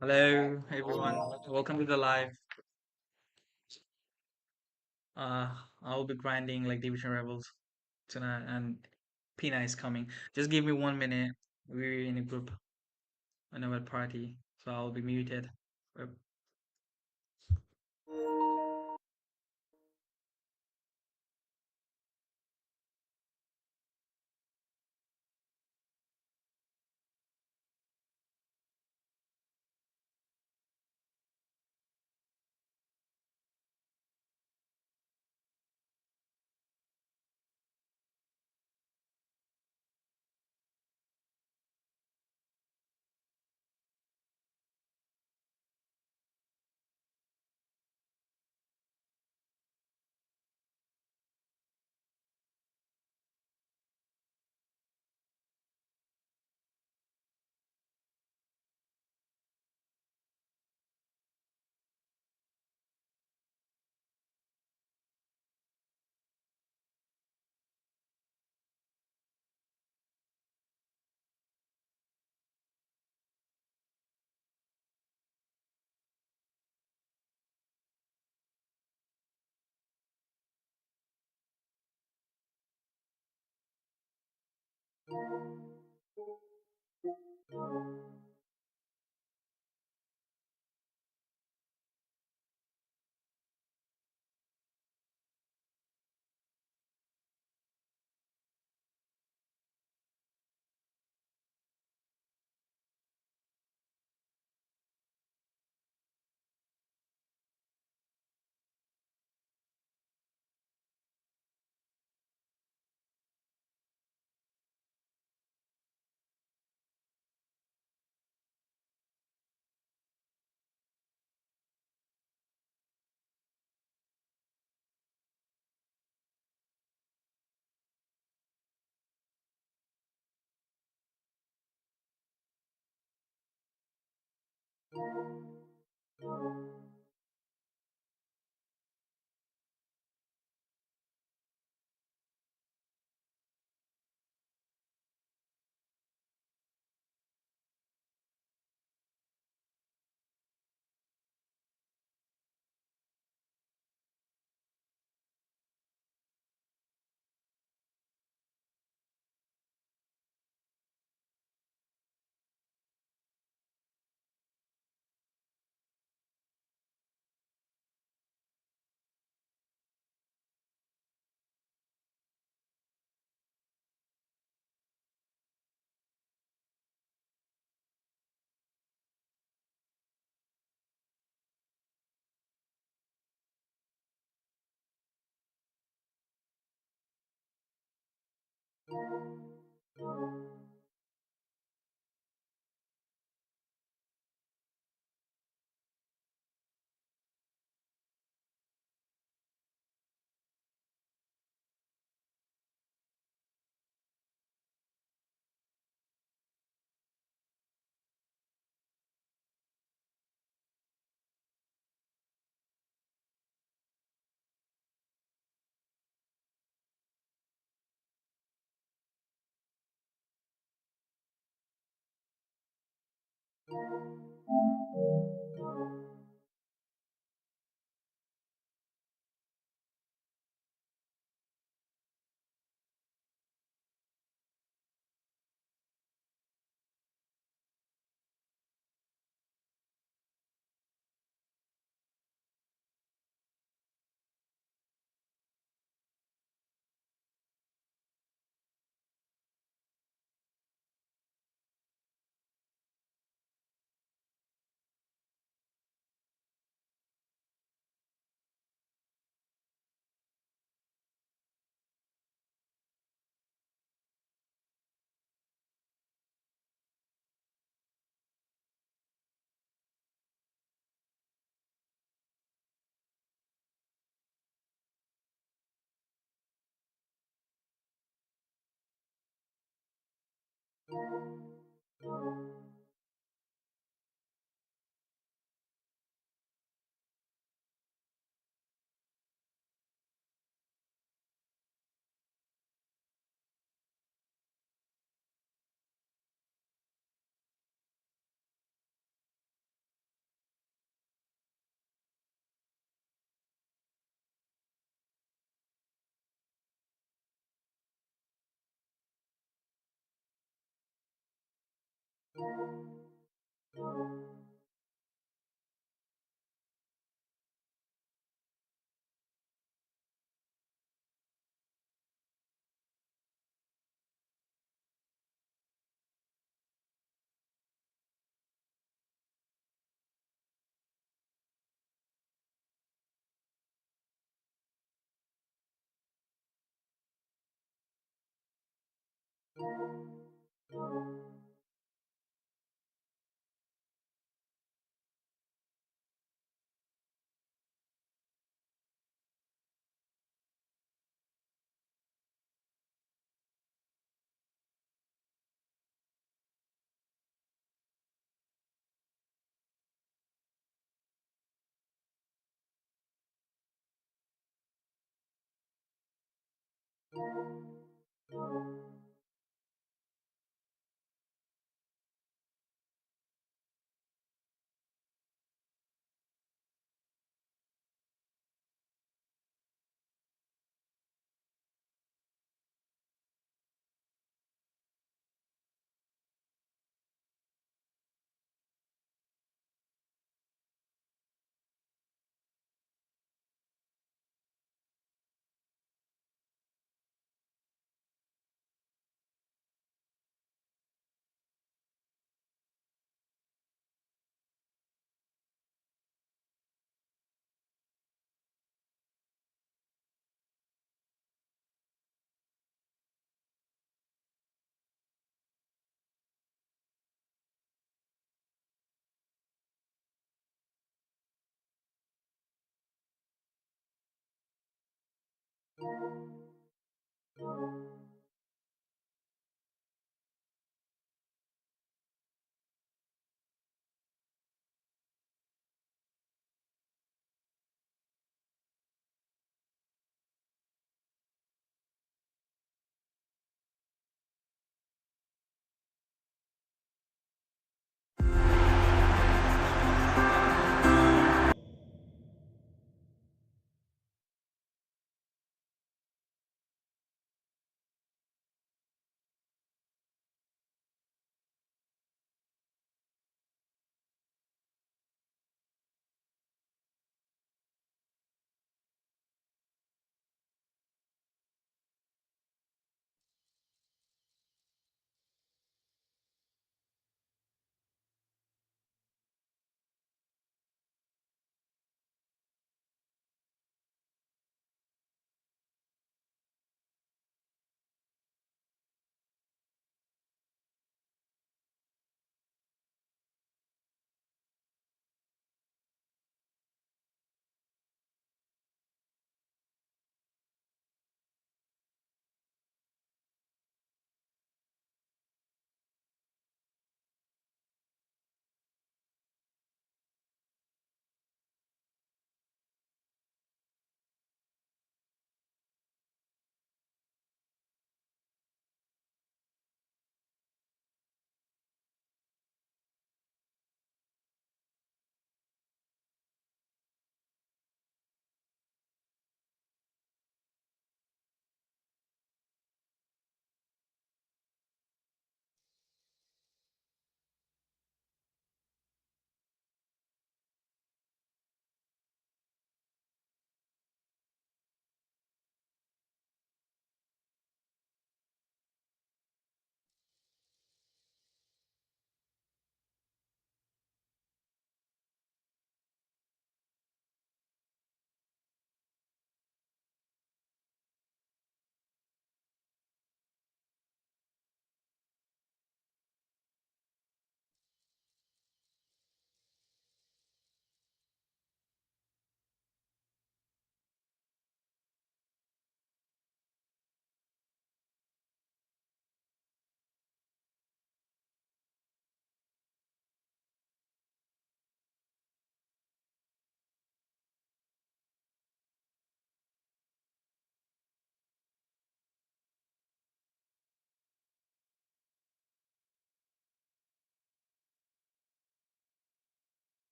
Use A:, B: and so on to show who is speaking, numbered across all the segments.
A: Hello, everyone. Welcome to the live. I'll be grinding like Division Rebels tonight, and Pina is coming. Just give me 1 minute. We're in a group, another party, so I'll be muted. Uh,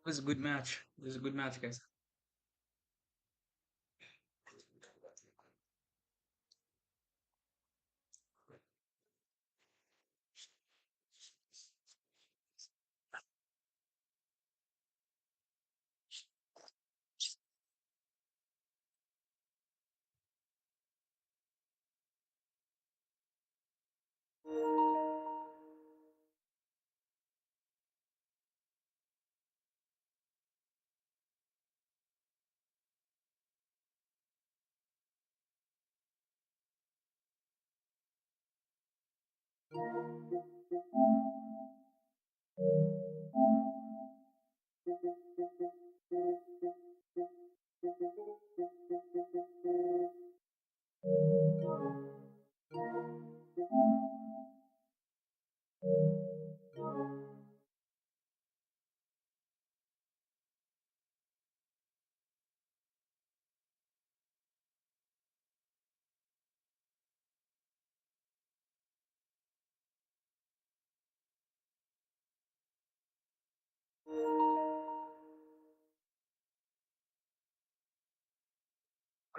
A: It was a good match. It was a good match, guys.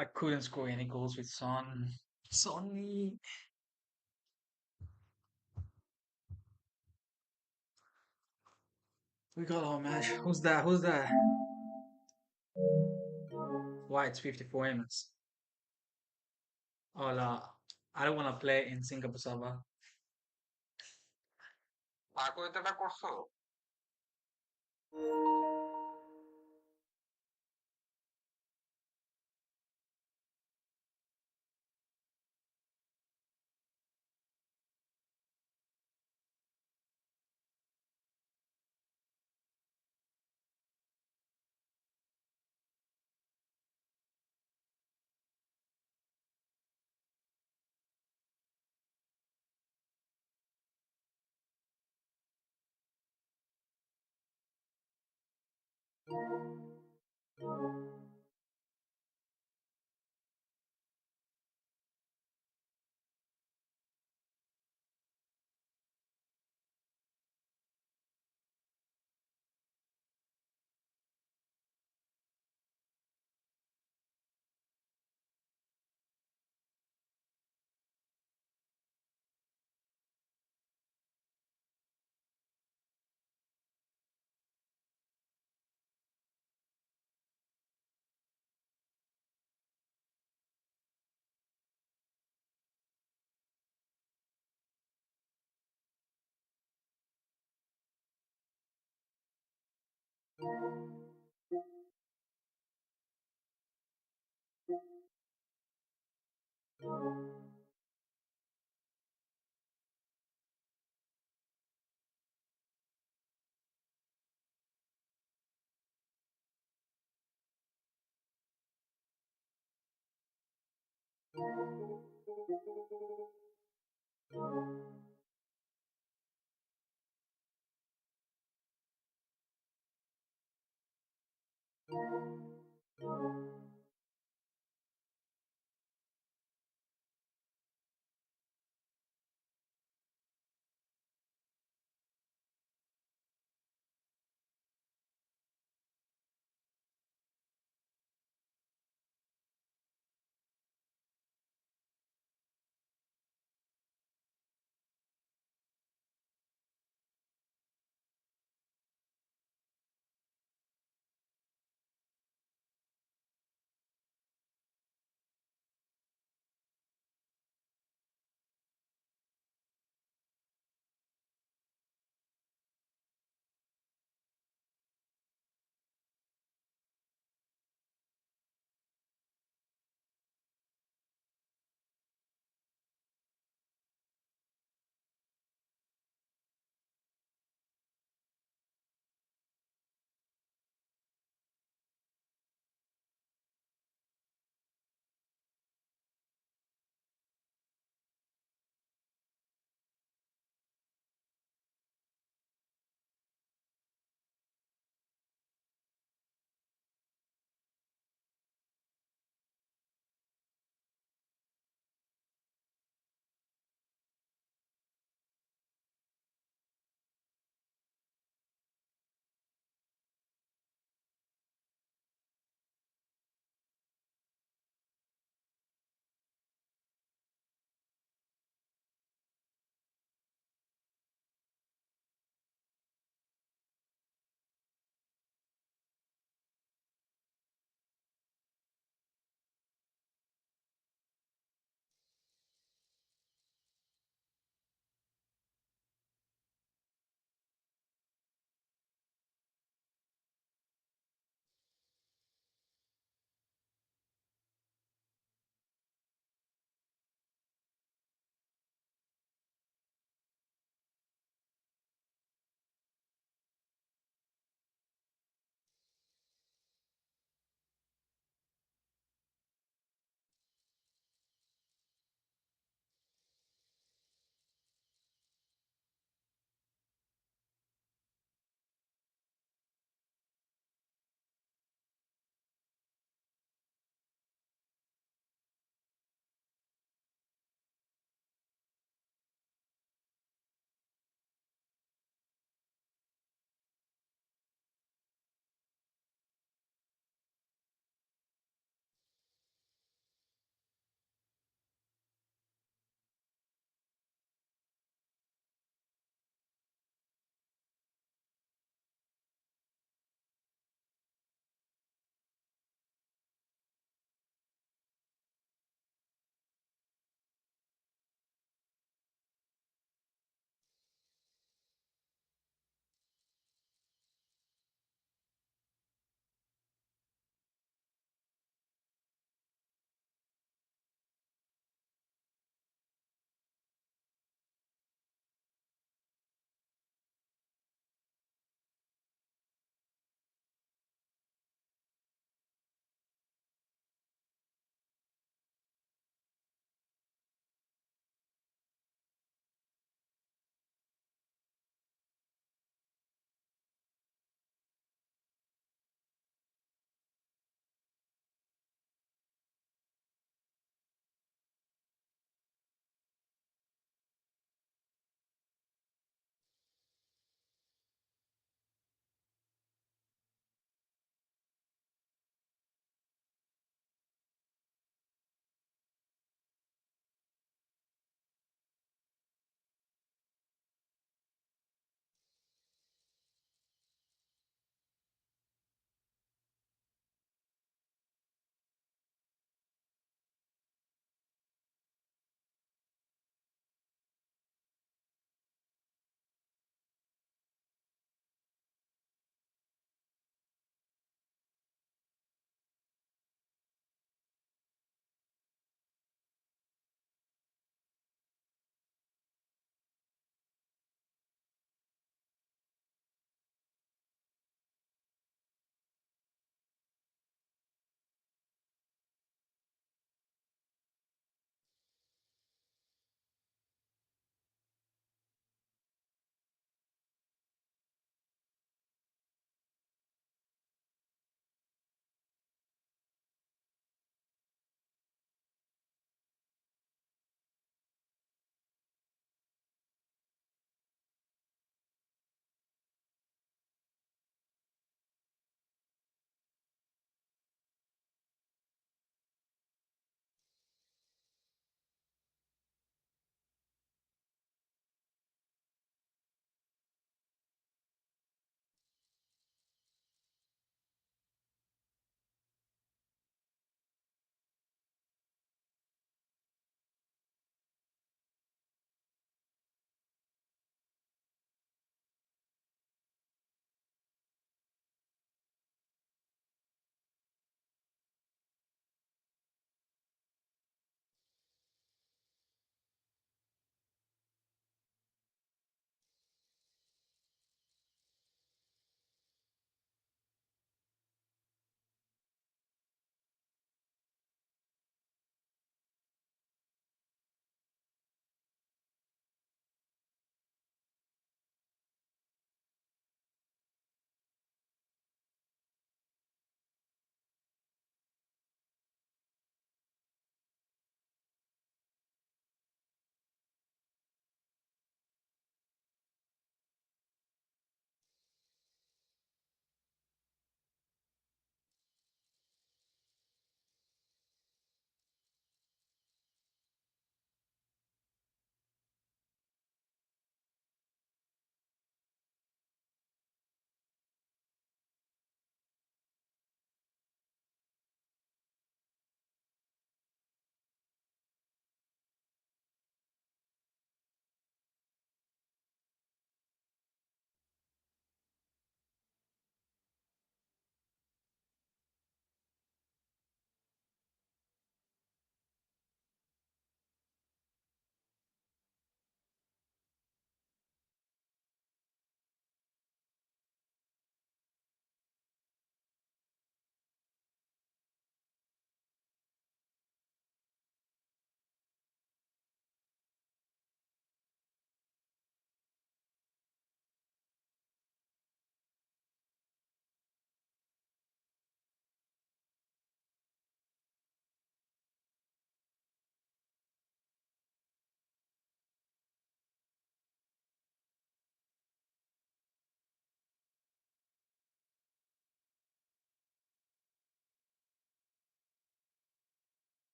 A: I couldn't score any goals with Son. Sonny. We got our match. Who's that? Who's that? Why it's 54 minutes? Oh, la. I don't want to play in Singapore server.
B: তাকওয়েতাটা করছো?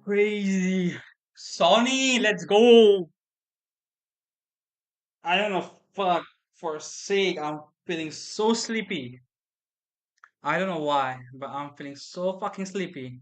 A: Crazy. Sony, let's go. I don't know. Fuck. For sake, I'm feeling so sleepy. I don't know why, but I'm feeling so fucking sleepy.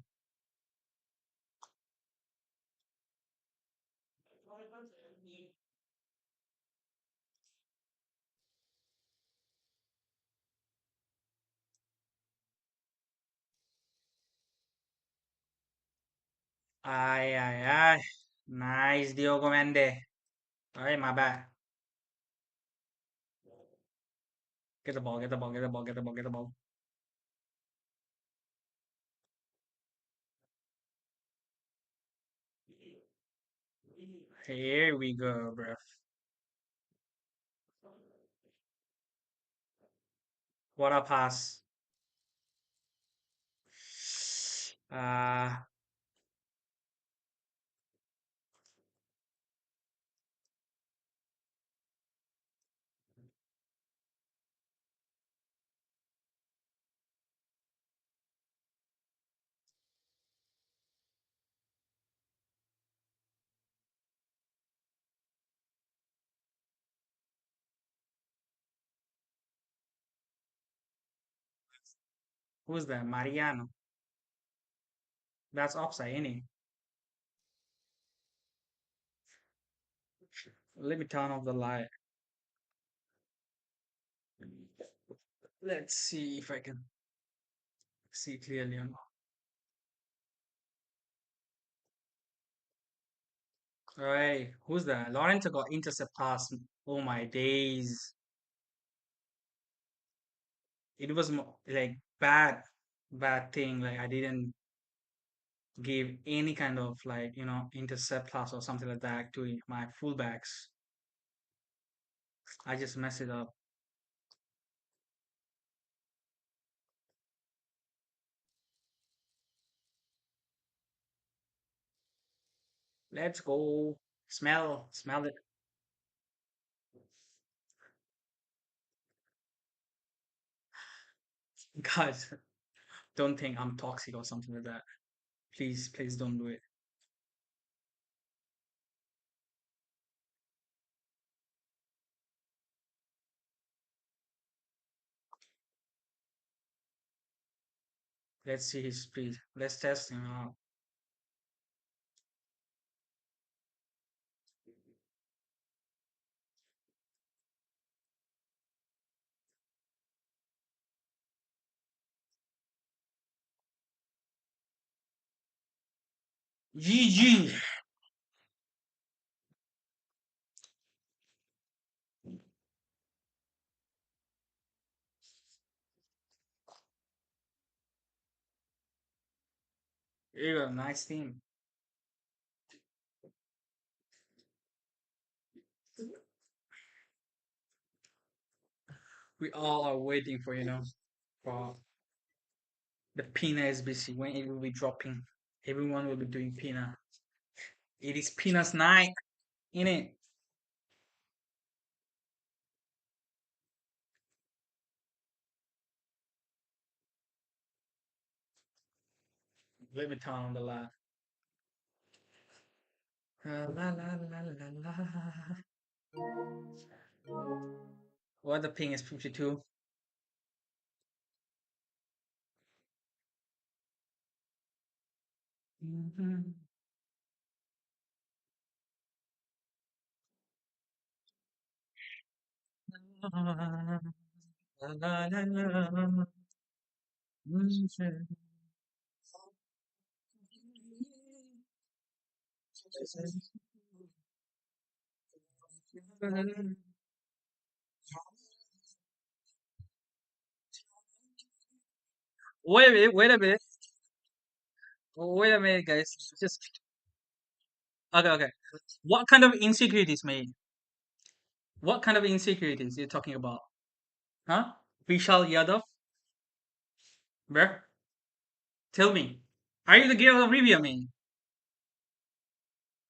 A: Ay, ay, ay. Nice, Diogo Mende. Alright, my bad. Get the ball, get the ball, get the ball, get the ball, get the ball. Here we go, bruh. What a pass. Uh, who's that? Mariano. That's offside, ain't it? Let me turn off the light. Let's see if I can see clearly or not. Alright, who's that? Lorenzo got intercept pass. Oh my days. It was like bad thing. Like I didn't give any kind of like, intercept pass or something like that to my fullbacks. I just messed it up. Let's go. Smell it. Guys, don't think I'm toxic or something like that. Please, please don't do it. Let's see his speed. Let's test him out. GG. You got a nice team. We all are waiting for, for the Pina SBC when it will be dropping. Everyone will be doing Pina. It is Pina's night, in it. Let me turn on the light. La la la la la la. What the ping is 52. Mhm. La la la la. Wait a minute, wait a minute, guys. Just okay, okay. What kind of insecurities, mate? What kind of insecurities you're talking about? Huh? Vishal Yadav? Bruh? Tell me. Are you the girl of review, mate?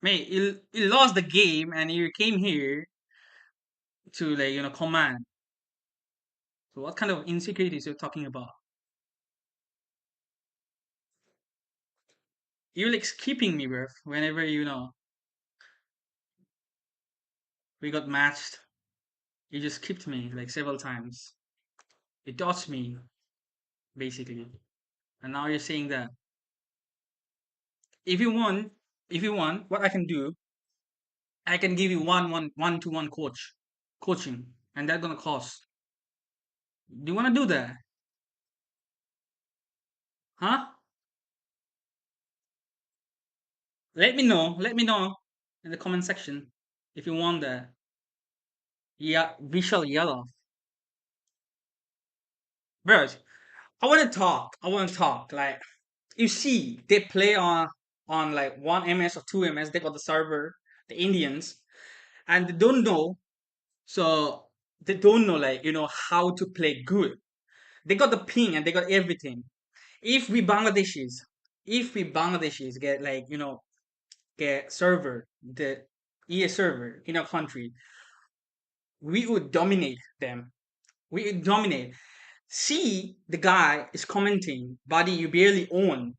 A: Mate, you lost the game and you came here to like, command. So what kind of insecurities you're talking about? You're like skipping me, bro. Whenever we got matched, you just skipped me like several times. You dodged me basically, and now you're saying that if you want, what I can do, I can give you one to one coaching, and that's gonna cost. Do you want to do that, huh? Let me know. Let me know in the comment section if you want that. Yeah, we shall yell off, bro. I want to talk. I want to talk. Like you see, they play on like one ms or two ms. They got the server, the Indians, and they don't know. So they don't know like how to play good. They got the ping and they got everything. If we Bangladeshis, get like get server, the EA server in our country, we would dominate them. We would dominate. See, the guy is commenting, buddy, you barely own,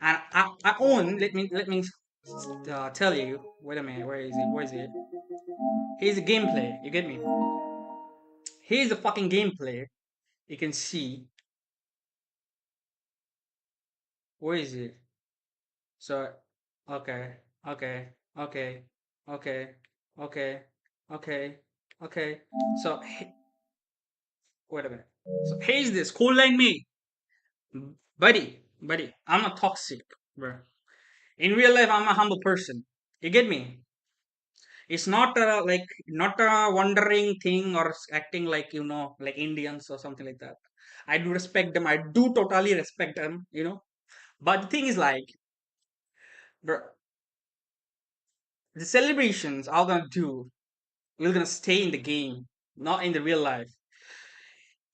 A: and I own. Let me tell you. Wait a minute, where is it? Where is it? Here's the gameplay. You get me? Here's the fucking gameplay. You can see. Where is it? So, okay, okay, okay, okay, okay, okay, okay. So, wait a minute. So here's this cool line me, buddy. I'm not toxic, bro. In real life, I'm a humble person. You get me? It's not not a wandering thing or acting like like Indians or something like that. I do respect them. I do totally respect them. But the thing is like, bro, the celebrations are gonna do. We're gonna stay in the game, not in the real life.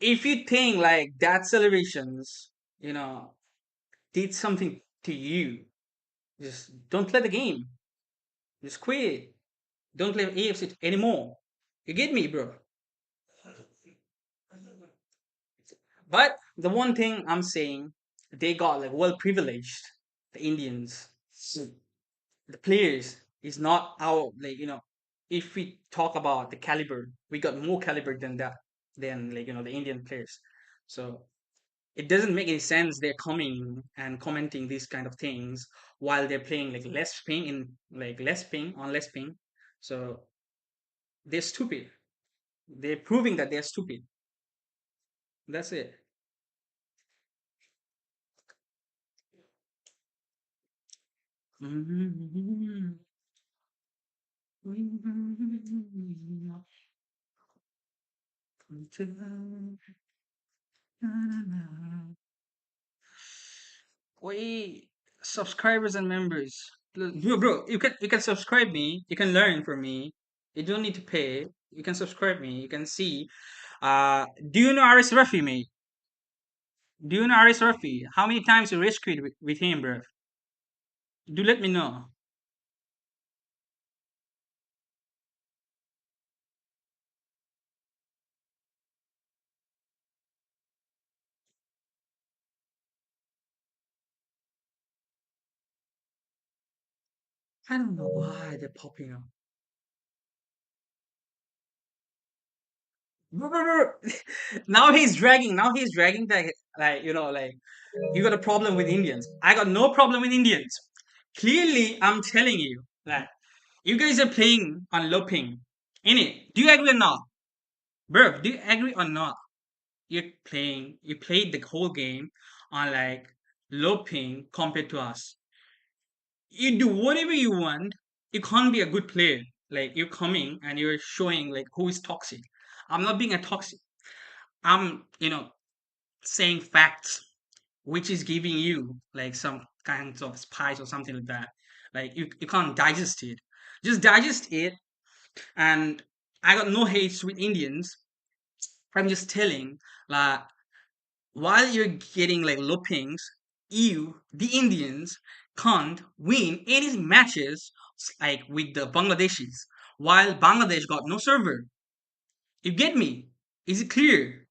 A: If you think like that celebrations, you know, did something to you, just don't play the game. Just quit. Don't play AFC anymore. You get me, bro? But the one thing I'm saying, they got like well privileged. The Indians, the players is not our If we talk about the caliber, we got more caliber than that than the Indian players. So it doesn't make any sense they're coming and commenting these kind of things while they're playing like less ping. So they're stupid. They're proving that they're stupid. That's it. Wait, subscribers and members. Bro, you can subscribe me. You can learn from me. You don't need to pay. You can subscribe me. You can see. Do you know Aris Rafi, mate? Do you know Aris Rafi? How many times you rescued with him, bro? Do let me know. I don't know why they're popping up. Bro, bro, bro. Now he's dragging. Now he's dragging that like you got a problem with Indians. I got no problem with Indians. Clearly, I'm telling you that you guys are playing on low ping. In it, do you agree or not, bro? Do you agree or not? You played the whole game on like low ping compared to us. You do whatever you want. You can't be a good player. Like you're coming and you're showing like who is toxic. I'm not being a toxic. I'm saying facts, which is giving you like some kinds of spice or something like that. Like you can't digest it. Just digest it. And I got no hate with Indians. I'm just telling like while you're getting like low pings, the Indians, can't win any matches like with the Bangladeshis. While Bangladesh got no server. You get me? Is it clear?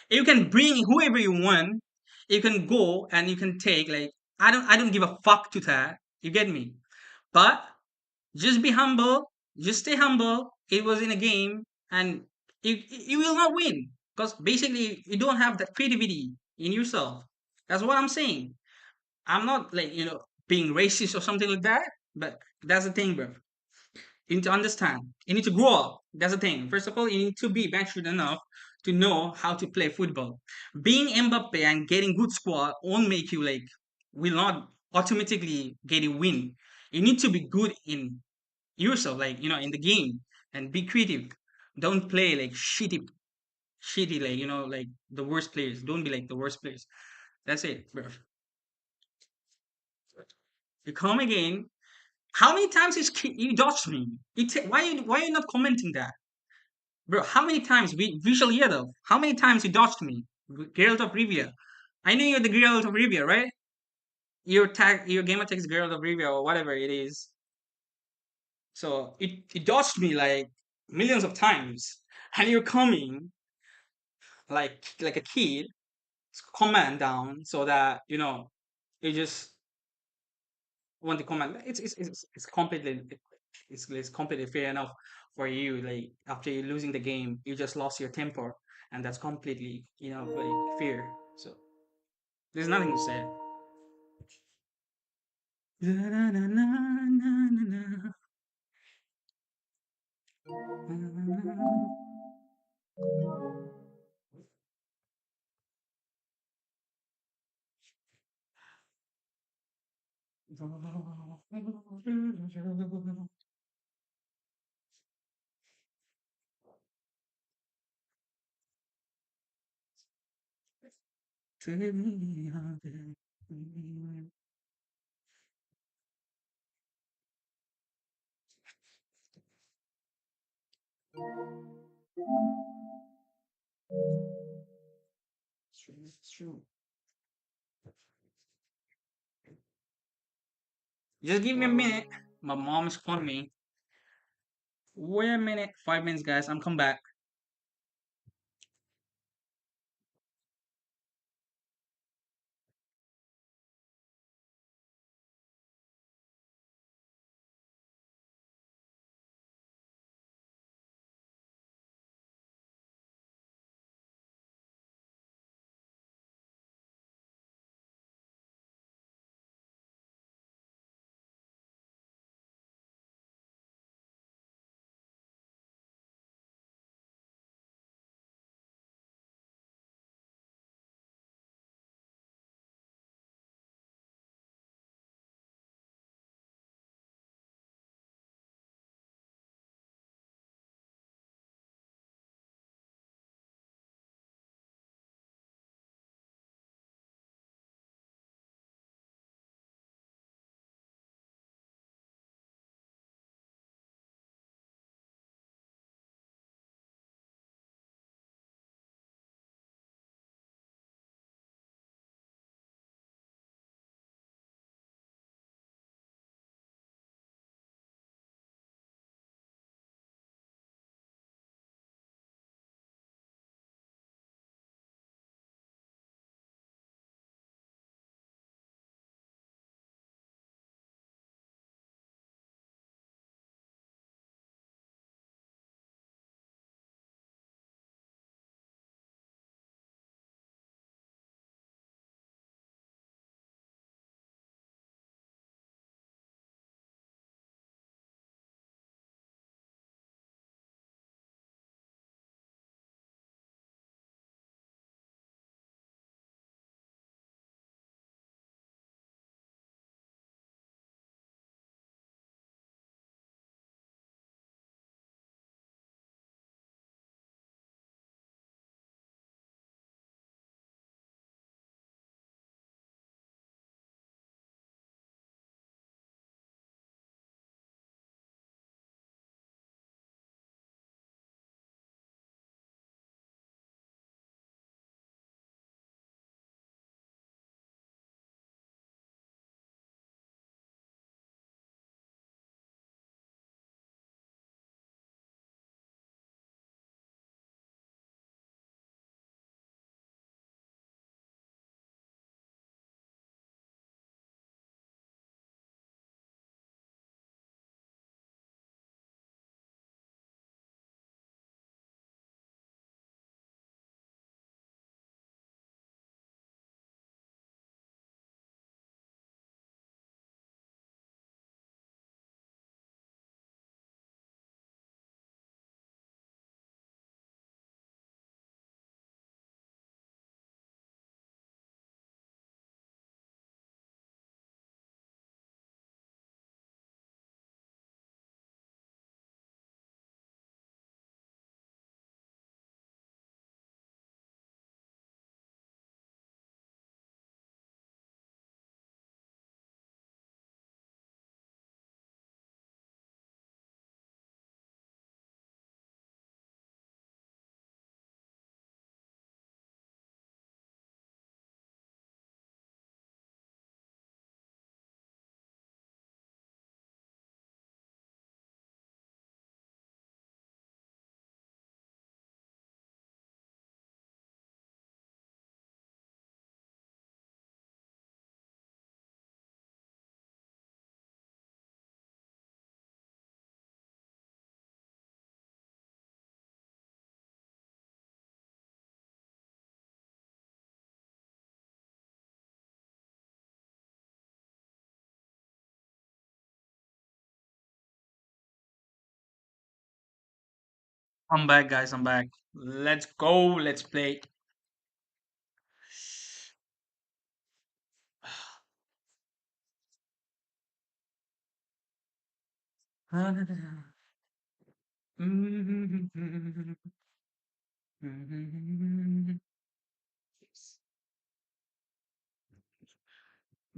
A: You can bring whoever you want. You can go and you can take like I don't give a fuck to that. You get me? But just be humble. Just stay humble. It was in a game, and you will not win because basically you don't have that creativity in yourself. That's what I'm saying. I'm not like being racist or something like that. But that's the thing, bro. You need to understand. You need to grow up. That's the thing. First of all, you need to be matured enough to know how to play football. Being Mbappe and getting good squad won't make you like will not automatically get a win. You need to be good in yourself, like in the game, and be creative. Don't play like shitty, like like the worst players. Don't be like the worst players. That's it, bro. You come again. How many times you dodged me? Why are you not commenting that? Bro, how many times visual Yellow? How many times you dodged me? Geralt of Rivia. I know you're the Geralt of Rivia, right? Your gamer takes Geralt of Rivia or whatever it is. So it dodged me like millions of times. And you're coming like a kid, command down so that you just want to command. It's completely it's completely fair enough for you. Like after you losing the game, you just lost your temper, and that's completely like fair. So there's nothing to say. It's true. It's true. Just give me a minute. My mom is calling me. Wait a minute. 5 minutes, guys. I'm come back. I'm back, guys. I'm back. Let's go. Let's play.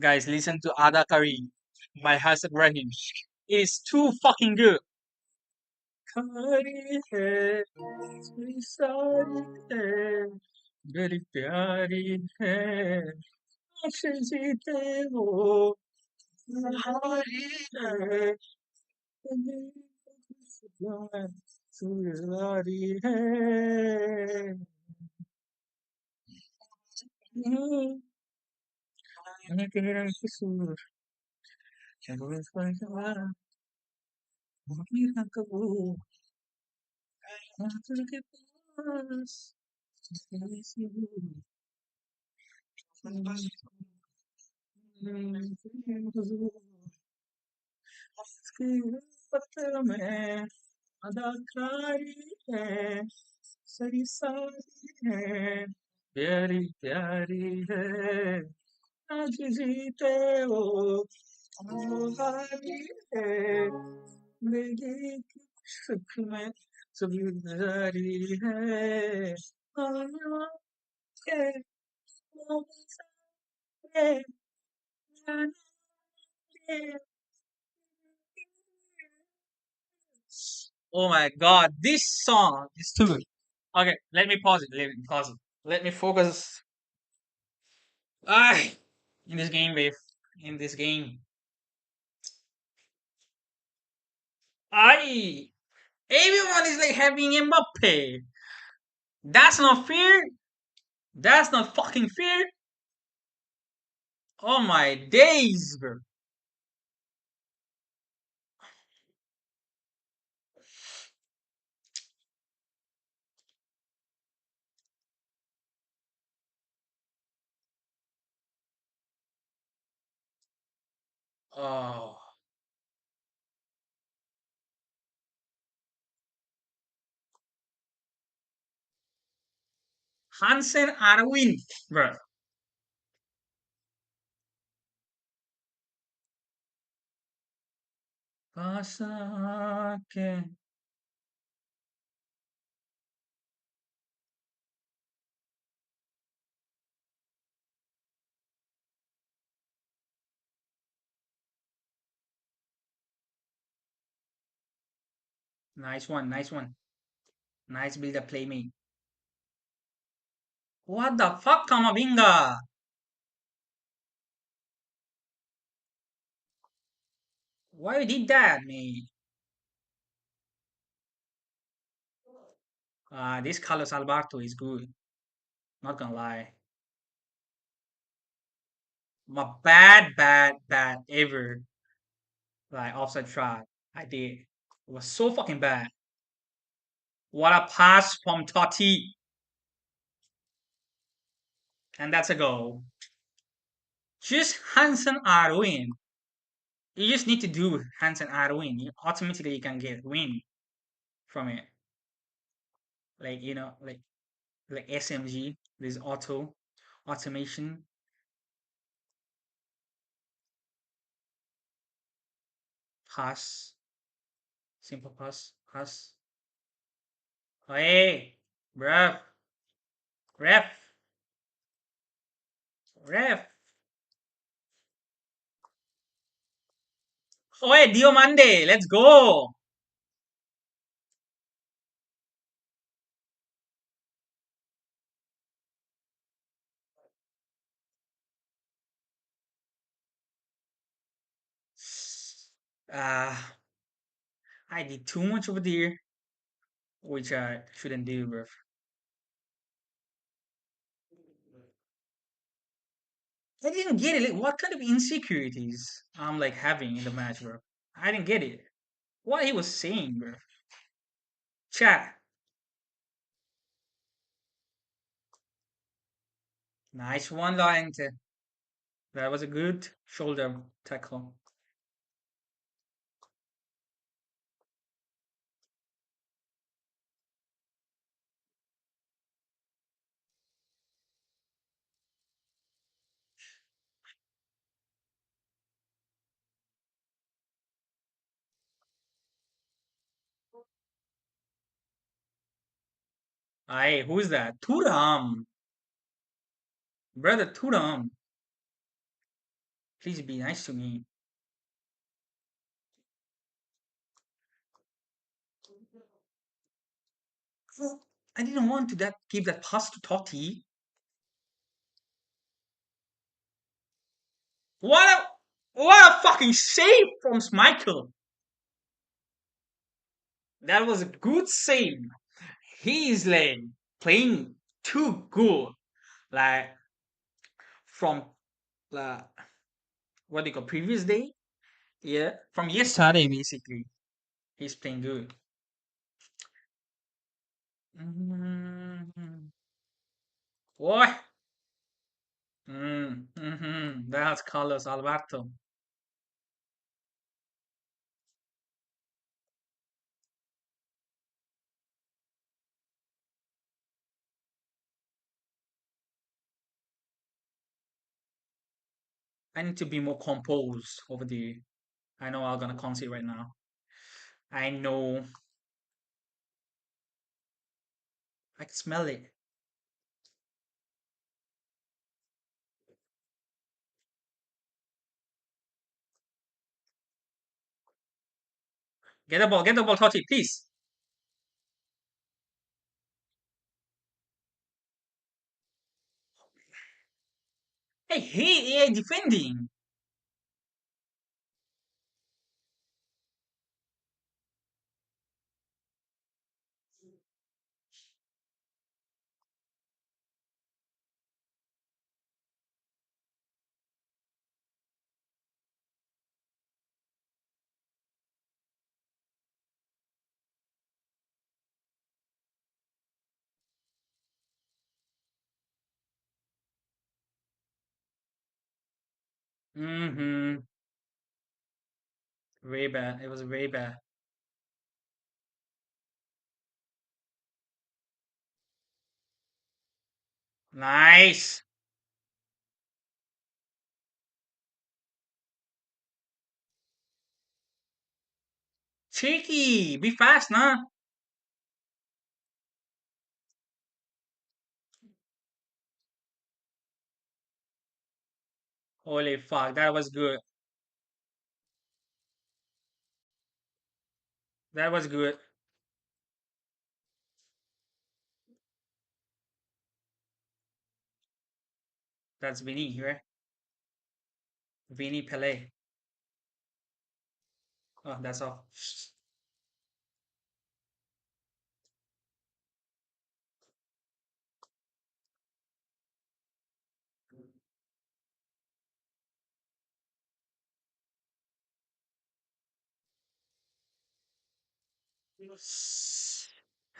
A: Guys, listen to Ada Kari by Hassan Rahim. It is too fucking good. Kari hai, इसकी सारी है, मेरी प्यारी है, आंखें जीते वो हारी है, सुरारी है, तेरा कसूर, जरूर फरमाना, मेरा कबूल, आंखों के पास, ऐसी हूँ, उसके पत्थर में अदाकारी है सरी सारी है प्यारी प्यारी है आज जीते वो हारी है जिंदगी की सुख में सभी जारी है आया के सारे जाने Oh my god, this song is too good. Okay, let me pause it. Let me pause it. Let me focus. Ah, in this game, babe. In this game. I everyone is like having Mbappe. That's not fair. That's not fucking fair. Oh my days, bro. Oh, Hansen Arwin, bro. Pasa que- Nice one, nice one. Nice build up playmate. What the fuck, Kamavinga? Why you did that, man? This Carlos Alberto is good. Not gonna lie. My bad ever like offside try I did. It was so fucking bad. What a pass from Totti, and that's a goal. Just Hansen Arwin. You just need to do Hansen Arwin. You automatically you can get win from it. Like like SMG. There's automation, pass, simple pass. Hey, bruv, ref, ref. Hey, Diomande, let's go. Uh, I did too much over there, which I shouldn't do, bro. I didn't get it. Like, what kind of insecurities I'm like having in the match, bro? I didn't get it. What he was saying, bro. Chat. Nice one, Laurente. That was a good shoulder tackle. Aye, who's that? Turam. Brother Turam. Please be nice to me. Well, I didn't want to that give that pass to Totti. What a what a fucking save from Michael. That was a good save. He is like playing too good. Like from uh, what do you call previous day? Yeah, from yesterday basically. He's playing good. Mm-hmm. What? That's Carlos Alberto. I need to be more composed over there. I know I'm gonna concede right now. I know. I can smell it. Get the ball, Totti, please. Hey, he defending. Mm-hmm. Very bad. It was very bad. Nice. Cheeky. Be fast, nah. Holy fuck, that was good. That was good. That's Vinny, right? Vinny Pele. Oh, that's all.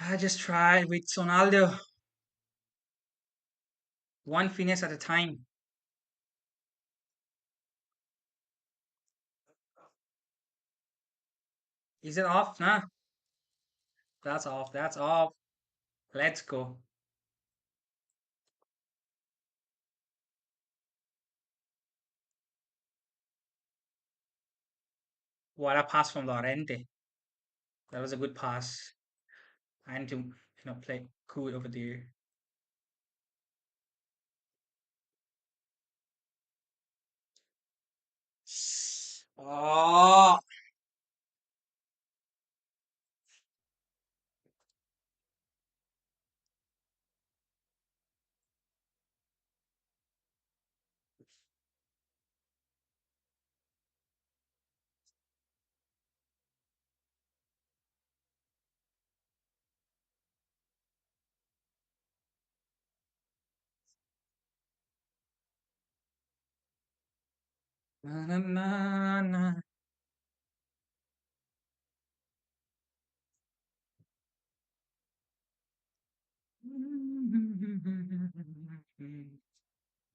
A: I just try with Ronaldo. One finish at a time. Is it off? Nah. That's off. That's off. Let's go. What a pass from Lorente. That was a good pass. I need to, play cool over there. Oh. Na, na, na, na.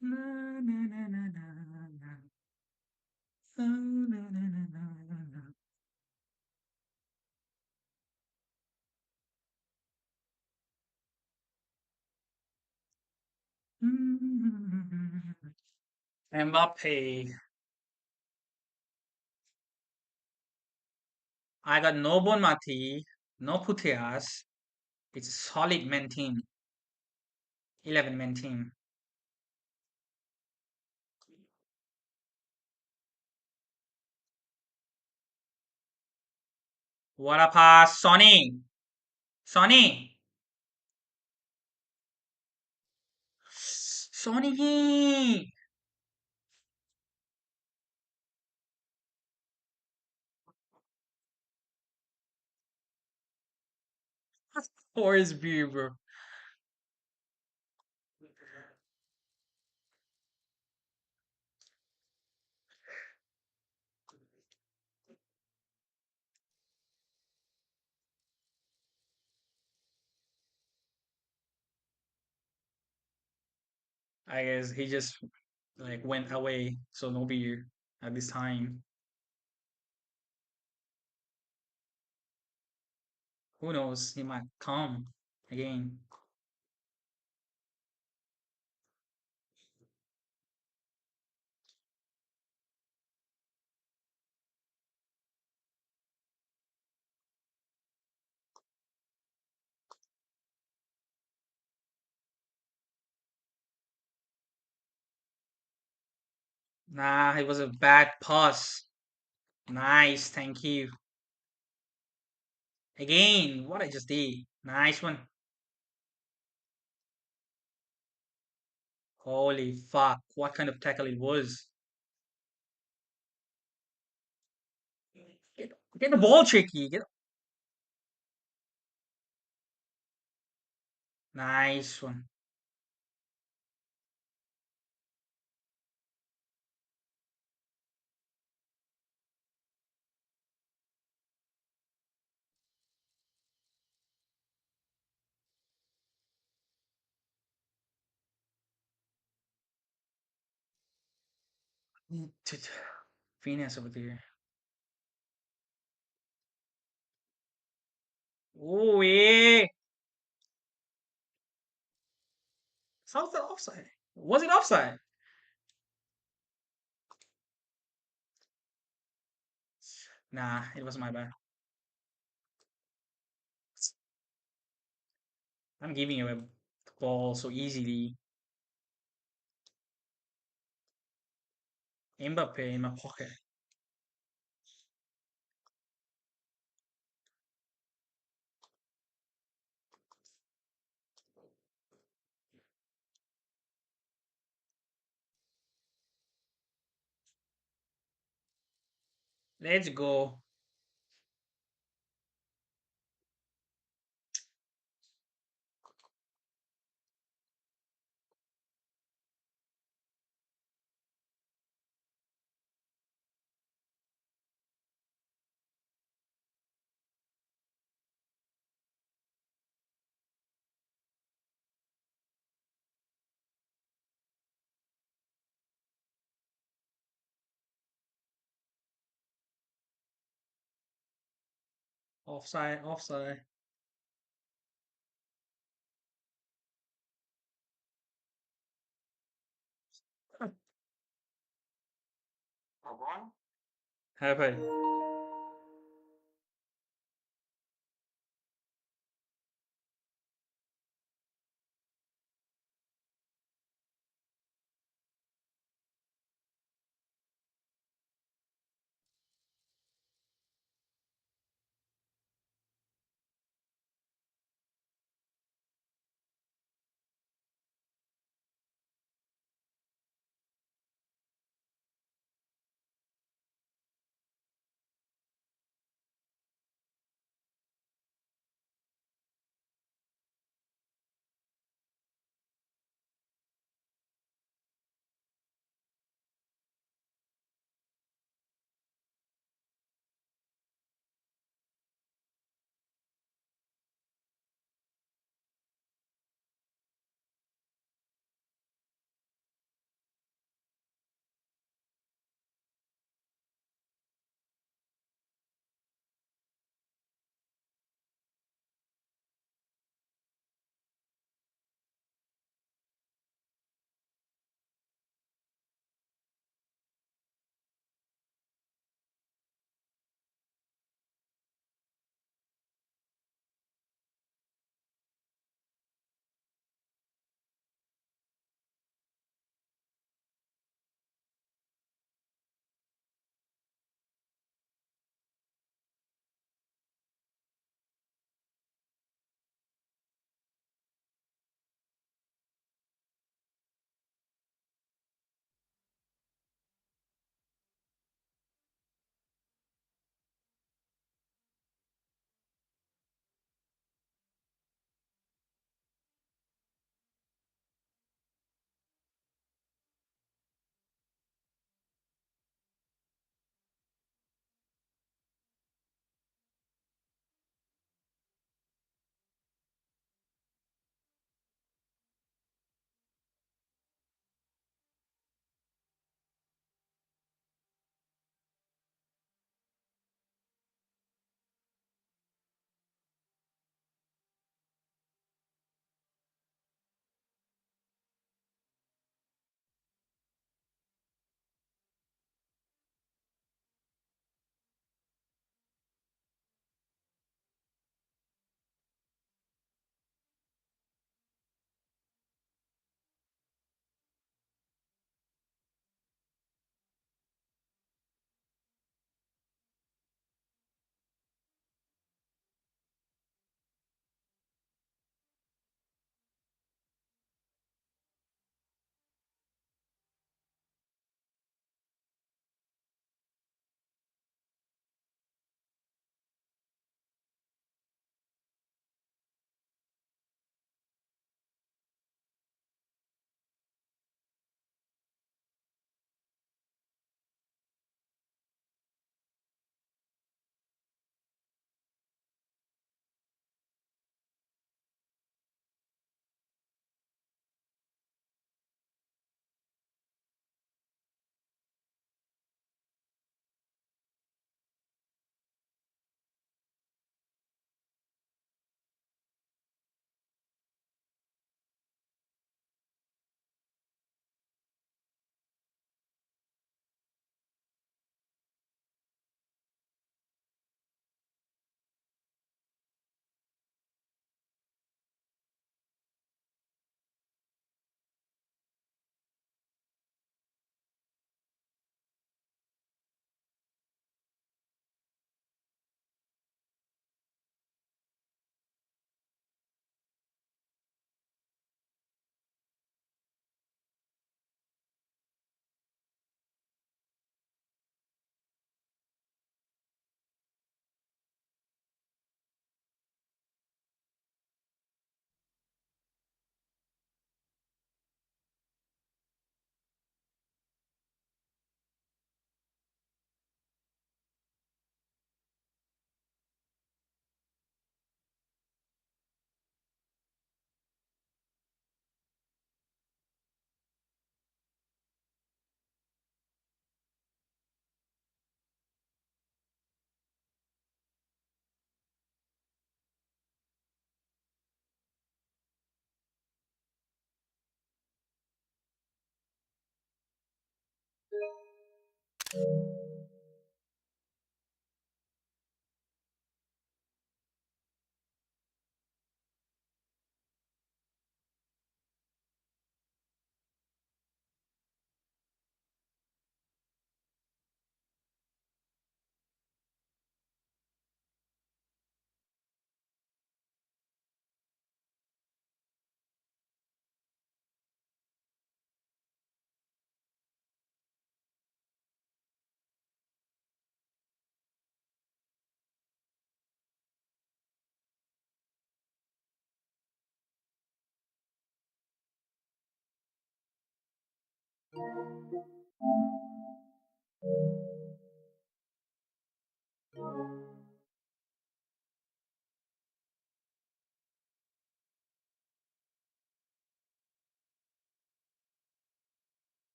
A: Na, na, na, na, na, na. Na, na, na, na, na, na. Mbappe. I got no Bonmati, no Puteas. It's a solid man team. 11 man team. What a pass, Sonny! Sonny! Sonny! Forest Beaver. I guess he just like went away, so no beer at this time. Who knows? He might come again. Nah, it was a bad pass. Nice, thank you. Again, what I just did. Nice one. Holy fuck, what kind of tackle it was. Get, get the ball tricky. Nice one. Phineas over there. Oh, yeah. How's that offside? Was it offside? Nah, it was my bad. I'm giving you a ball so easily. Mbappe in my pocket. Let's go. Offside, offside. Happened.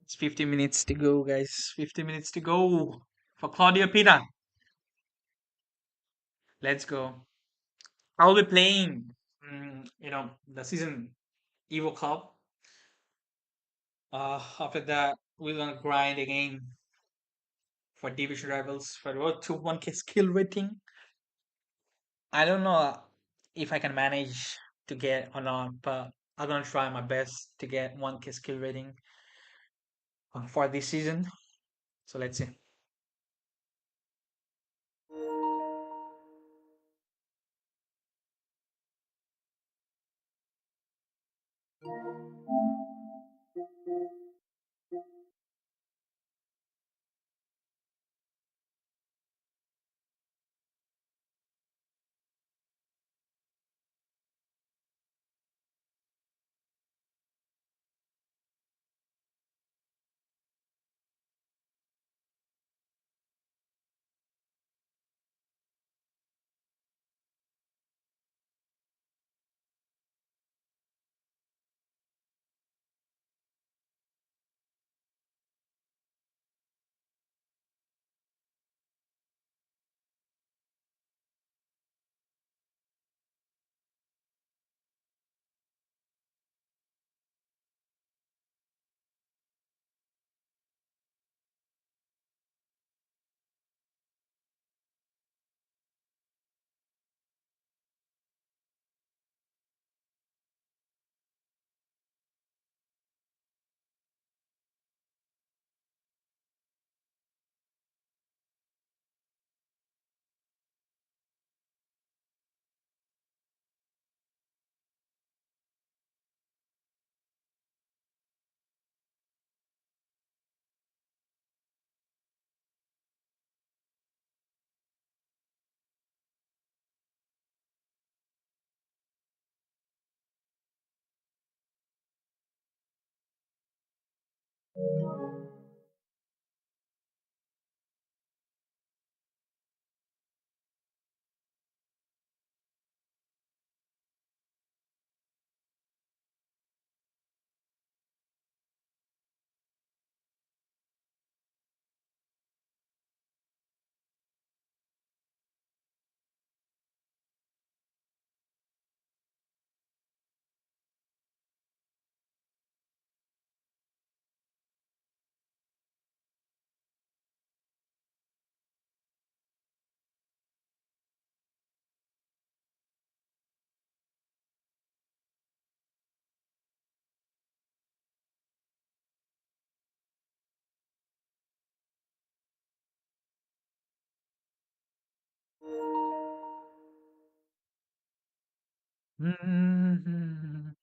A: It's 50 minutes to go, guys. 50 minutes to go for Claudio Pina. Let's go. I'll be playing, the season Evo Cup. After that, we're gonna grind again for Division Rivals for road to 1K skill rating. I don't know if I can manage to get or not, but I'm gonna try my best to get 1K skill rating for this season. So let's see. Mhm.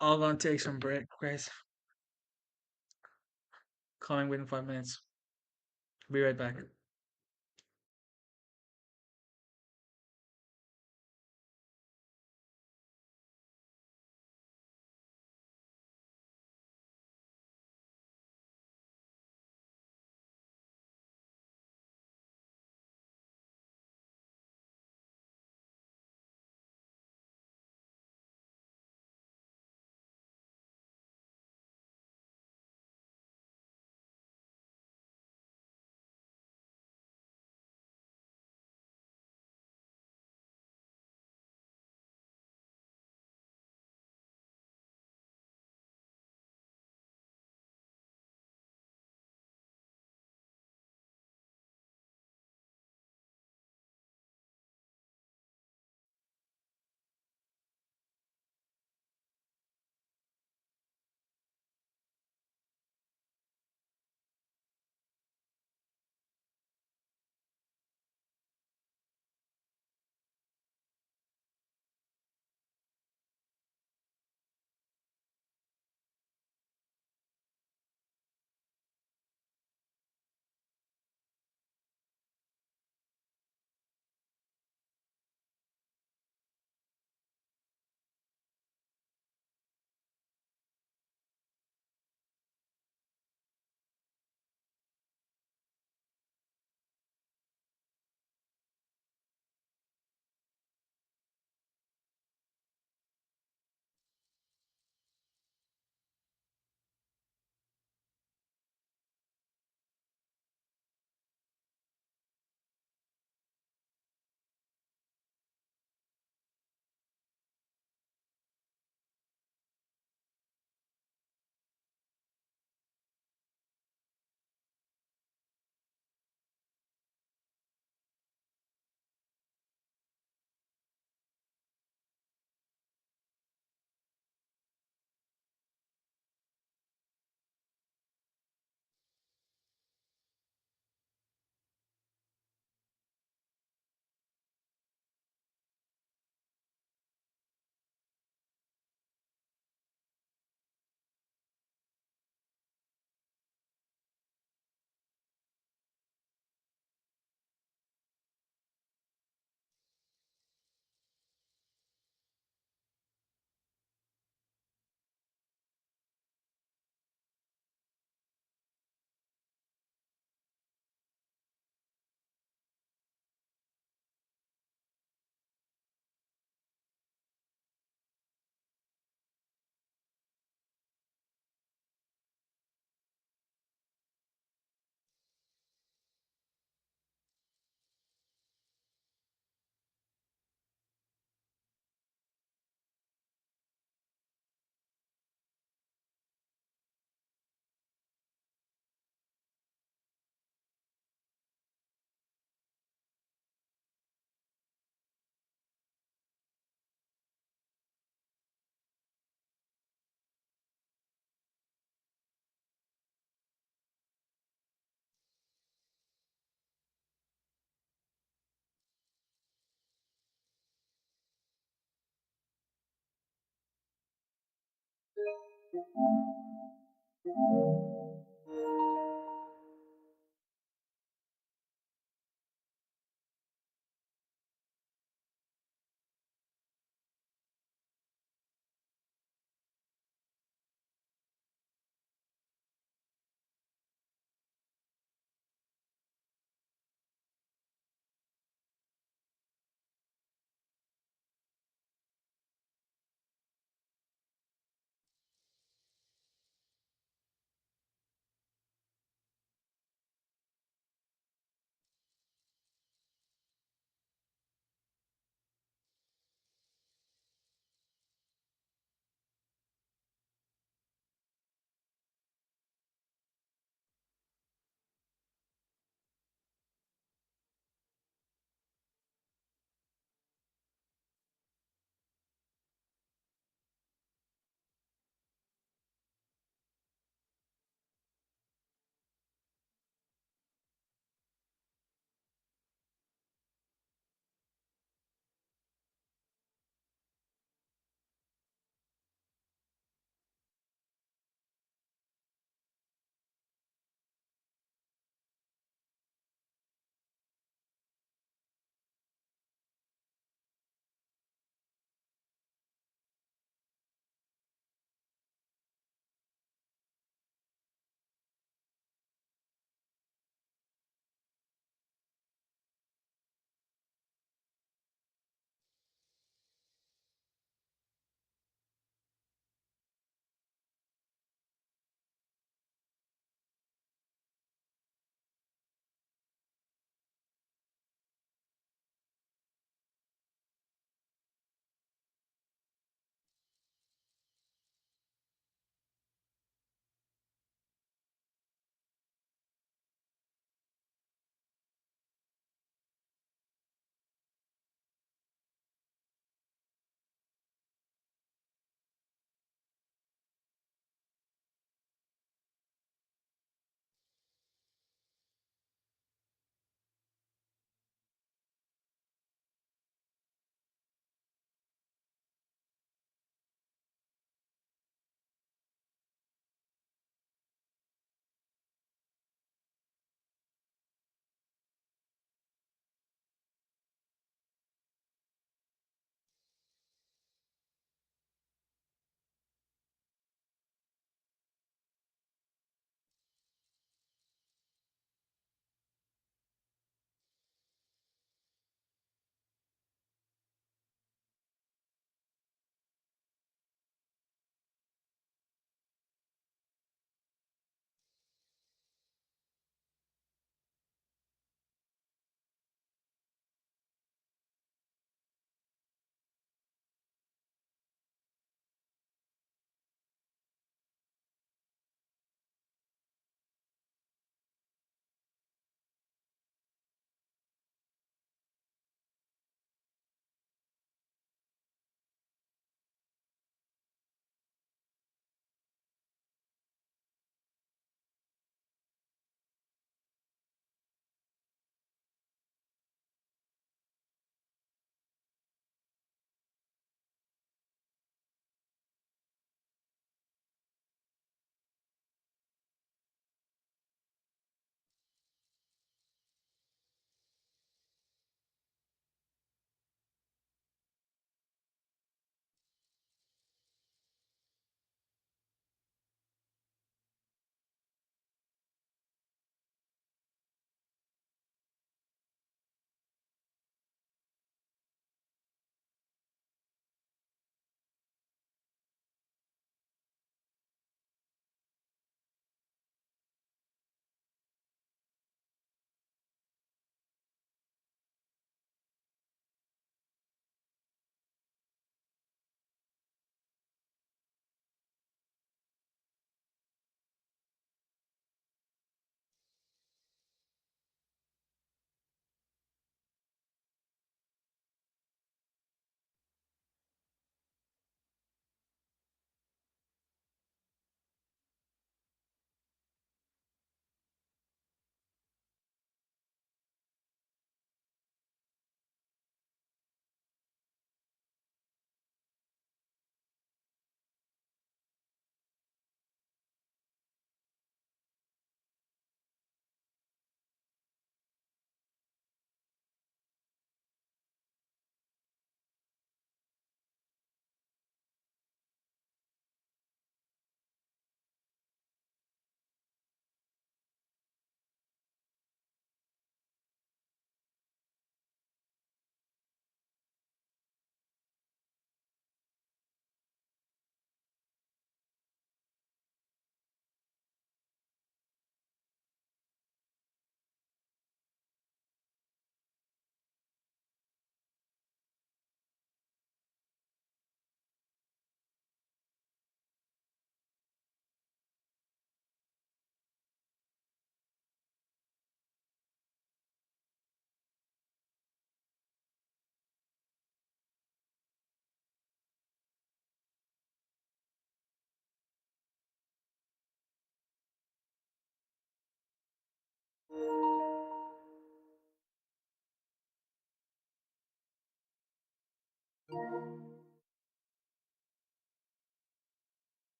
A: I'll gonna take some break, guys. Coming within 5 minutes. Be right back.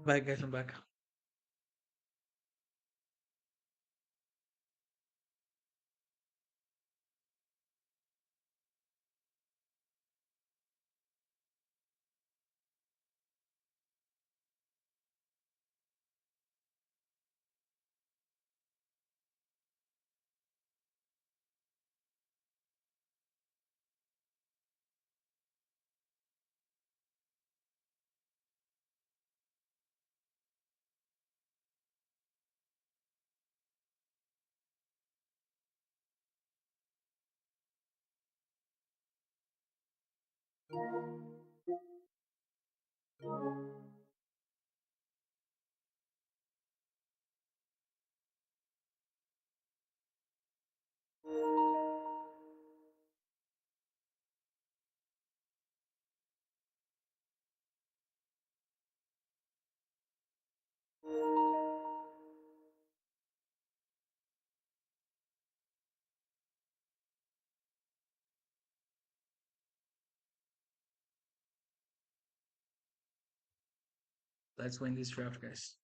A: Back, guys, I'm back. Let's win this draft, guys.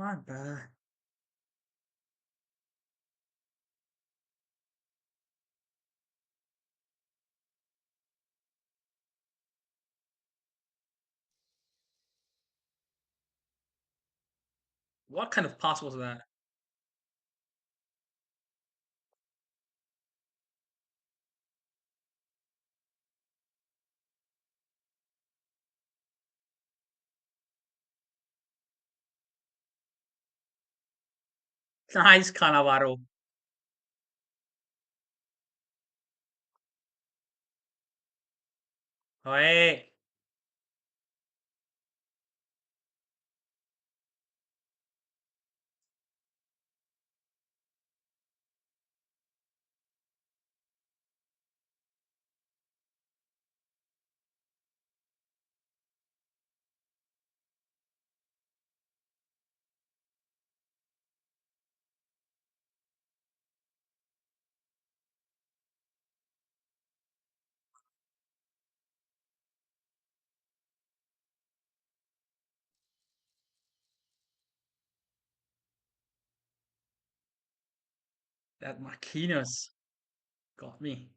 A: on, bruh. What kind of pass was that? Nice, Cannavaro. Hey, that Marquinhos got me.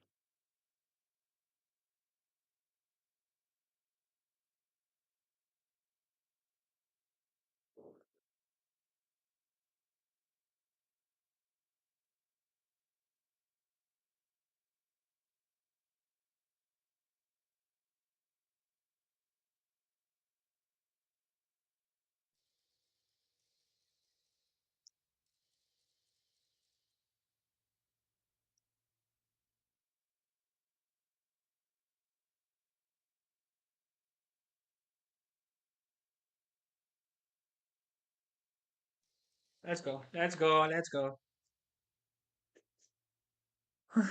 A: Let's go. Let's go. Let's go.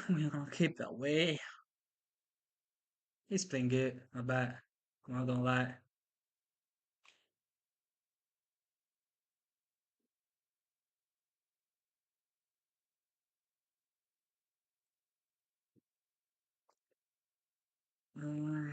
A: We're gonna keep that way. He's playing good. Not bad. I'm not gonna lie. Mm,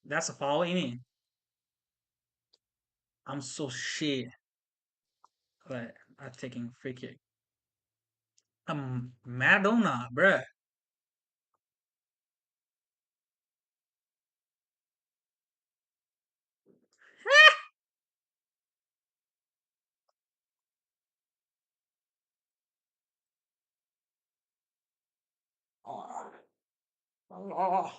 A: that's a foul, ain't it? I'm so shit. But I'm taking free kick. I'm Maradona, bruh. Oh, oh.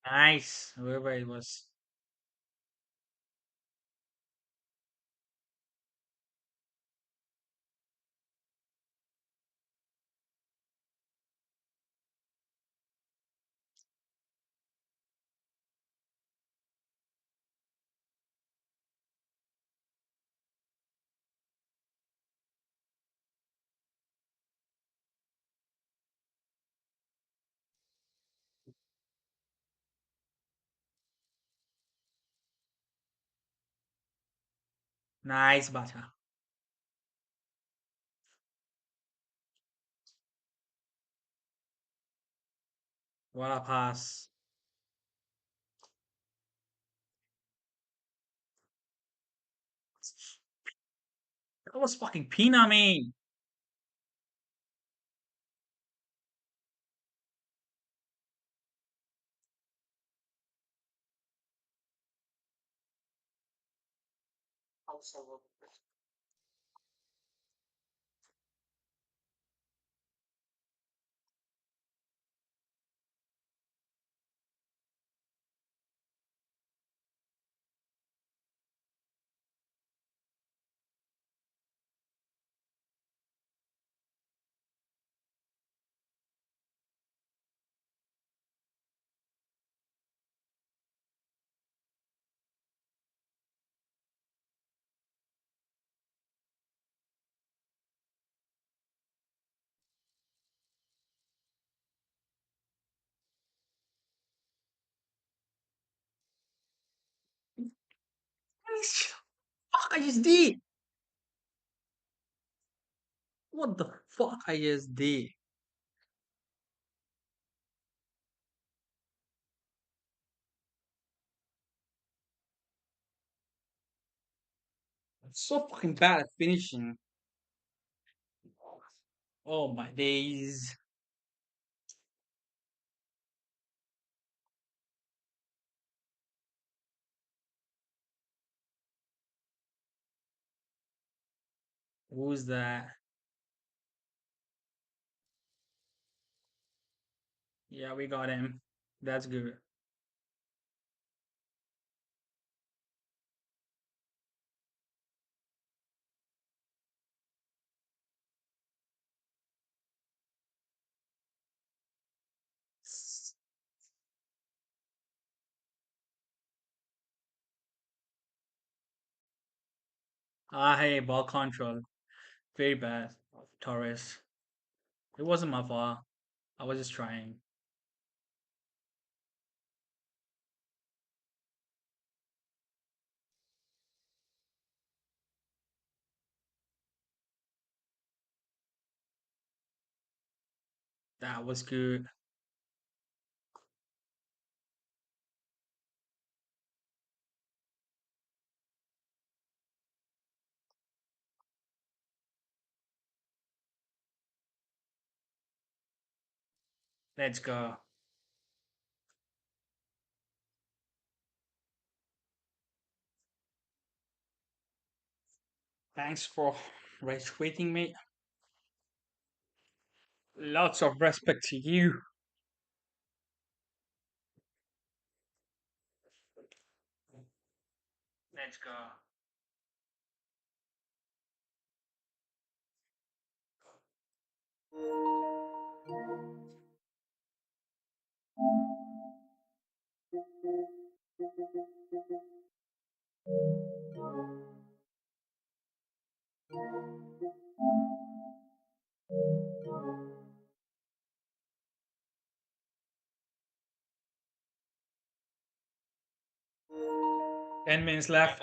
A: Nice. Whoever it was. Nice butter. What a pass. That was fucking Pina, man. What the fuck I just did? What the fuck I just did? I'm so fucking bad at finishing. Oh my days. Who's that? Yeah, we got him. That's good. Ah, hey, ball control. Very bad. Torres. It wasn't my fault. I was just trying. That was good. Let's go. Thanks for retweeting me. Lots of respect to you. Let's go. 10 minutes left.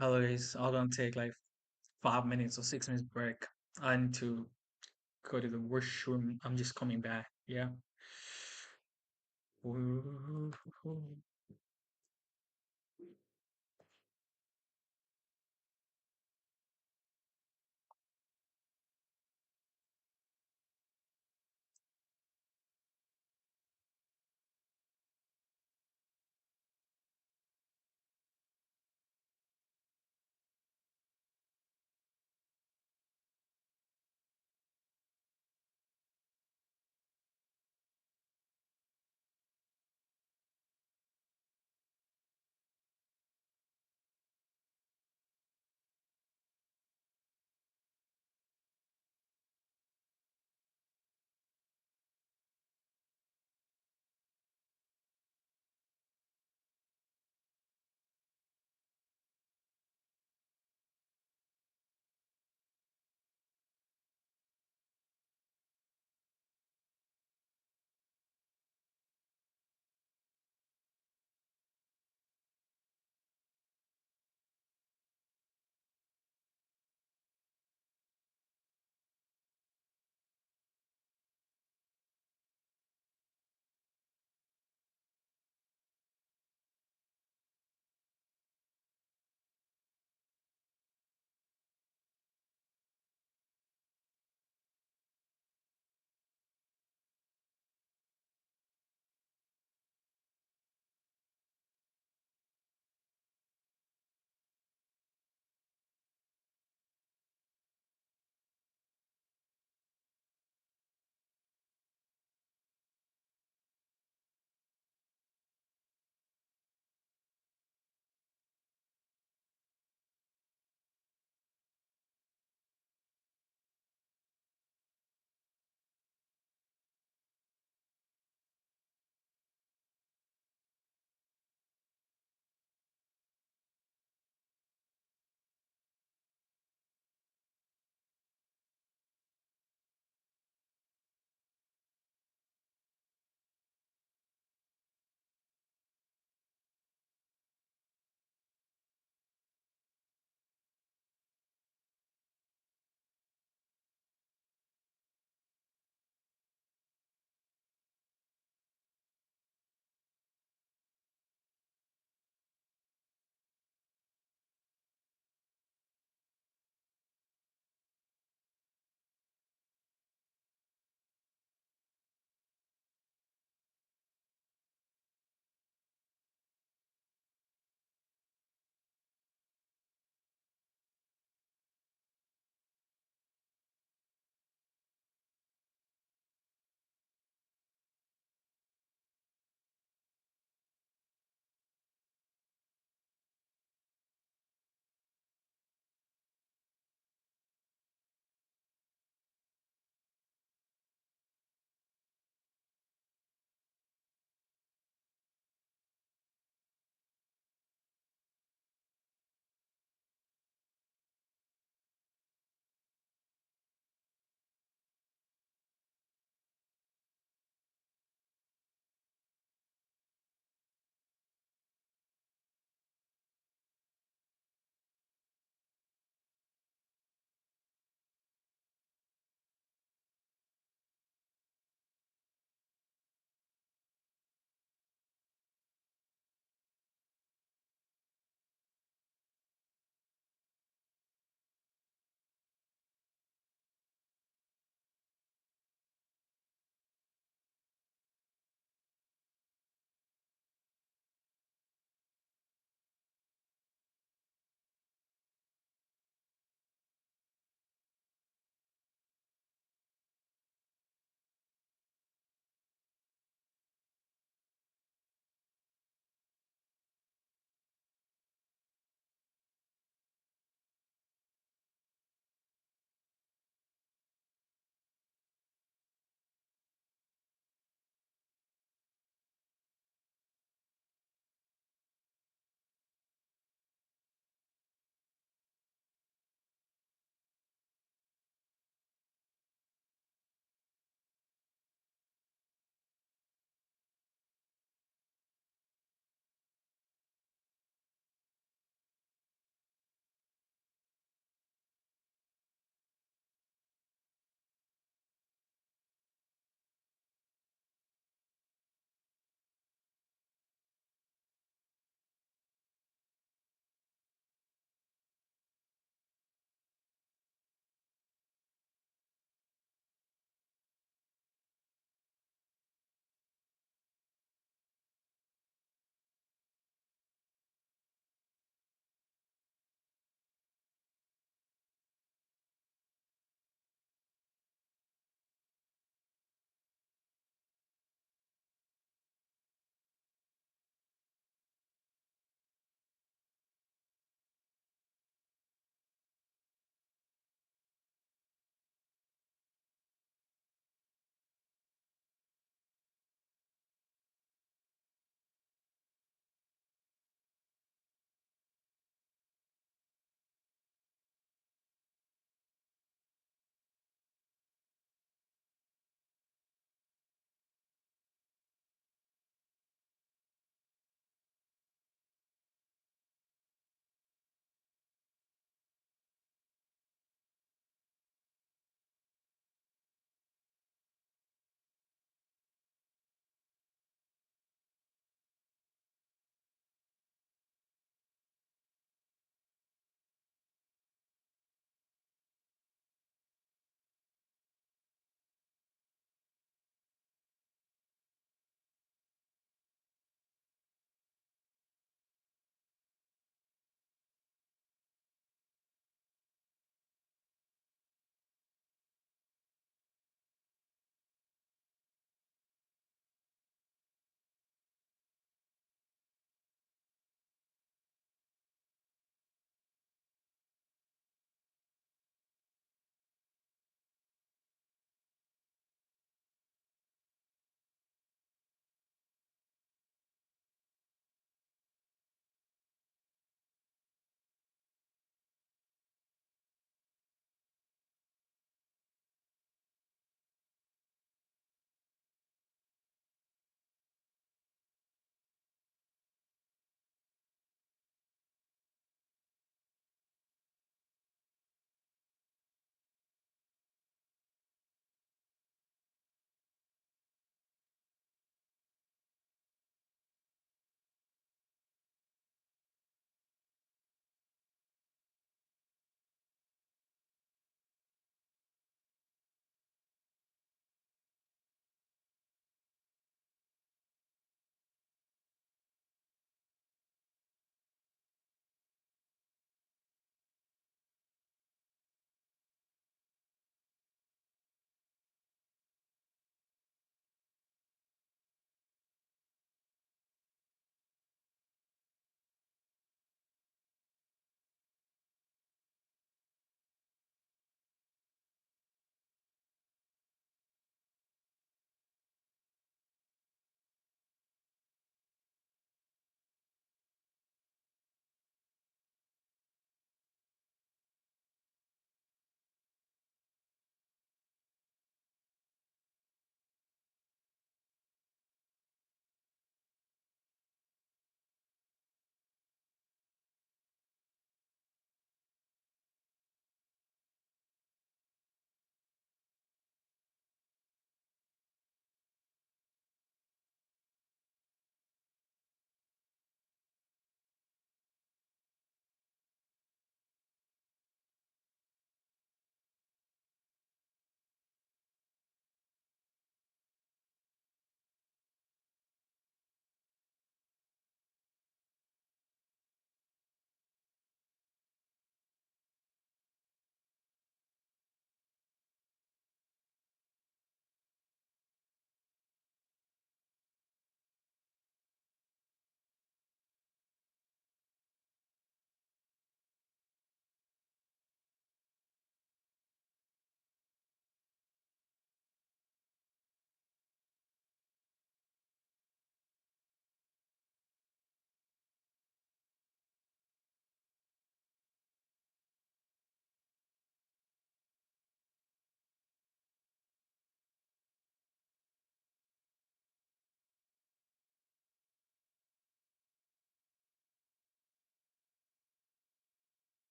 A: Otherwise, I'm gonna take like 5 minutes or 6 minutes break. I need to go to the washroom. I'm just coming back. Yeah.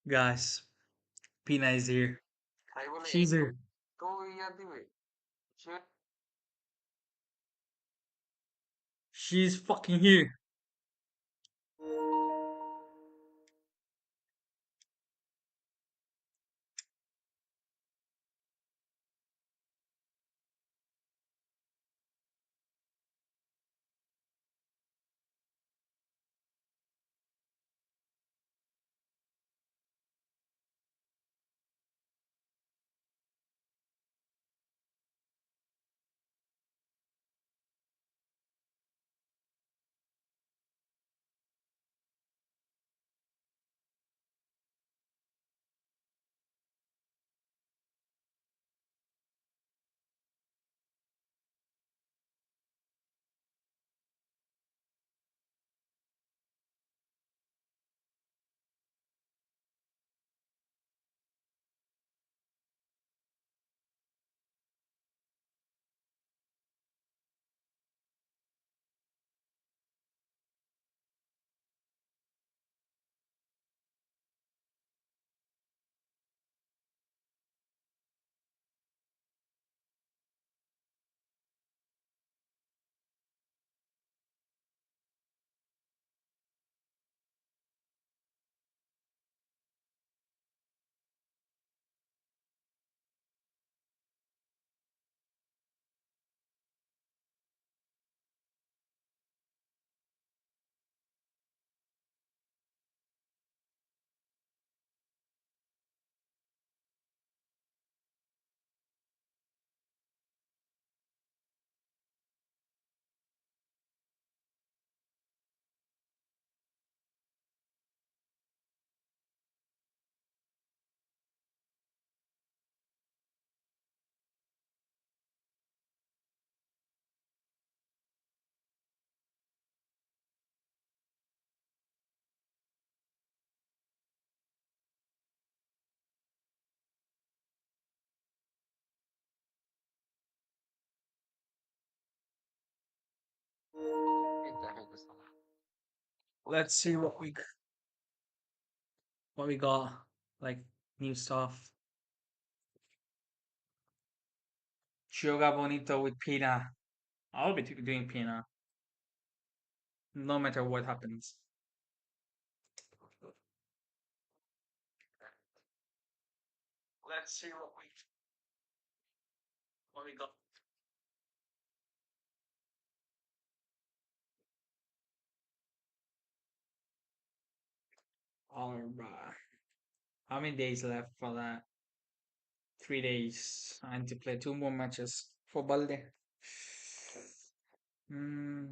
A: Guys, Pina is here. She's here. She's fucking here. Let's see what we got. Like new stuff. Yoga Bonito with Pina. I'll be doing Pina no matter what happens. Let's see what we got. Alright. How many days left for that? 3 days. I need to play two more matches for Balde. Hmm.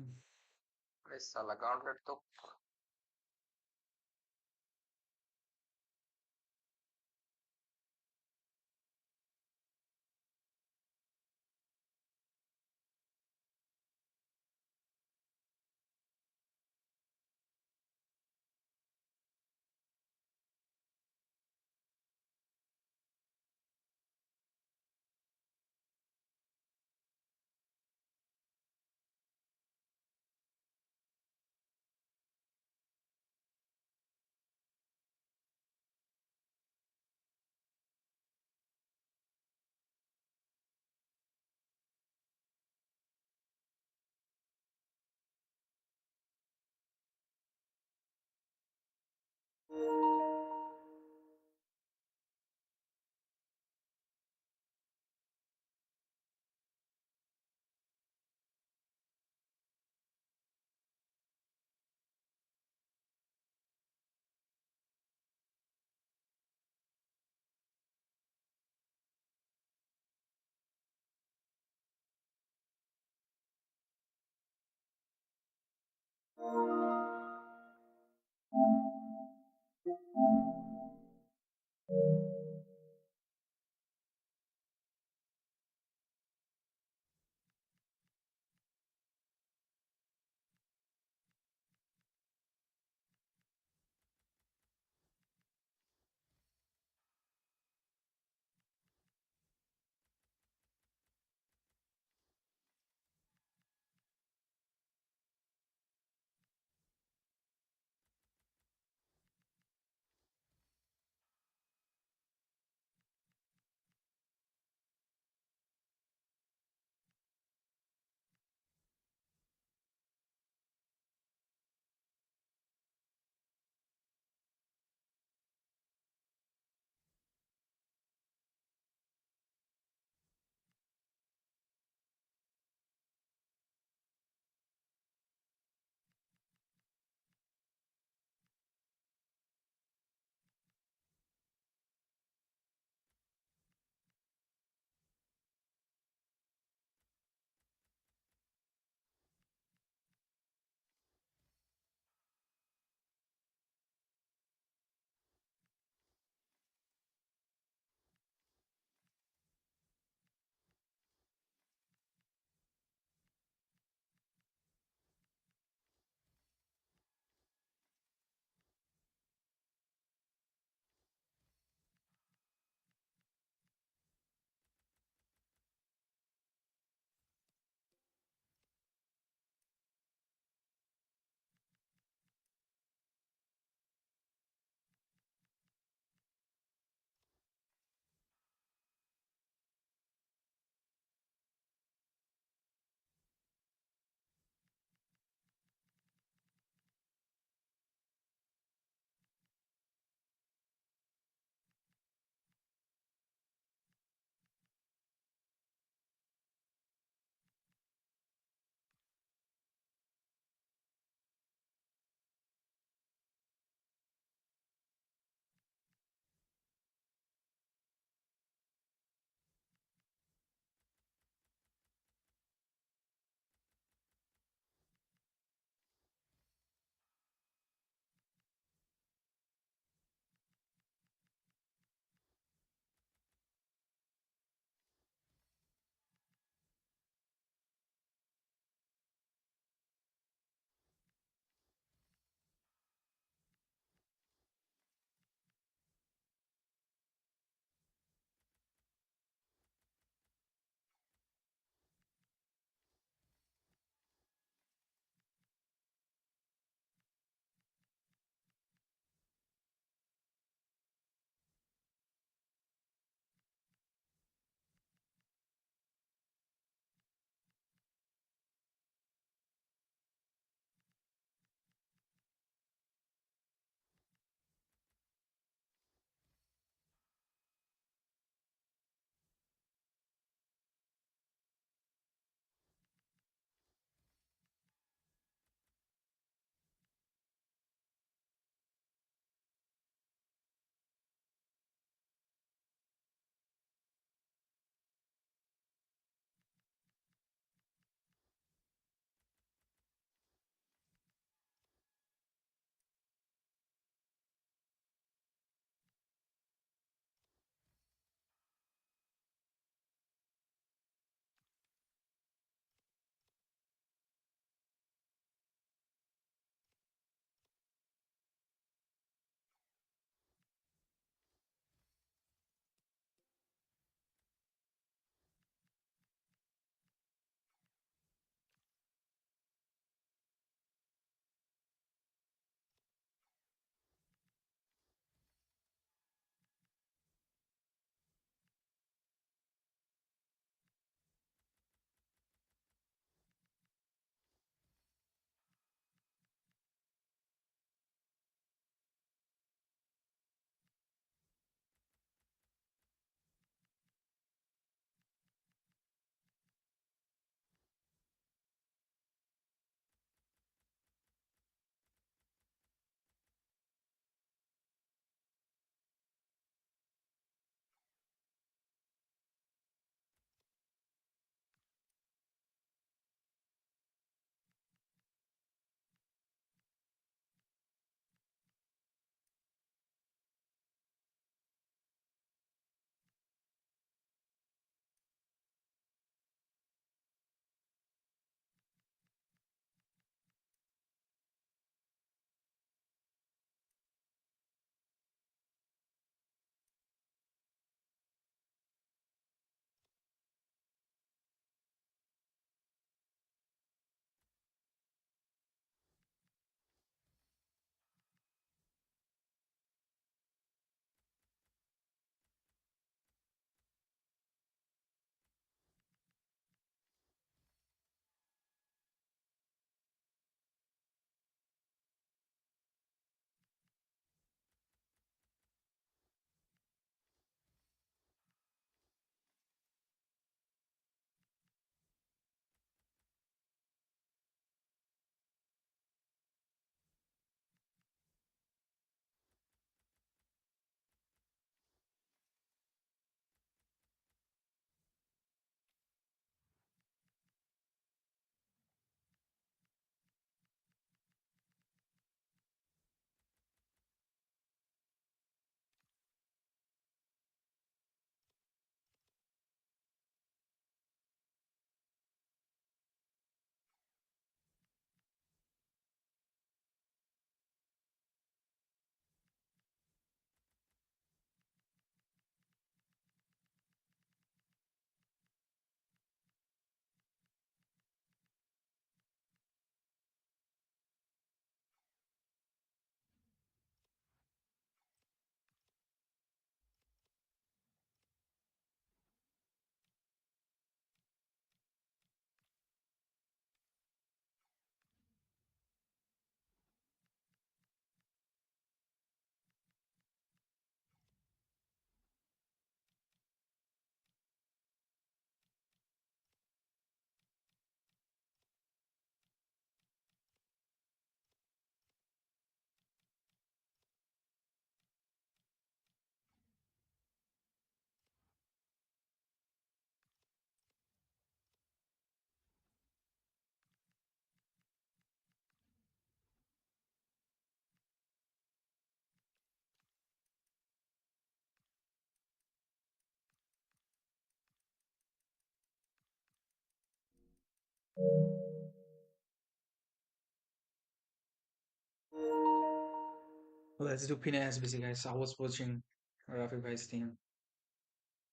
A: Let's do Pina SBC, guys. I was watching Rafi Bhai's team.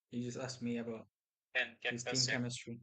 A: He just asked me about his team chemistry.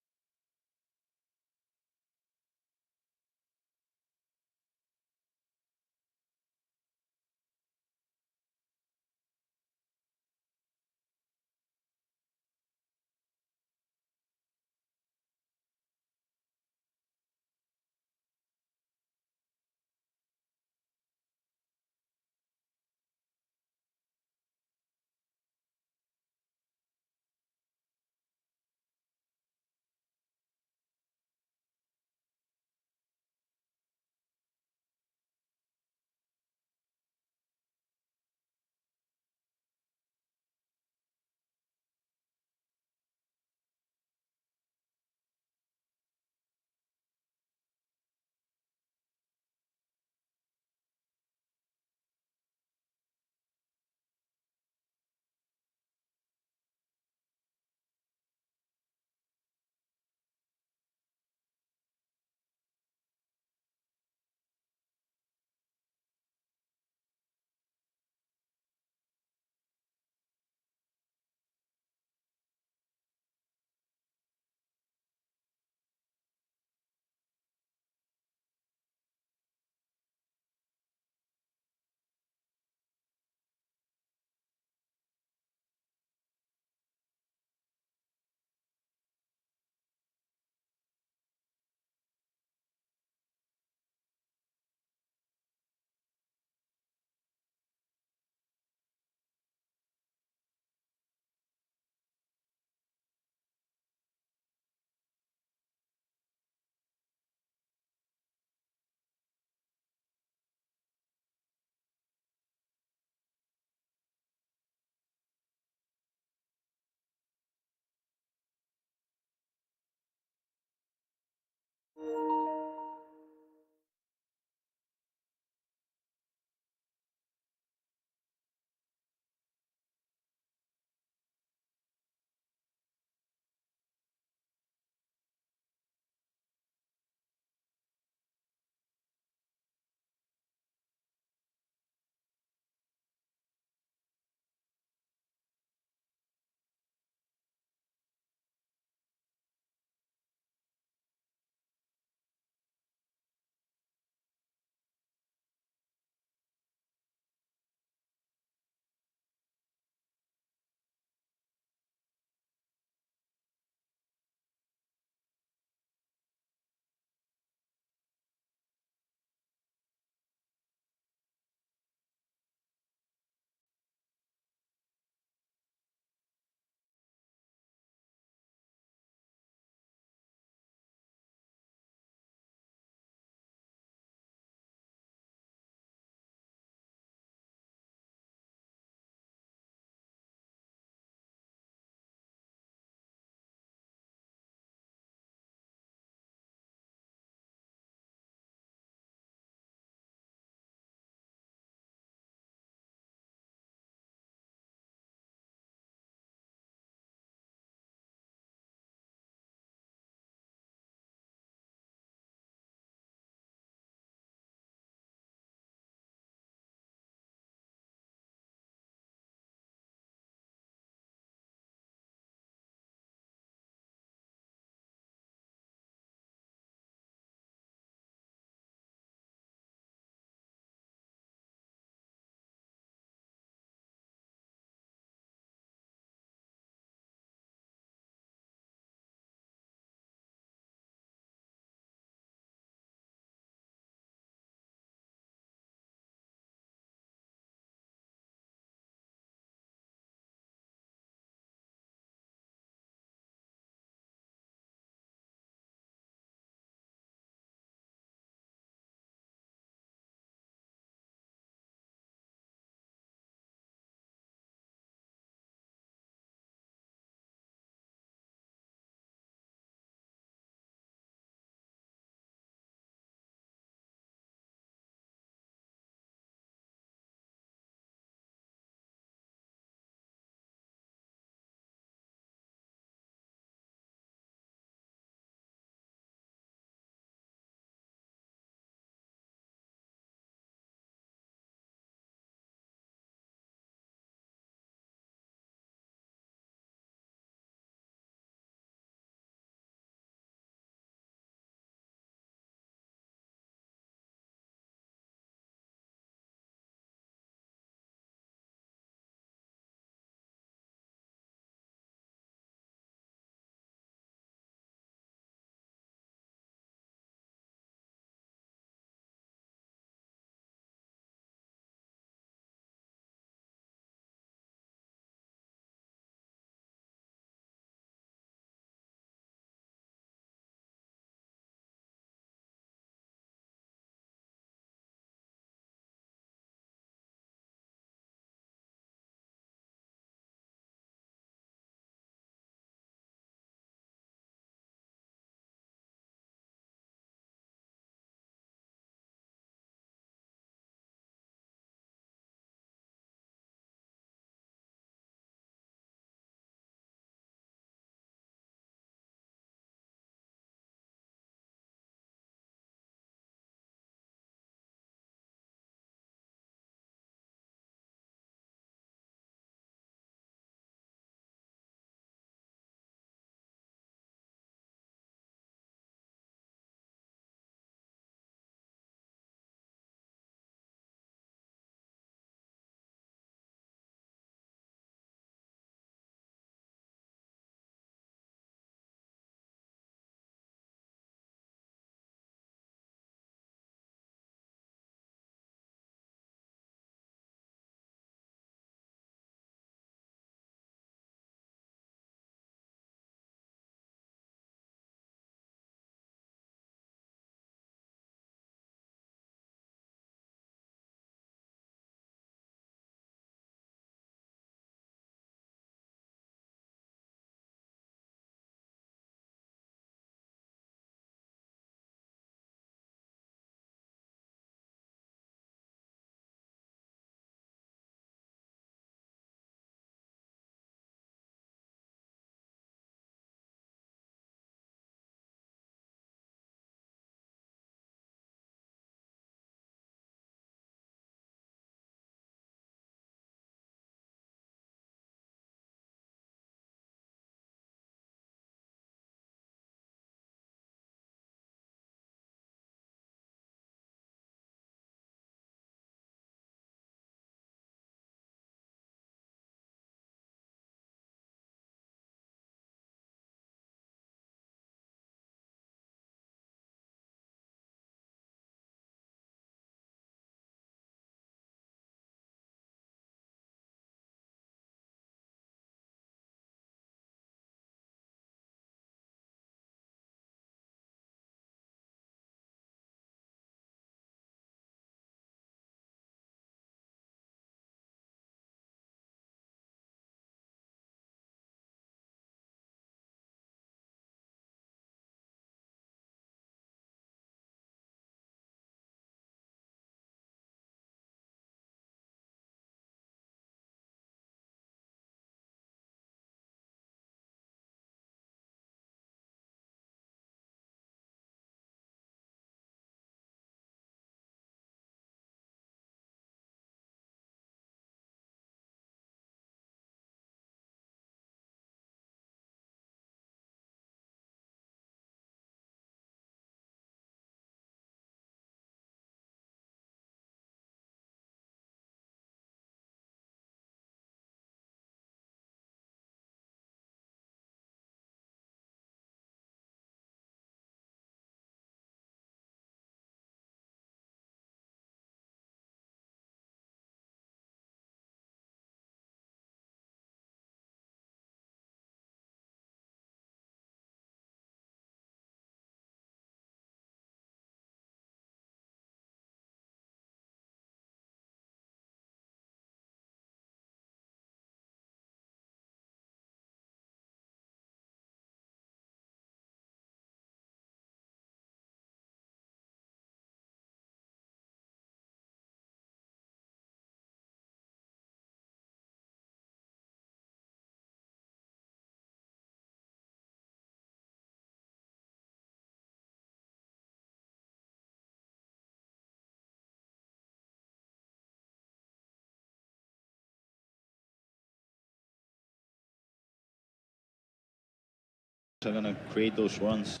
B: are going to create those runs.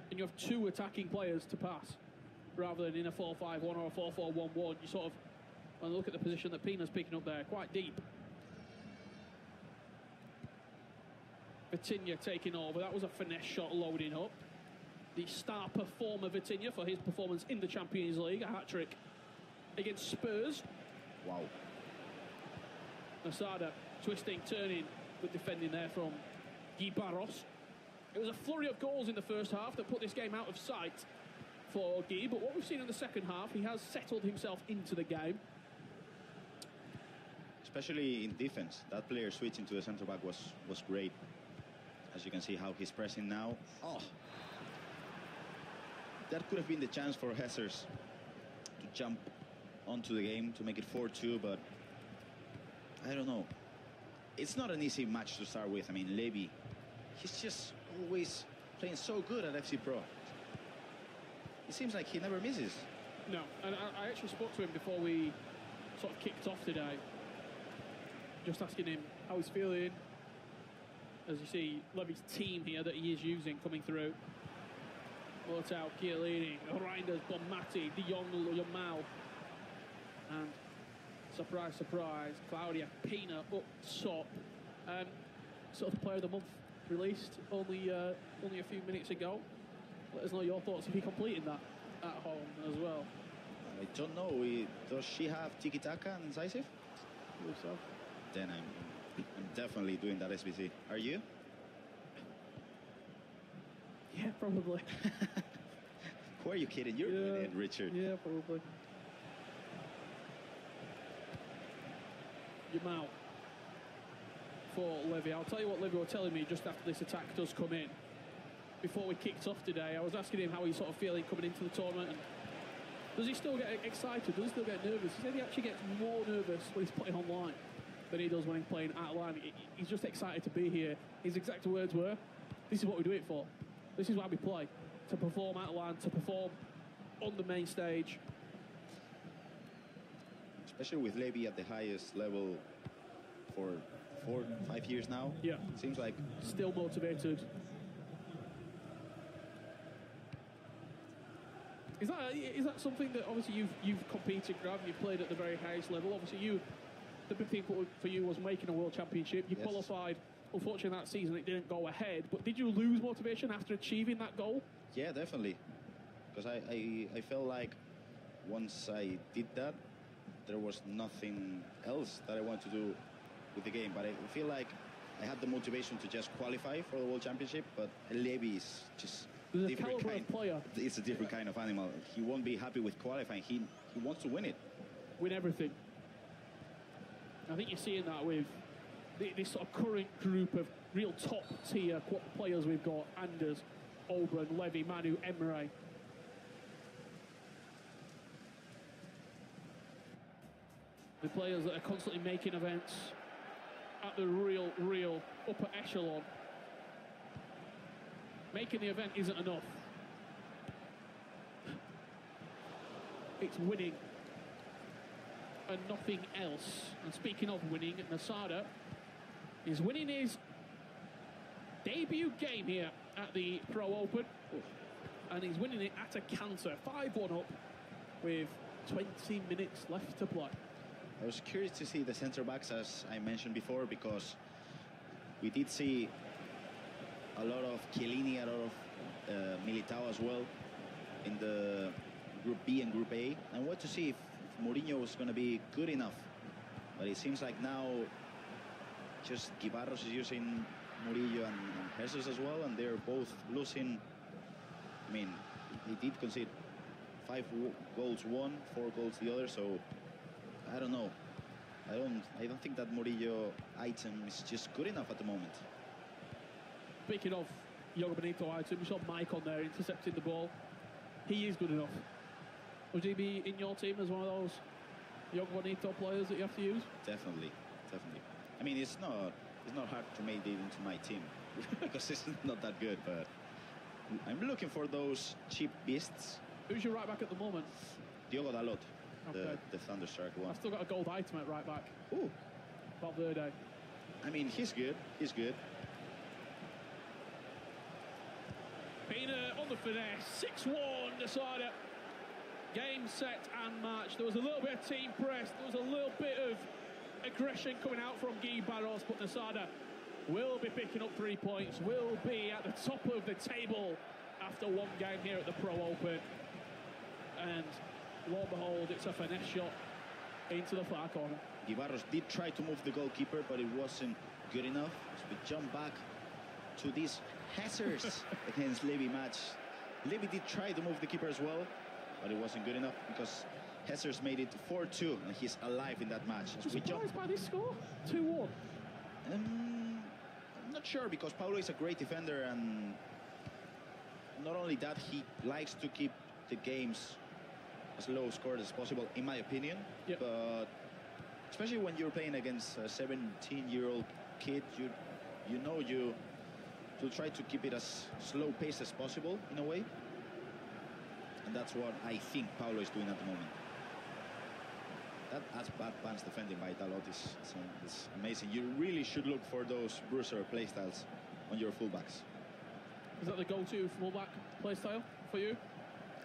C: And you have two attacking players to pass, rather than in a 4-5-1 or a 4-4-1-1. You sort of, when you look at the position that Pina's picking up there, quite deep. Vitinha taking over. That was a finesse shot loading up. The star performer Vitinha for his performance in the Champions League, a hat-trick against Spurs.
B: Wow.
C: Nasada twisting, turning, good defending there from Guy Barros. It was a flurry of goals in the first half that put this game out of sight for Guy, but what we've seen in the second half, he has settled himself into the game.
B: Especially in defense, that player switching to the centre back was great. As you can see how he's pressing now. Oh, that could have been the chance for Hessers to jump onto the game to make it 4-2, but I don't know. It's not an easy match to start with. I mean, Levy, he's just always playing so good at FC Pro. It seems like he never misses.
C: No, and I actually spoke to him before we sort of kicked off today, just asking him how he's feeling. As you see, Levy's team here that he is using coming through. Motau, Chiellini, Reinders, Bonmati, De Jong, Yamal. And surprise, surprise, Claudia Pina up top. Sort of player of the month released only a few minutes ago. Let us know your thoughts if he completed that at home as well.
B: I don't know. Does she have tiki-taka and incisive?
C: I believe so.
B: Then I'm definitely doing that SBC. Are you?
C: Yeah, probably.
B: Who are you kidding? You're doing it, Richard.
C: Yeah, probably. Yamal for Levy. I'll tell you what Levy were telling me just after this attack does come in. Before we kicked off today, I was asking him how he's sort of feeling coming into the tournament. And does he still get excited? Does he still get nervous? He said he actually gets more nervous when he's putting online than he does when he's playing at line. He's just excited to be here. His exact words were, this is what we do it for. This is why we play. To perform at line, to perform on the main stage.
B: Especially with Levy at the highest level for 4-5 years now.
C: Yeah.
B: It seems like...
C: Still motivated. Is that something that obviously you've competed, Grav, you've played at the very highest level? Obviously the big thing for you was making a World Championship. You qualified, unfortunately that season it didn't go ahead, but did you lose motivation after achieving that goal?
B: Yeah, definitely. Because I felt like once I did that, there was nothing else that I wanted to do with the game. But I feel like I had the motivation to just qualify for the World Championship, but Levy is just...
C: There's a caliber of player.
B: It's a different kind of animal. He won't be happy with qualifying. He wants to win it.
C: Win everything. I think you're seeing that with this sort of current group of real top-tier players we've got. Anders, Oberon, Levy, Manu, Emre. The players that are constantly making events at the real upper echelon. Making the event isn't enough. It's winning and nothing else. And speaking of winning, Nasada is winning his debut game here at the Pro Open. And he's winning it at a canter. 5-1 up with 20 minutes left to play.
B: I was curious to see the centre backs, as I mentioned before, because we did see a lot of Chiellini, a lot of Militao as well in the Group B and Group A. I want to see if Mourinho was going to be good enough. But it seems like now just Guibarros is using Murillo and Jesus as well, and they're both losing. I mean, they did concede 5 goals one, 4 goals the other, so I don't know. I don't think that Murillo item is just good enough at the moment.
C: Speaking of Yoga Benito item, you saw Mike on there intercepting the ball. He is good enough. Would he be in your team as one of those Yoga Benito players that you have to use?
B: Definitely. I mean, it's not hard to make it into my team because it's not that good, but I'm looking for those cheap beasts.
C: Who's your right back at the moment?
B: Diogo Dalot,
C: okay.
B: the Thunderstruck one.
C: I've still got a gold item at right back.
B: Ooh.
C: Valverde.
B: I mean, he's good.
C: Pina on the finesse, 6-1 decider. Game, set and match. There was a little bit of team press, there was a little bit of aggression coming out from Guy Barros, but Nasada will be picking up 3 points, will be at the top of the table after one game here at the Pro Open. And lo and behold, it's a finesse shot into the far corner.
B: Guy Barros did try to move the goalkeeper, but it wasn't good enough. So we jump back to these hazards against Levy match. Levy did try to move the keeper as well, but it wasn't good enough because Hessers made it 4-2 and he's alive in that match.
C: I'm surprised by this score, 2-1.
B: I'm not sure because Paulo is a great defender, and not only that, he likes to keep the games as low scored as possible, in my opinion.
C: Yep.
B: But especially when you're playing against a 17-year-old kid, you'll try to keep it as slow pace as possible in a way. And that's what I think Paulo is doing at the moment. That's bad pants defending by Dalot is amazing. You really should look for those bruiser playstyles on your fullbacks.
C: Is that the go-to fullback playstyle for you?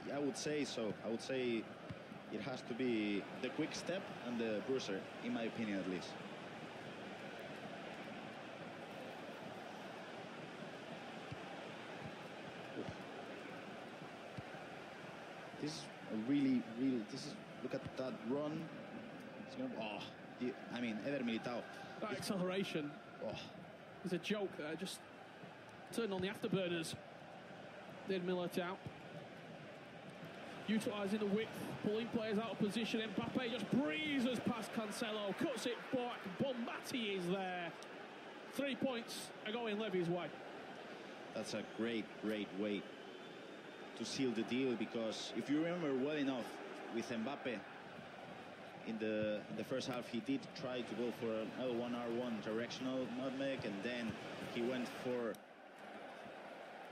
B: Yeah, I would say so. I would say it has to be the quick step and the bruiser, in my opinion at least. This is a really, look at that run. It's gonna, Eder Militao.
C: That acceleration is a joke there. Just turned on the afterburners. Did Militao. Utilising the width, pulling players out of position. Mbappe just breezes past Cancelo, cuts it back. Bombati is there. 3 points are going Levy's way.
B: That's a great way to seal the deal, because if you remember well enough, with Mbappe in the first half, he did try to go for an L1R1 directional nutmeg, and then he went for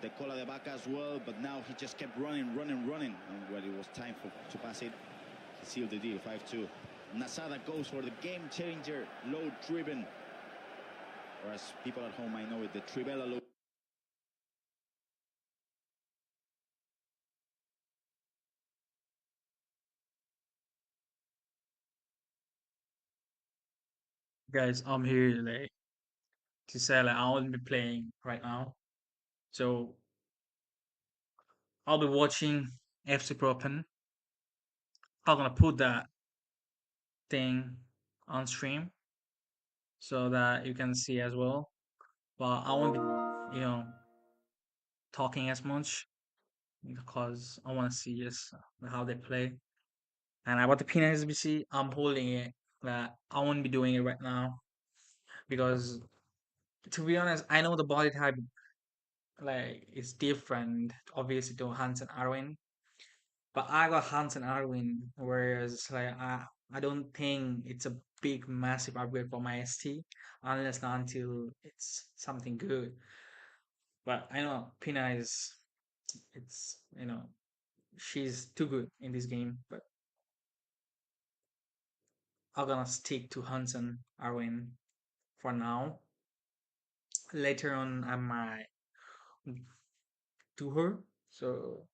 B: the cola de vaca as well, but now he just kept running, and when it was time to pass it, he sealed the deal, 5-2. Nasada goes for the game changer, low driven, or as people at home might know it, the Trivela low.
A: Guys, I'm here like to say like I won't be playing right now. So I'll be watching FC Pro Open. I'm gonna put that thing on stream so that you can see as well. But I won't be, talking as much because I want to see just how they play. And about the Pina SBC, I'm holding it. That I won't be doing it right now because, to be honest, I know the body type like is different, obviously, to Hans and Arwin. But I got Hans and Arwin, whereas like I don't think it's a big massive upgrade for my ST unless not until it's something good. But I know Pina is it's she's too good in this game. But I'm gonna stick to Hans and Arwin for now. Later on, I might do her. So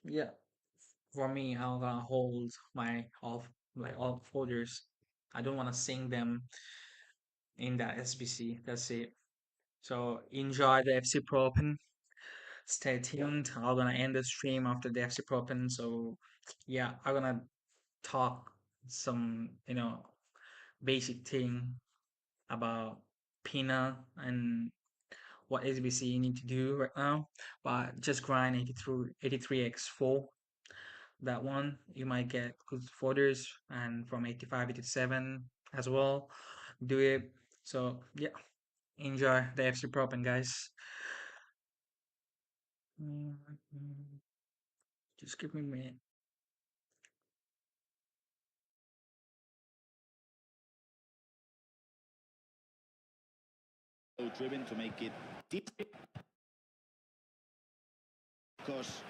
A: yeah, for me, I'm gonna hold my all folders. I don't want to sing them in that SBC. That's it. So enjoy the FC Pro Open. Stay tuned. I'm gonna end the stream after the FC Pro Open. So yeah, I'm gonna talk some basic thing about Pina and what SBC you need to do right now. But just grind 83x4. That one you might get good folders, and from 85 87 as well. Do it. So yeah, enjoy the FC Pro Open, guys. Just give me a minute.
B: Low driven to make it deep, because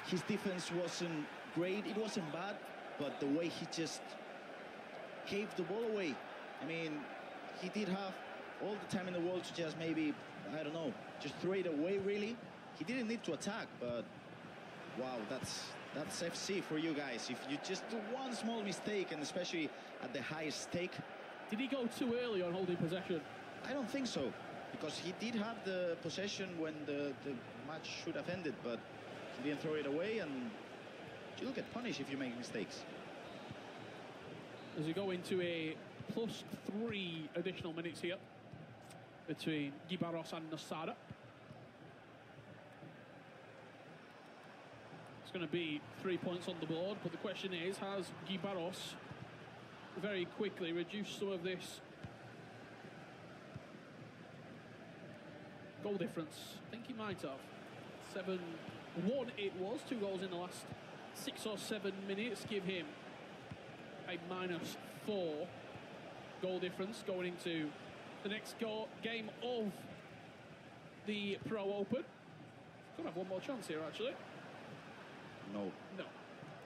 B: his defense wasn't great, it wasn't bad, but the way he just gave the ball away. I mean, he did have all the time in the world to just maybe I don't know, just throw it away really. He didn't need to attack, but wow, that's FC for you guys. If you just do one small mistake, and especially at the highest stake.
C: Did he go too early on holding possession?
B: I don't think so, because he did have the possession when the match should have ended, but he didn't throw it away, and you'll get punished if you make mistakes.
C: As we go into a +3 additional minutes here between Gibaros and Nasada. It's going to be 3 points on the board, but the question is, has Gibaros very quickly reduced some of this goal difference? I think he might have. 7-1 it was, 2 goals in the last 6 or 7 minutes, give him a -4 goal difference going into the next game of the Pro Open. Could have one more chance here, actually.
B: No.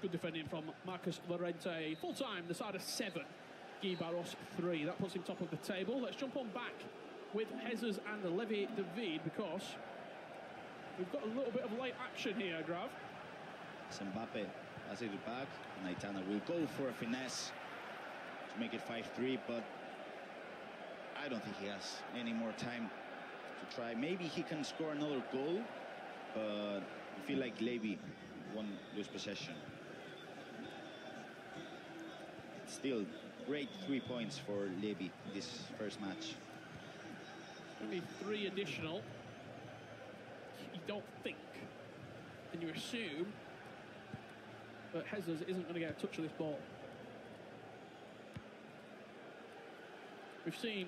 C: Good defending from Marcus Llorente. Full time, the side of 7, Gibaros 3. That puts him top of the table. Let's jump on back with Jesus and Levi David, because we've got a little bit of late action here, Grav.
B: Mbappe has it back. Naitana will go for a finesse to make it 5-3, but I don't think he has any more time to try. Maybe he can score another goal, but I feel like Levi won't lose possession. Still, great 3 points for Levi this first match.
C: Only 3 additional. You don't think, and you assume, that Jesus isn't going to get a touch of this ball. We've seen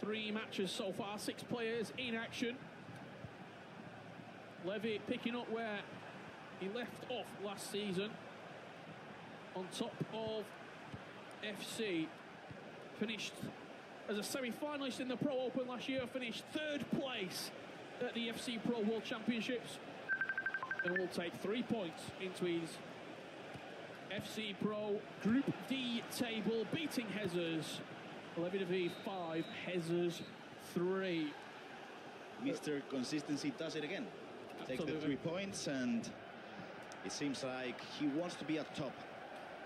C: 3 matches so far, 6 players in action. Levy picking up where he left off last season, on top of FC. Finished as a semi-finalist in the Pro Open last year, finished 3rd place at the FC Pro World Championships, and will take 3 points into his FC Pro Group D table, beating Jesus. Levy David 5, Jesus 3.
B: Mr. Consistency does it again. Takes the 3 points, and it seems like he wants to be at top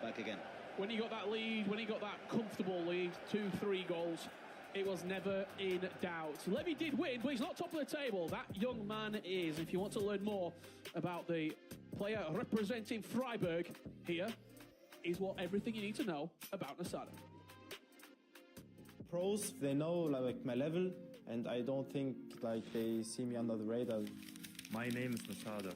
B: back again.
C: When he got that lead, when he got that comfortable lead, 2-3 goals, it was never in doubt. Levy did win, but he's not top of the table. That young man is. If you want to learn more about the player representing Freiburg, here is everything you need to know about Nasada.
D: Pros, they know like my level, and I don't think like they see me under the radar.
E: My name is Nasada.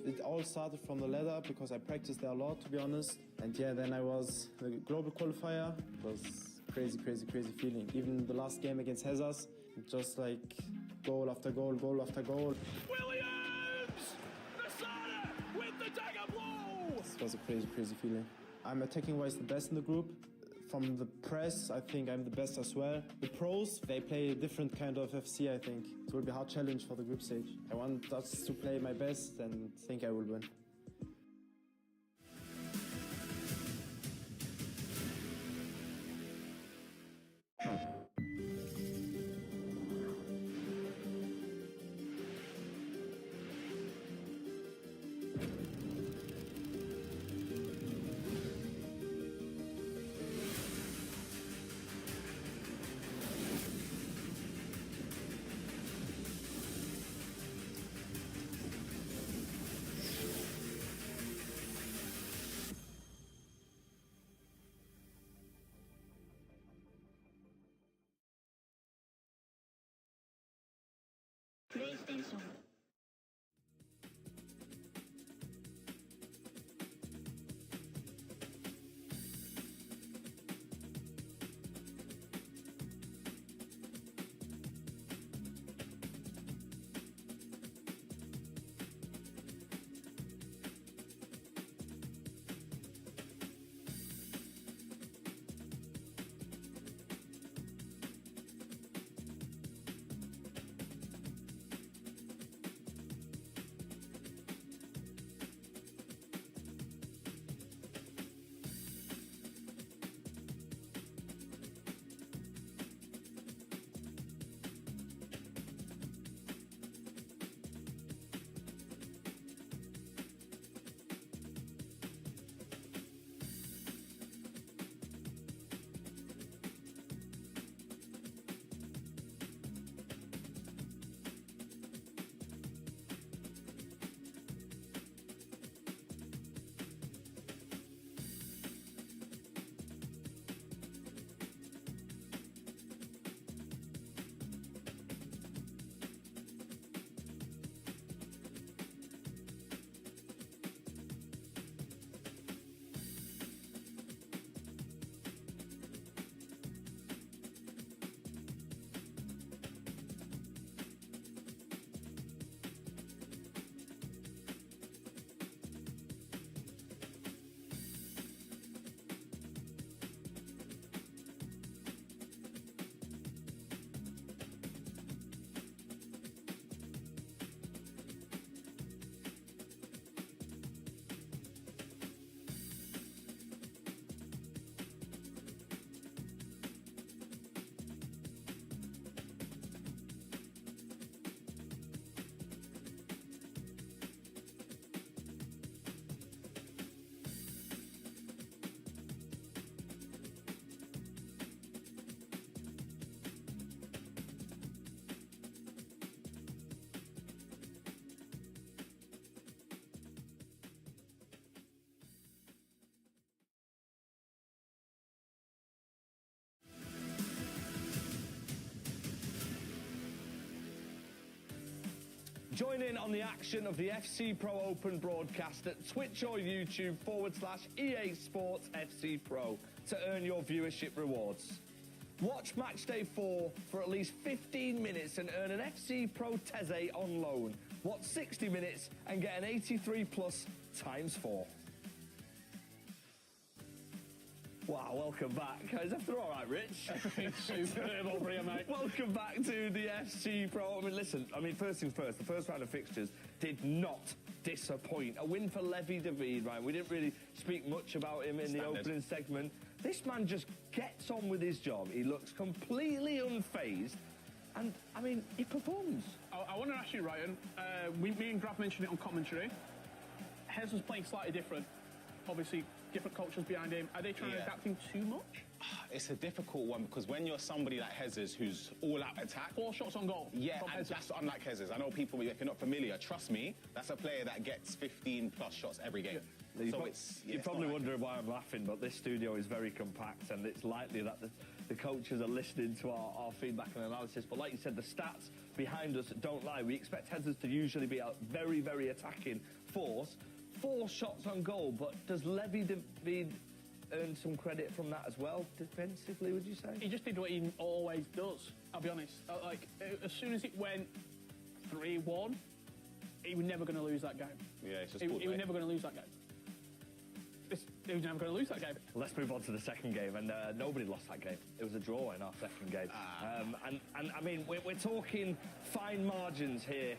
D: It all started from the ladder because I practiced there a lot, to be honest. And yeah, then I was the global qualifier. It was crazy feeling. Even the last game against Hazas, just like goal after goal, goal after goal.
C: Williams! Nasada with the dagger blow!
D: It was a crazy feeling. I'm attacking-wise the best in the group. From the press, I think I'm the best as well. The pros, they play a different kind of FC, I think. It will be a hard challenge for the group stage. I want us to play my best and think I will win.
F: PlayStation
G: Join in on the action of the FC Pro Open broadcast at Twitch or YouTube/EA Sports FC Pro to earn your viewership rewards. Watch Matchday 4 for at least 15 minutes and earn an FC Pro Teze on loan. Watch 60 minutes and get an 83 plus ×4. Wow, welcome back. Is everything all right, Rich?
C: Everything's superb over here, mate.
G: Welcome back to the FC Pro. Listen, first things first, the first round of fixtures did not disappoint. A win for Levy David, right? We didn't really speak much about him in the opening segment. This man just gets on with his job. He looks completely unfazed. And, he performs.
C: I want to ask you, Ryan, me and Graf mentioned it on commentary. Hez was playing slightly different. Obviously, different cultures behind him. Are they trying to adapt him too much?
H: It's a difficult one because when you're somebody like Hezes who's all-out attack...
C: 4 shots on goal.
H: Yeah, and that's unlike Hezes. I know people, if you're not familiar, trust me, that's a player that gets 15-plus shots every game.
G: Yeah.
H: So
G: you're probably wondering why I'm laughing, but this studio is very compact and it's likely that the coaches are listening to our feedback and analysis. But like you said, the stats behind us don't lie. We expect Hezes to usually be a very, very attacking force. 4 shots on goal, but does Levy David earn some credit from that as well, defensively, would you say?
C: He just did what he always does, I'll be honest. As soon as it went 3-1, he was never going to lose that game.
H: Yeah, it's just
C: he was never going to lose that game. He was never going to lose that game.
G: Let's move on to the second game, and nobody lost that game. It was a draw in our second game. We're talking fine margins here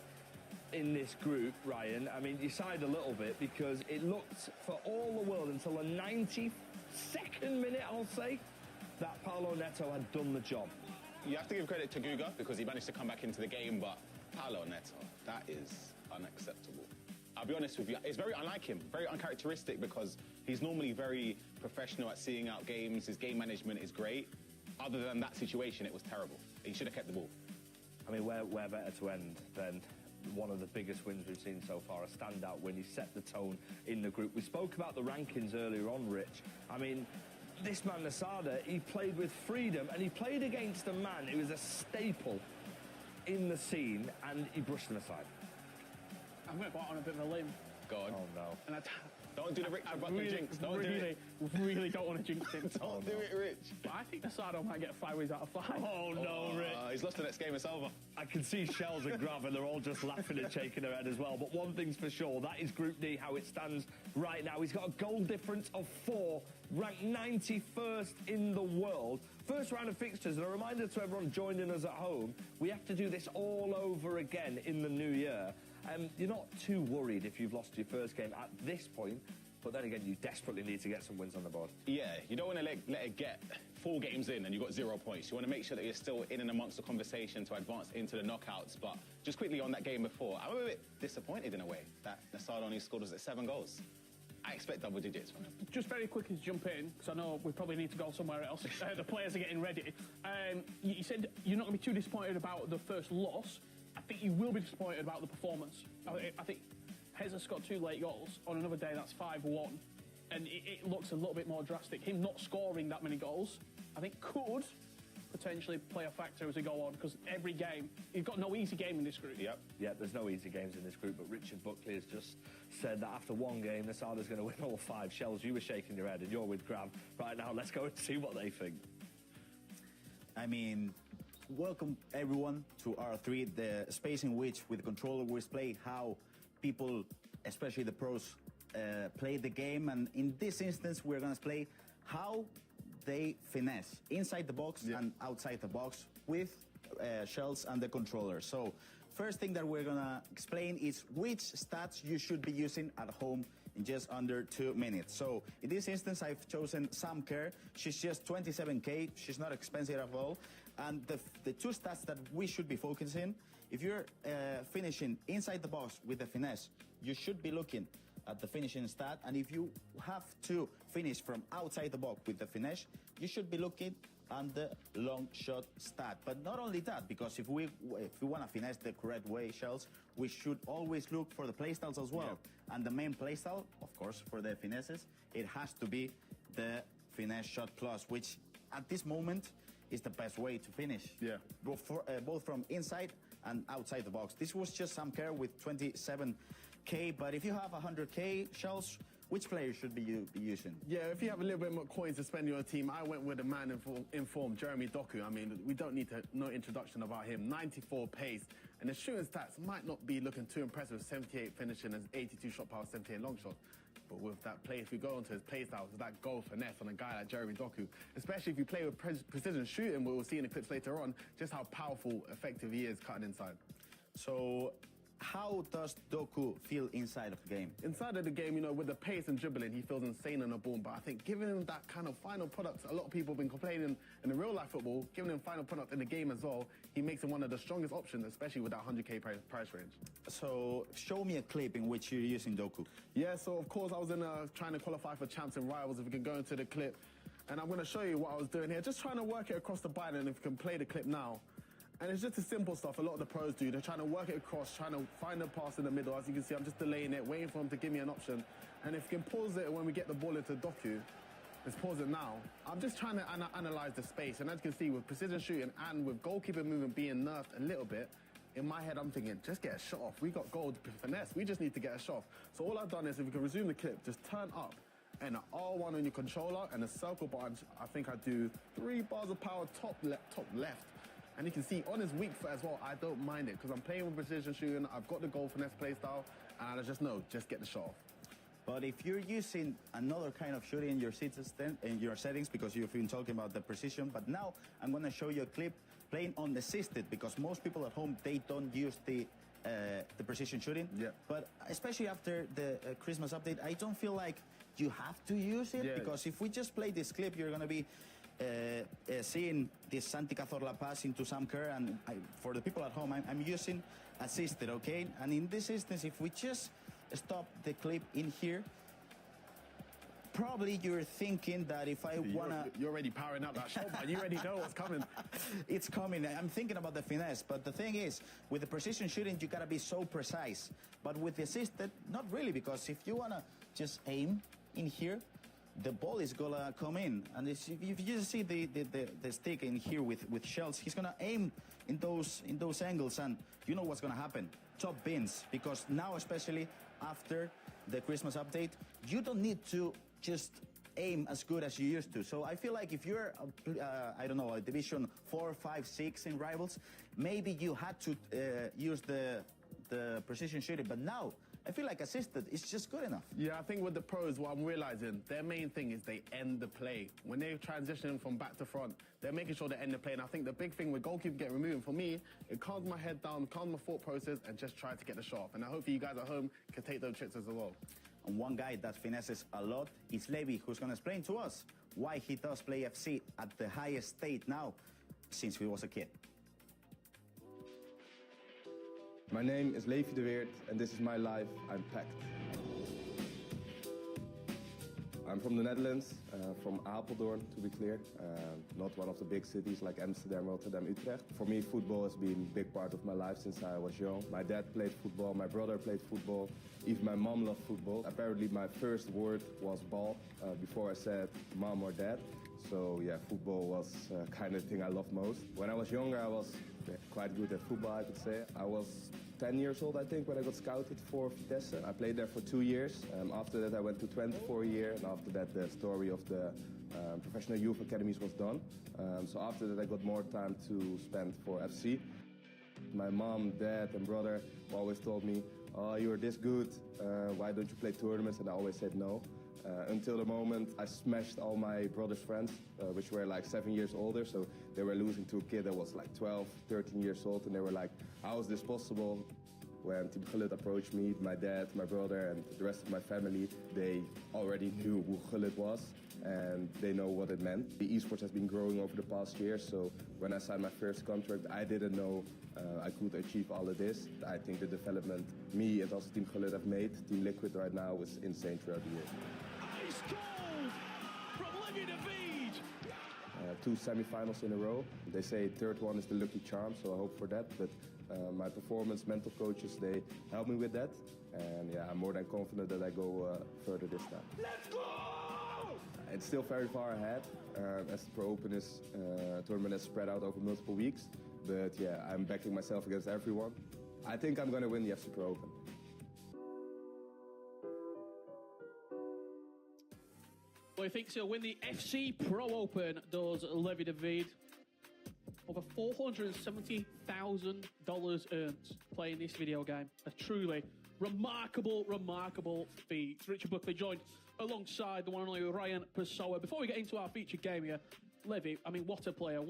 G: in this group, Ryan. You sighed a little bit because it looked for all the world until the 92nd minute, I'll say, that Paulo Neto had done the job.
H: You have to give credit to Guga because he managed to come back into the game, but Paulo Neto, that is unacceptable. I'll be honest with you, it's very unlike him, very uncharacteristic because he's normally very professional at seeing out games, his game management is great. Other than that situation, it was terrible. He should have kept the ball.
G: Where better to end than one of the biggest wins we've seen so far, a standout win. He set the tone in the group. We spoke about the rankings earlier on, Rich. This man, Nasada, he played with freedom and he played against a man who was a staple in the scene and he brushed him aside.
C: I'm going to go out on a bit of a limb.
H: Go on.
G: Oh, no.
C: And
H: don't do the Richard Butler jinx. Don't do it.
C: Really don't want to jinx him.
H: Don't do it, Rich.
C: But I think Nasado might get 5 wins out of 5.
G: Oh, no, Rich.
H: He's lost the next game, it's over.
G: I can see Shells and Grav, and they're all just laughing and shaking their head as well. But one thing's for sure, that is Group D, how it stands right now. He's got a goal difference of 4, ranked 91st in the world. First round of fixtures, and a reminder to everyone joining us at home, we have to do this all over again in the new year. You're not too worried if you've lost your first game at this point, but then again, you desperately need to get some wins on the board.
H: Yeah, you don't want to let it get 4 games in and you've got 0 points. You want to make sure that you're still in and amongst the conversation to advance into the knockouts. But just quickly on that game before, I'm a bit disappointed in a way that Nasada only scored 7 goals. I expect double digits from him.
C: Just very quickly to jump in, because I know we probably need to go somewhere else. The players are getting ready. You said you're not going to be too disappointed about the first loss. I think you will be disappointed about the performance. I think Hez got 2 late goals. On another day, that's 5-1. And it looks a little bit more drastic. Him not scoring that many goals, I think, could potentially play a factor as we go on, because every game, you've got no easy game in this group.
H: Yep.
G: Yeah, there's no easy games in this group, but Richard Buckley has just said that after 1 game, Nasada's going to win all 5. Shells, you were shaking your head, and you're with Graham. Right now, let's go and see what they think.
B: Welcome everyone to R3, the space in which with the controller we display how people, especially the pros, play the game, and in this instance we're going to display how they finesse inside the box and outside the box with Shells and the controller. So first thing that we're going to explain is which stats you should be using at home in just under 2 minutes. So in this instance I've chosen Sam Kerr. She's just 27k, she's not expensive at all. And the 2 stats that we should be focusing, if you're finishing inside the box with the finesse, you should be looking at the finishing stat. And if you have to finish from outside the box with the finesse, you should be looking at the long shot stat. But not only that, because if we want to finesse the correct way, Shells, we should always look for the playstyles as well. Yeah. And the main playstyle, of course, for the finesses, it has to be the finesse shot plus, which at this moment is the best way to finish.
H: Yeah.
B: Both from inside and outside the box. This was just Sam Kerr with 27k, but if you have 100k shells, which player should you be using?
I: Yeah, if you have a little bit more coins to spend on your team, I went with a man in form, Jeremy Doku. I mean, we don't need no introduction about him. 94 pace, and the shooting stats might not be looking too impressive. 78 finishing and 82 shot power, 78 long shots. But with that play, if we go into his play style, it's that goal finesse on a guy like Jeremy Doku. Especially if you play with precision shooting, we'll see in the clips later on, just how powerful, effective he is cutting inside.
B: So, how does Doku feel inside of the game?
I: Inside of the game, you know, with the pace and dribbling, he feels insane on the ball. But I think giving him that kind of final product, a lot of people have been complaining in the real life football, giving him final product in the game as well, he makes him one of the strongest options, especially with that 100k price range.
B: So, show me a clip in which you're using Doku.
I: Yeah, so of course I was trying to qualify for Champs and Rivals, if we can go into the clip. And I'm going to show you what I was doing here, just trying to work it across the byline, and if you can play the clip now. And it's just the simple stuff a lot of the pros do. They're trying to work it across, trying to find a pass in the middle. As you can see, I'm just delaying it, waiting for him to give me an option. And if you can pause it when we get the ball into Doku, let's pause it now. I'm just trying to analyze the space. And as you can see, with precision shooting and with goalkeeper movement being nerfed a little bit, in my head, I'm thinking, just get a shot off. We got goal finesse. We just need to get a shot off. So all I've done is, if we can resume the clip, just turn up and an R1 on your controller and a circle button. I think I do 3 bars of power top left. And you can see on his weak foot as well, I don't mind it because I'm playing with precision shooting. I've got the goal finesse play style, and I just know, just get the shot off.
B: But if you're using another kind of shooting in your settings, because you've been talking about the precision, but now I'm going to show you a clip playing on assisted, because most people at home, they don't use the precision shooting.
I: Yeah.
B: But especially after the Christmas update, I don't feel like you have to use it, because if we just play this clip, you're going to be seeing this Santi Cazorla pass into Sam Kerr, and for the people at home, I'm using assisted, okay? And in this instance, if we just stop the clip in here, probably you're thinking that if I wanna...
I: You're already powering up that shot, man. You already know what's coming.
B: It's coming. I'm thinking about the finesse, but the thing is, with the precision shooting, you gotta be so precise. But with the assisted, not really, because if you wanna just aim in here, the ball is gonna come in, and if you just see the stick in here with shells, he's gonna aim in those angles, and you know what's gonna happen. Top bins, because now, especially after the Christmas update, you don't need to just aim as good as you used to. So I feel like if you're I don't know, a division 4, 5, 6 in Rivals, maybe you had to use the precision shooting, but now I feel like assisted is just good enough.
I: Yeah, I think with the pros, what I'm realizing, their main thing is they end the play. When they're transitioning from back to front, they're making sure they end the play. And I think the big thing with goalkeeper getting removed, for me, it calms my head down, calms my thought process, and just try to get the shot off. And I hope you guys at home can take those tricks as well.
B: And one guy that finesses a lot is Levi, who's going to explain to us why he does play FC at the highest state now since he was a kid.
J: My name is Levi de Weert, and this is my life. I'm packed. I'm from the Netherlands, from Apeldoorn, to be clear. Not one of the big cities like Amsterdam, Rotterdam, Utrecht. For me, football has been a big part of my life since I was young. My dad played football, my brother played football, even my mom loved football. Apparently, my first word was ball before I said mom or dad. So yeah, football was kind of the thing I loved most. When I was younger, I was quite good at football, I could say. I was 10 years old, I think, when I got scouted for Vitesse. I played there for 2 years. After that, I went to Twente for a year, and after that, the story of the professional youth academies was done. So after that, I got more time to spend for FC. My mom, dad, and brother always told me, "Oh, you're this good. Why don't you play tournaments?" And I always said no. Until the moment I smashed all my brother's friends, which were like 7 years older, so they were losing to a kid that was like 12, 13 years old, and they were like, how is this possible? When Team Gullit approached me, my dad, my brother, and the rest of my family, they already knew who Gullit was, and they know what it meant. The esports has been growing over the past year, so when I signed my first contract, I didn't know I could achieve all of this. I think the development me and also Team Gullit have made, Team Liquid right now, is insane throughout the year.
G: Ice cold from Levi de Weert.
J: 2 semi-finals in a row. They say third one is the lucky charm, so I hope for that. But my performance mental coaches, they help me with that. And yeah, I'm more than confident that I go further this time.
G: Let's go!
J: It's still very far ahead, as the Pro Open tournament is spread out over multiple weeks. But yeah, I'm backing myself against everyone. I think I'm going to win the FC Pro Open.
C: Well, he thinks he'll win the FC Pro Open, does Levi David. Over $470,000 earned playing this video game. A truly remarkable, remarkable feat. Richard Buckley joined alongside the one and only Ryan Pessoa. Before we get into our featured game here, Levi, I mean, what a player.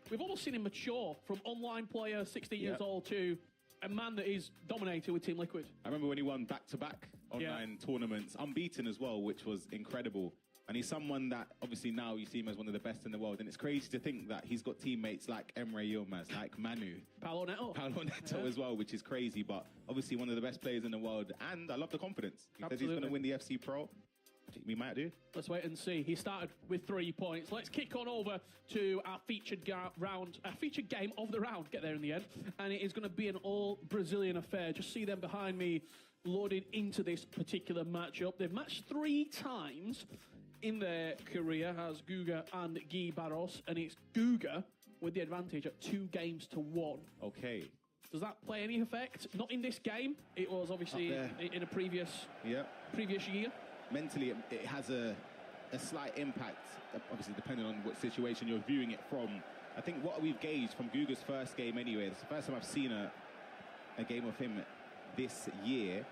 C: We've almost seen him mature from online player, 16 years old, to a man that is dominated with Team Liquid.
K: I remember when he won back-to-back online tournaments, unbeaten as well, which was incredible. And he's someone that, obviously, now you see him as one of the best in the world. And it's crazy to think that he's got teammates like Emre Yilmaz, like Manu.
C: Paolo Neto
K: as well, which is crazy. But obviously one of the best players in the world. And I love the confidence. He says he's going to win the FC Pro. We might do.
C: Let's wait and see. He started with 3 points. Let's kick on over to our featured round, our featured game of the round. Get there in the end. And it is going to be an all-Brazilian affair. Just see them behind me loaded into this particular matchup. They've matched 3 times in their career as Guga and Gui Barros, and it's Guga with the advantage at 2 games to 1.
K: Okay.
C: Does that play any effect? Not in this game. It was obviously in a previous year.
K: Mentally, it has a slight impact, obviously depending on what situation you're viewing it from. I think what we've gauged from Guga's first game anyway, it's the first time I've seen a game of him this year,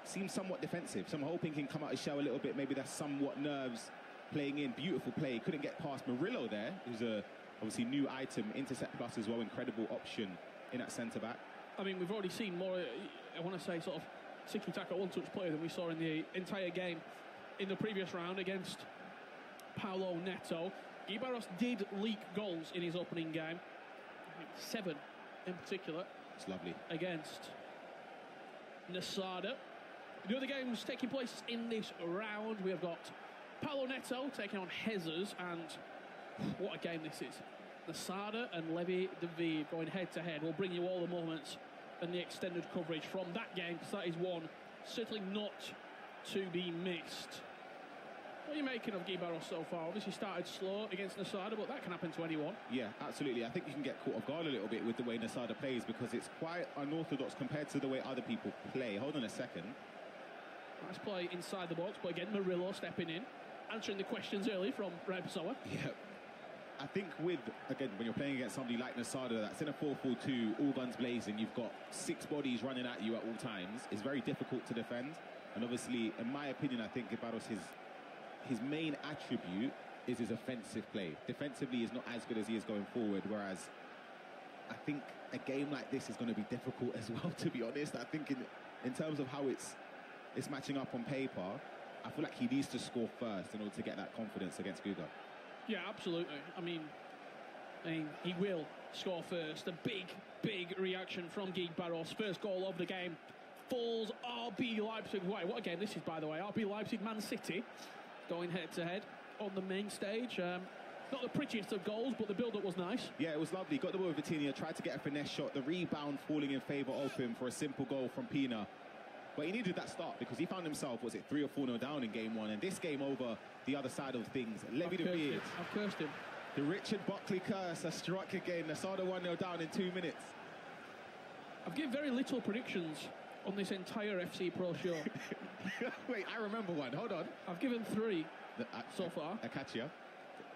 K: seems somewhat defensive. So I'm hoping he can come out his shell a little bit. Maybe that's somewhat nerves playing in. Beautiful play. Couldn't get past Murillo there, who's a obviously new item. Intercept plus as well. Incredible option in at centre-back.
C: I mean, we've already seen more, I want to say, sort of tiki-taka one-touch player than we saw in the entire game in the previous round against Paolo Neto. Gui Barros did leak goals in his opening game. 7 in particular.
K: It's lovely.
C: Against Nasada. The other games taking place in this round, we have got Paolo Neto taking on Jesus, and what a game this is. Nasada and Levi David going head-to-head. We'll bring you all the moments and the extended coverage from that game, because that is one certainly not to be missed. What are you making of Gui Barros so far? Obviously started slow against Nasada, but that can happen to anyone.
K: Yeah, absolutely. I think you can get caught off guard a little bit with the way Nasada plays, because it's quite unorthodox compared to the way other people play. Hold on a second.
C: Nice play inside the box, but again, Murillo stepping in, answering the questions early from Ryan Pessoa.
K: Yeah. I think again, when you're playing against somebody like Nasada, that's in a 4-4-2, all guns blazing, you've got 6 bodies running at you at all times. It's very difficult to defend. And obviously, in my opinion, I think Barros, his main attribute is his offensive play. Defensively, he's not as good as he is going forward, whereas I think a game like this is going to be difficult as well, to be honest. I think in terms of how it's matching up on paper, I feel like he needs to score first in order to get that confidence against Guga.
C: Yeah, absolutely. I mean, he will score first. A big reaction from Gui Barros. First goal of the game falls RB Leipzig way. What a game this is, by the way. RB Leipzig, Man City, going head-to-head on the main stage. Not the prettiest of goals, but the build-up was nice.
K: Yeah, it was lovely. Got the ball with Vitinha, tried to get a finesse shot. The rebound falling in favour of him for a simple goal from Pina. But he needed that start because he found himself, 3 or 4-0 down in game 1. And this game over the other side of things. Levi David.
C: I've cursed him.
K: The Richard Buckley curse has struck again. Nasada 1-0 down in 2 minutes.
C: I've given very little predictions on this entire FC Pro show.
K: Wait, I remember one. Hold on.
C: I've given 3 so far.
K: Akachia.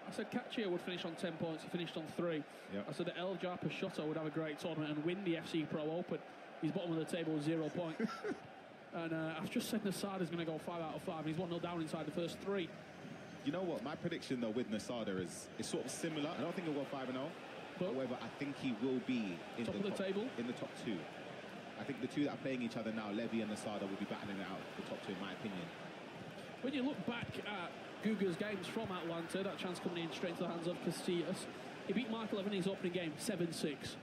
C: I said Kachia would finish on 10 points. He finished on 3.
K: Yep.
C: I said that Eljar Peixoto would have a great tournament and win the FC Pro Open. He's bottom of the table with 0 points. And I've just said Nasada's going to go 5 out of 5. He's 1-0 down inside the first 3.
K: You know what? My prediction, though, with Nasada is sort of similar. I don't think he'll go 5-0. However, I think he will be in
C: top of the table?
K: In the top 2. I think the 2 that are playing each other now, Levi and Nasada, will be battling it out the top 2, in my opinion.
C: When you look back at Guga's games from Atlanta, that chance coming in straight to the hands of Casillas. He beat Michael Evan in his opening game, 7-6.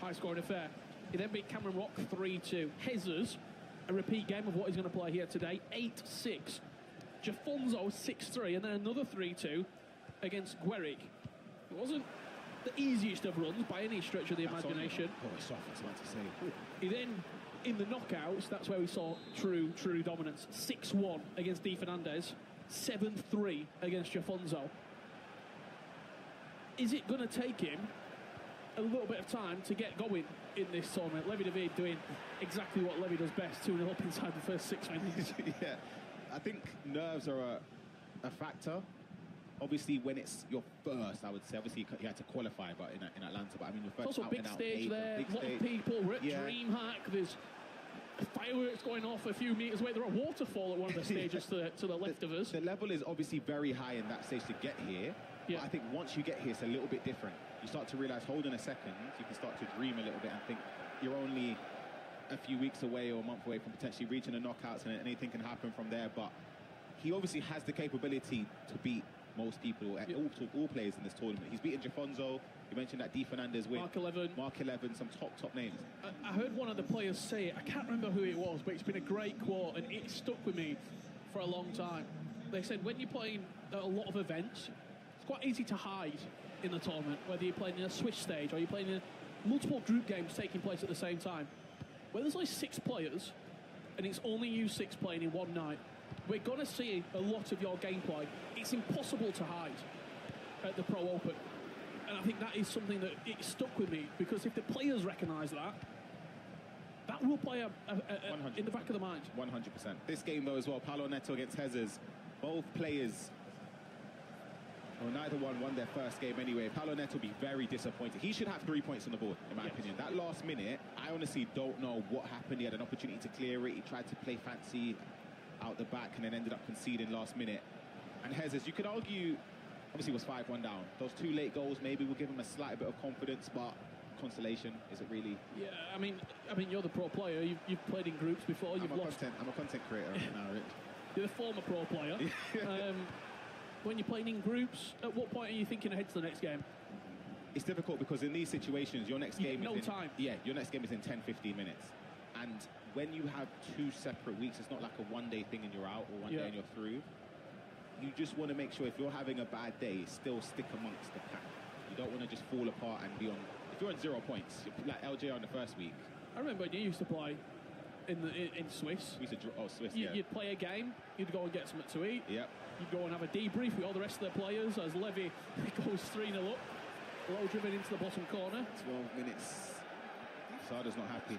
C: High-scoring affair. He then beat Cameron Rock 3-2. Jesus, a repeat game of what he's going to play here today, 8-6. Jafonzo 6-3, and then another 3-2 against Gueric. It wasn't the easiest of runs by any stretch of the imagination.
K: Oh, it's off, I was about to say.
C: He then, in the knockouts, that's where we saw true dominance. 6-1 against Di Fernandez, 7-3 against Jafonzo. Is it going to take him a little bit of time to get going in this tournament. Levy David doing exactly what Levy does best, 2-0 up inside the first 6 minutes.
K: Yeah, I think nerves are a factor. Obviously, when it's your first, I would say, obviously you had to qualify, but in Atlanta, but I mean, your first
C: It's also a big stage there,
K: big
C: a lot
K: stage.
C: of people. We're at
K: Yeah.
C: DreamHack, there's fireworks going off a few metres away. There are a waterfall at one of the stages to the left of us.
K: The level is obviously very high in that stage to get here.
C: Yeah.
K: But I think once you get here, it's a little bit different. You start to realise, hold on a second, you can start to dream a little bit and think you're only a few weeks away or a month away from potentially reaching the knockouts, and anything can happen from there. But he obviously has the capability to beat most people, all players in this tournament. He's beaten Jafonzo. You mentioned that D. Fernandez win. Mark 11, some top names.
C: I heard one of the players say it. I can't remember who it was, but it's been a great quote, and it stuck with me for a long time. They said when you're playing at a lot of events, it's quite easy to hide in the tournament, whether you're playing in a Swiss stage or you're playing in multiple group games taking place at the same time. When there's only 6 players, and it's only you 6 playing in one night, we're going to see a lot of your gameplay. It's impossible to hide at the Pro Open. And I think that is something that it stuck with me, because if the players recognise that, that will play in the back of the mind.
K: 100%. This game, though, as well, Paolo Neto against Jesus, both players, well, neither one won their first game anyway. Paolo Neto will be very disappointed. He should have 3 points on the board, in my opinion. That last minute, I honestly don't know what happened. He had an opportunity to clear it. He tried to play fancy out the back and then ended up conceding last minute. And Jesus, you could argue, obviously was 5-1 down. Those 2 late goals maybe will give him a slight bit of confidence, but consolation, is it really?
C: Yeah, I mean, you're the pro player. You've played in groups before.
K: I'm a content creator now, Rich.
C: You're the former pro player. When you're playing in groups, at what point are you thinking ahead to the next game?
K: It's difficult because in these situations, your next game
C: your
K: next game is in 10-15 minutes. And when you have 2 separate weeks, it's not like a one-day thing and you're out, or one day and you're through. You just want to make sure if you're having a bad day, still stick amongst the pack. You don't want to just fall apart and be on. If you're on 0 points, like LJ on the first week.
C: I remember when you used to play in Swiss.
K: We used to Swiss.
C: You'd play a game. You'd go and get something to eat.
K: Yep.
C: You'd go and have a debrief with all the rest of the players as Levy goes 3-0 up. Low driven into the bottom corner.
K: 12 minutes. Sada's not happy.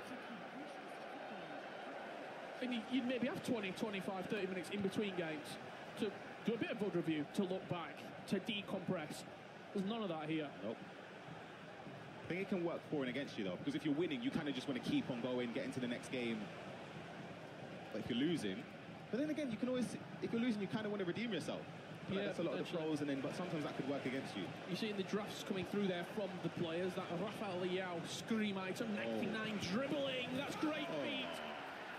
C: And you'd maybe have 20, 25, 30 minutes in between games to do a bit of VUD review, to look back, to decompress. There's none of that here.
K: Nope. I think it can work for and against you, though, because if you're winning, you kind of just want to keep on going, get into the next game. But if you're losing, but then again, you can always, if you're losing, you kind of want to redeem yourself. Like that's a lot of the pros, but sometimes that could work against you.
C: You're seeing the drafts coming through there from the players. That Rafael Leao scream item, 99 dribbling. That's great feet.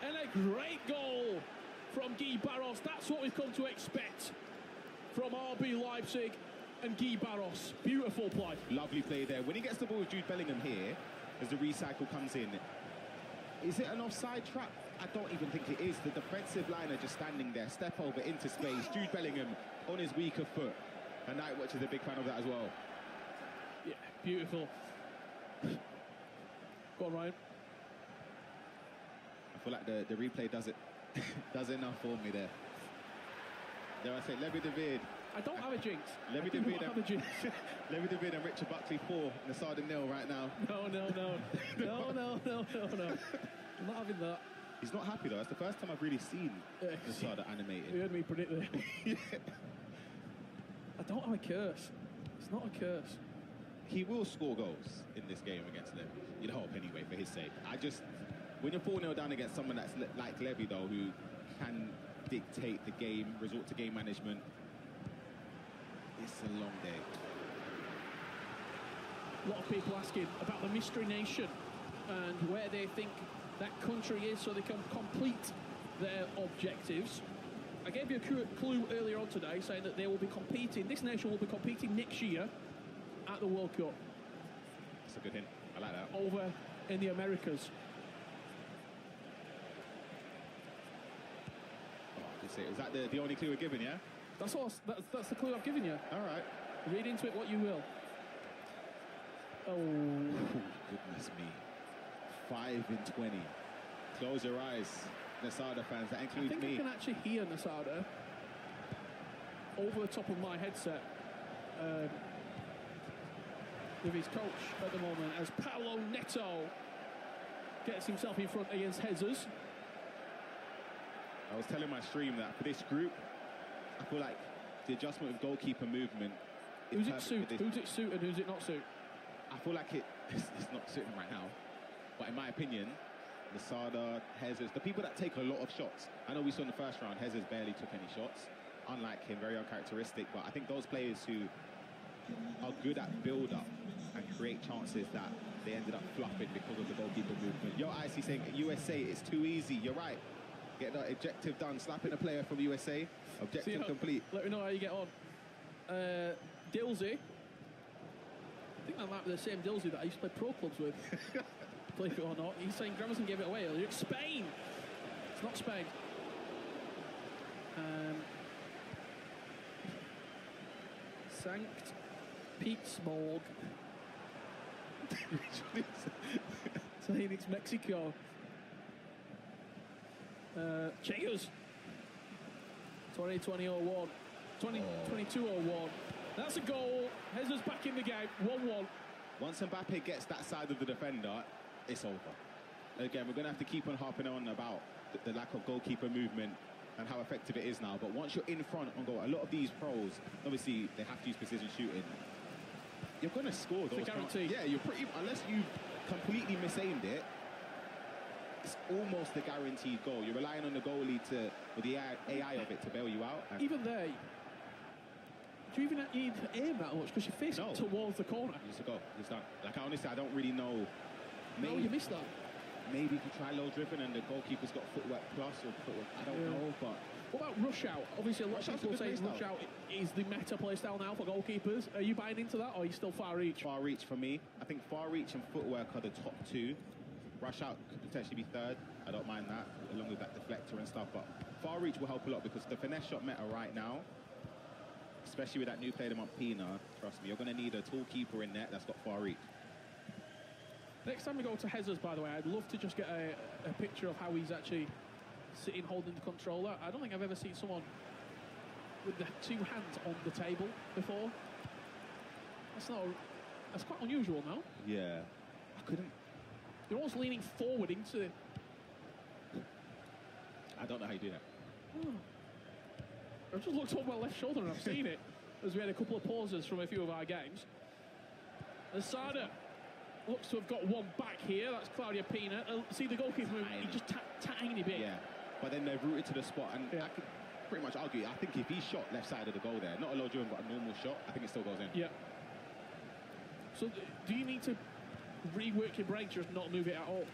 C: And a great goal from Guy Barros. That's what we've come to expect from RB Leipzig and Guy Barros. Beautiful play.
K: Lovely play there. When he gets the ball with Jude Bellingham here, as the recycle comes in, is it an offside trap? I don't even think it is. The defensive line are just standing there. Step over into space. Jude Bellingham on his weaker foot. And Nightwatch is a big fan of that as well.
C: Yeah, beautiful. Go on, Ryan.
K: I feel like the replay does it does enough for me there. There I say, Levy David.
C: I don't have a jinx.
K: Levy David and Richard Buckley 4, Nasada 0 right now.
C: No. I'm not having that.
K: He's not happy though. That's the first time I've really seen Nasada animated.
C: You heard me predict that.
K: Yeah.
C: I don't have a curse. It's not a curse.
K: He will score goals in this game against Levy. You'd hope anyway, for his sake. When you're 4-0 down against someone that's like Levy though, who can dictate the game, resort to game management, it's a long day.
C: A lot of people asking about the Mystery Nation and where they think that country is so they can complete their objectives. I gave you a clue earlier on today saying that they will be competing, this nation will be competing next year at the World Cup.
K: That's a good hint. I like that.
C: Over in the Americas.
K: Is that the only clue we're given, yeah?
C: That's the clue I've given you.
K: All right.
C: Read into it what you will. Oh.
K: Goodness me. 5 in 20. Close your eyes, Nasada fans. That includes
C: me. I think I can actually hear Nasada over the top of my headset. with his coach at the moment as Paulo Neto gets himself in front against Jesus.
K: I was telling my stream that for this group, I feel like the adjustment of goalkeeper movement.
C: Who's it suit? Who's it suit and who's it not suit?
K: I feel like it's not suiting right now. But in my opinion, Lasada, Jesus, the people that take a lot of shots. I know we saw in the first round, Jesus barely took any shots. Unlike him, very uncharacteristic. But I think those players who are good at build-up and create chances that they ended up fluffing because of the goalkeeper movement. Yo, Icy saying USA, it's too easy. You're right. Get the objective done. Slapping a player from USA. Objective complete.
C: Let me know how you get on. Dilsey. I think that might be the same Dilsey that I used to play pro clubs with. Believe it or not. He's saying Gramerson gave it away earlier. It's Spain. It's not Spain. Sankt Petersburg. Saying it's Mexico. Cheers. 2020-01. 2022-01. That's a goal. Jesus back in the game. 1-1.
K: Once Mbappe gets that side of the defender, it's over. Again, we're going to have to keep on harping on about the lack of goalkeeper movement and how effective it is now. But once you're in front on goal, a lot of these pros, obviously, they have to use precision shooting. You're going to score those.
C: It's a guarantee.
K: Yeah, you're pretty. Unless you completely misaimed it, it's almost a guaranteed goal. You're relying on the goalie or the AI of it to bail you out.
C: Even there, do you even need to aim that much because you're facing towards the corner?
K: Just a goal. It's done. Like, honestly, I don't really know.
C: No, you missed that.
K: Maybe if you try low driven and the goalkeeper's got footwork plus or footwork, I don't know, but...
C: What about rush out? Obviously, a lot of people say rush out is the meta play style now for goalkeepers. Are you buying into that, or are you still far reach?
K: Far reach for me. I think far reach and footwork are the top two. Rush out could potentially be third. I don't mind that, along with that deflector and stuff, but far reach will help a lot because the finesse shot meta right now, especially with that new player on Pina, trust me, you're going to need a tall keeper in net that's got far reach.
C: Next time we go to Jesus, by the way, I'd love to just get a picture of how he's actually sitting holding the controller. I don't think I've ever seen someone with the two hands on the table before. That's quite unusual, no?
K: Yeah. I couldn't...
C: You're almost leaning forward into it.
K: I don't know how you do that.
C: I've just looked over my left shoulder and I've seen it as we had a couple of pauses from a few of our games. Asada looks to have got one back here. That's Claudia Pina. See the goalkeeper move, he just tiny bit.
K: Yeah, but then they've rooted to the spot, and I could pretty much argue, I think if he shot left side of the goal there, not a low driven, but a normal shot, I think it still goes in.
C: Yeah. So do you need to rework your brain to just not move it at all?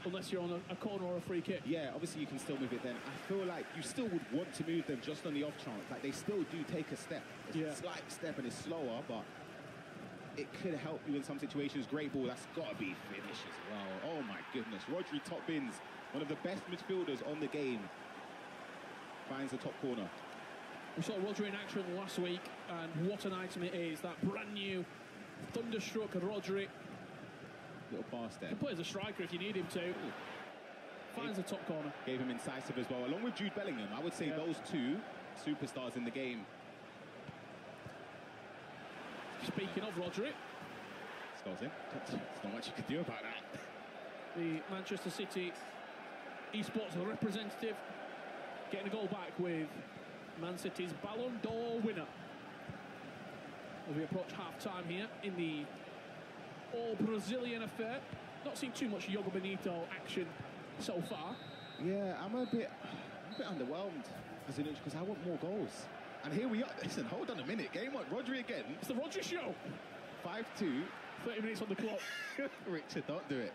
C: Unless you're on a corner or a free kick.
K: Yeah, obviously you can still move it then. I feel like you still would want to move them just on the off chance. Like, they still do take a step. It's a slight step and it's slower, but it could help you in some situations. Great ball, that's got to be finish as well. Oh my goodness. Rodri top bins, one of the best midfielders on the game. Finds the top corner.
C: We saw Rodri in action last week, and what an item it is. That brand new thunderstruck Rodri.
K: Little pass there.
C: He can play as a striker if you need him to. Finds the top corner.
K: Gave him incisive as well, along with Jude Bellingham. I would say those two superstars in the game.
C: Speaking of Rodri,
K: this goes in. There's not much you could do about that.
C: The Manchester City esports representative getting a goal back with Man City's Ballon d'Or winner. As we approach half-time here in the all-Brazilian affair. Not seen too much Yogo Benito action so far.
K: Yeah, I'm a bit underwhelmed as an because I want more goals. And here we are. Listen, hold on a minute. Game one, Rodri again.
C: It's the Rodri show.
K: 5-2.
C: 30 minutes on the clock.
K: Richard, don't do it.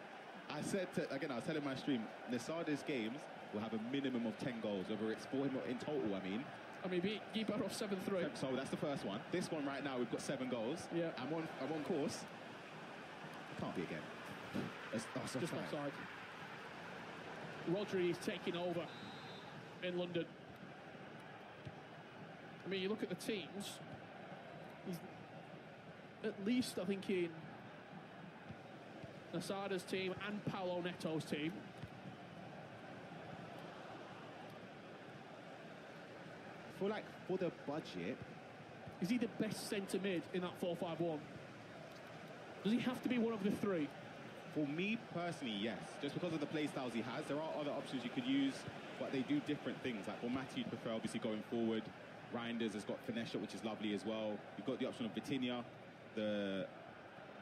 K: I said, again, I was telling my stream, Nasada's games will have a minimum of 10 goals, whether it's for him or in total, I mean.
C: I mean, beat Gibar off 7-3.
K: So that's the first one. This one right now, we've got 7 goals.
C: Yeah.
K: I'm on course. Can't be again. Just
C: offside. Rodri is taking over in London. I mean, you look at the teams, he's at least, I think, in Nasada's team and Paulo Neto's team.
K: I feel like for the budget,
C: Is he the best centre mid in that 4-5-1? Does he have to be one of the three?
K: For me personally, yes. Just because of the play styles he has, there are other options you could use, but they do different things. Like for Matty, you'd prefer obviously going forward. Reinders has got finesse shot, which is lovely as well. You've got the option of Vitinha, the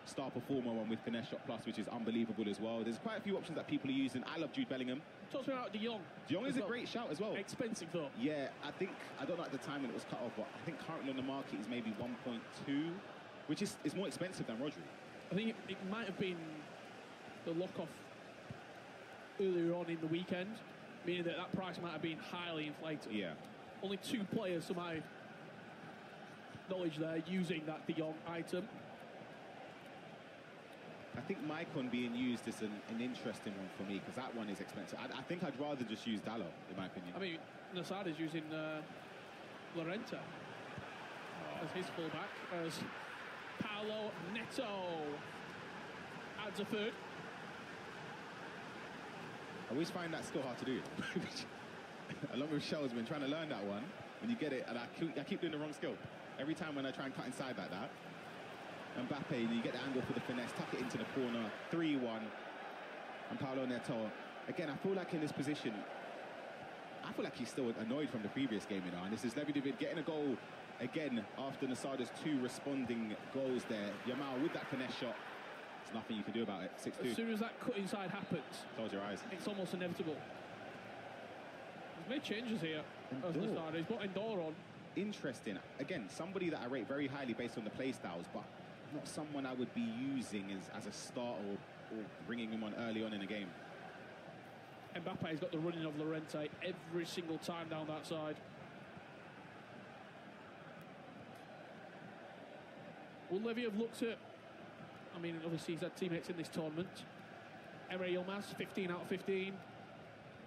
K: star performer one with finesse shot plus, which is unbelievable as well. There's quite a few options that people are using. I love Jude Bellingham.
C: Talk to me about De Jong.
K: De Jong is a great shout as well.
C: Expensive though.
K: Yeah, I don't know at the time when it was cut off, but I think currently on the market is maybe 1.2, which is more expensive than Rodri.
C: I think it might have been the lock-off earlier on in the weekend, meaning that price might have been highly inflated.
K: Yeah.
C: Only 2 players, to my knowledge there, using that De Jong item.
K: I think Maicon being used is an interesting one for me, because that one is expensive. I think I'd rather just use Dallo, in my opinion.
C: I mean, Nasada's using Lorenta as his fullback, as Paolo Neto adds a third.
K: I always find that skill hard to do. Along with Shell's been trying to learn that one. When you get it, and I keep doing the wrong skill. Every time when I try and cut inside like that, Mbappe, and you get the angle for the finesse, tuck it into the corner, 3-1, and Paolo Neto. Again, I feel like in this position, I feel like he's still annoyed from the previous game, you know, and this is Levi David getting a goal again after Nasada's 2 responding goals there. Yamal with that finesse shot, there's nothing you can do about it, 6-2.
C: As soon as that cut inside happens,
K: close your eyes.
C: It's almost inevitable. He's made changes here as Nasada. He's put Endor on.
K: Interesting. Again, somebody that I rate very highly based on the play styles, but not someone I would be using as a start or bringing him on early on in a game.
C: Mbappe's got the running of Lorente every single time down that side. Will Levy have looked at... I mean, obviously he's had teammates in this tournament. Emre Yilmaz, 15 out of 15.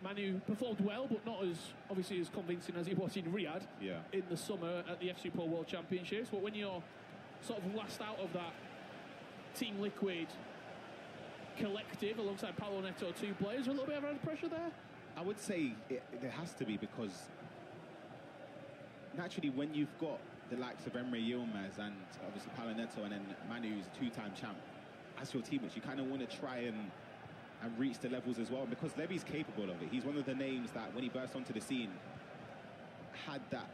C: Manu performed well, but not as obviously as convincing as he was in Riyadh in the summer at the FC Pro World Championships. But when you're sort of last out of that Team Liquid collective alongside Paolo Neto, 2 players, a little bit of added pressure there?
K: I would say there has to be, because naturally when you've got the likes of Emre Yilmaz and obviously Paolo Neto and then Manu, who's a 2-time champ, as your teammates, you kind of want to try and reach the levels as well, because Levy's capable of it. He's one of the names that when he burst onto the scene had that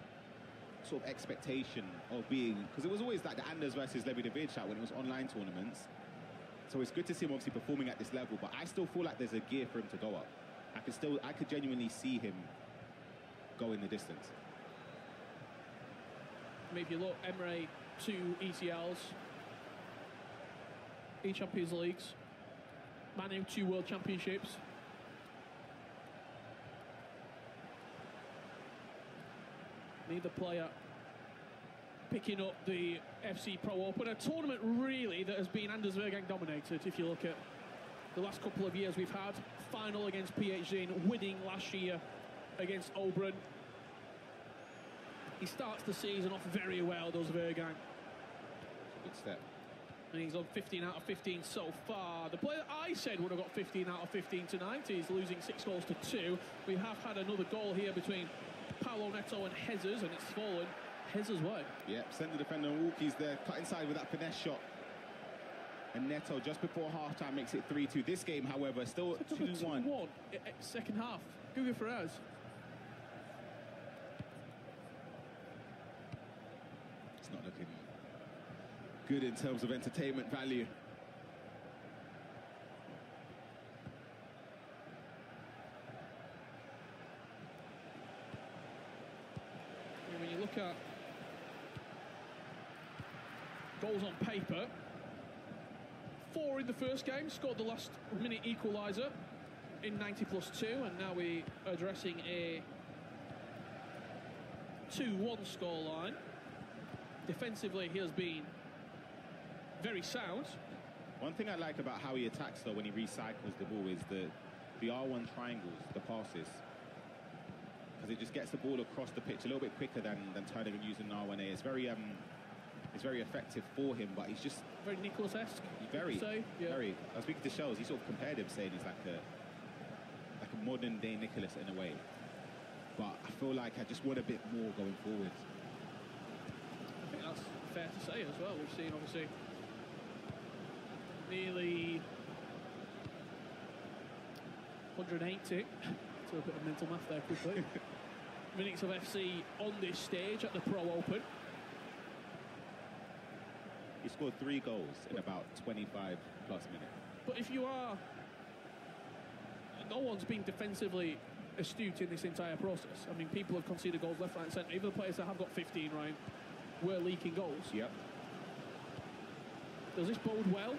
K: sort of expectation of being, because it was always like the Anders versus Levy David shout when it was online tournaments. So it's good to see him obviously performing at this level, but I still feel like there's a gear for him to go up. I could genuinely see him go in the distance.
C: I mean, if you look, Emre, 2 ECLs, in Champions Leagues. Manu, 2 World Championships. Neither player picking up the FC Pro Open, a tournament really that has been Anders Wehrgang dominated. If you look at the last couple of years we've had, final against PhD and winning last year against Oberon. He starts the season off very well, does Wehrgang.
K: Good step.
C: And he's on 15 out of 15 so far. The player I said would have got 15 out of 15 tonight is losing 6 goals to 2. We have had another goal here between Paolo Neto and Hezers, and it's fallen Hezers' way.
K: Yep, centre defender Walkie's there, cut inside with that finesse shot. And Neto, just before half-time, makes it 3-2. This game, however, still 2-1.
C: Second half. Google for us.
K: It's not looking good in terms of entertainment value.
C: When you look at goals on paper, 4 in the first game, scored the last minute equaliser in 90+2, and now we are addressing a 2-1 scoreline. Defensively, he has been very sound.
K: One thing I like about how he attacks, though, when he recycles the ball is the R1 triangles, the passes. Because it just gets the ball across the pitch a little bit quicker than turning and using an R1A. It's very effective for him, but he's just...
C: Very Nicholas-esque,
K: very.
C: Yeah.
K: Very. I was speaking to Shells, he sort of compared him, saying he's like a modern-day Nicholas in a way. But I feel like I just want a bit more going forward.
C: I think fair to say as well. We've seen, obviously, nearly 180. Do a bit of mental math there quickly. Minutes of FC on this stage at the Pro Open.
K: He scored 3 goals in about 25 plus minutes.
C: But if you are... No one's been defensively astute in this entire process. I mean, people have conceded goals left, right and centre. Even the players that have got 15, Ryan, were leaking goals.
K: Yep.
C: Does this bode well?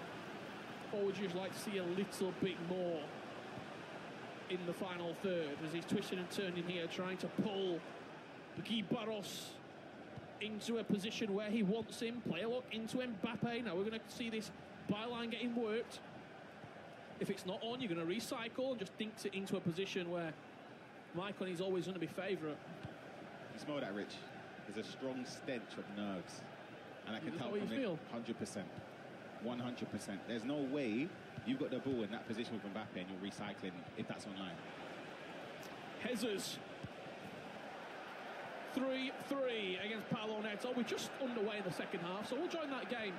C: Or would you just like to see a little bit more in the final third as he's twisting and turning here, trying to pull Guy Barros into a position where he wants him. Play a look into Mbappe. Now we're going to see this byline getting worked. If it's not on, you're going to recycle and just dinks it into a position where Maicon is always going to be favourite.
K: You smell that, Rich? There's a strong stench of nerves. And I can tell from it 100%. 100%. There's no way you've got the ball in that position with Mbappe and you're recycling if that's online.
C: Jesus. 3-3 against Paulo Neto. We're just underway in the second half, so we'll join that game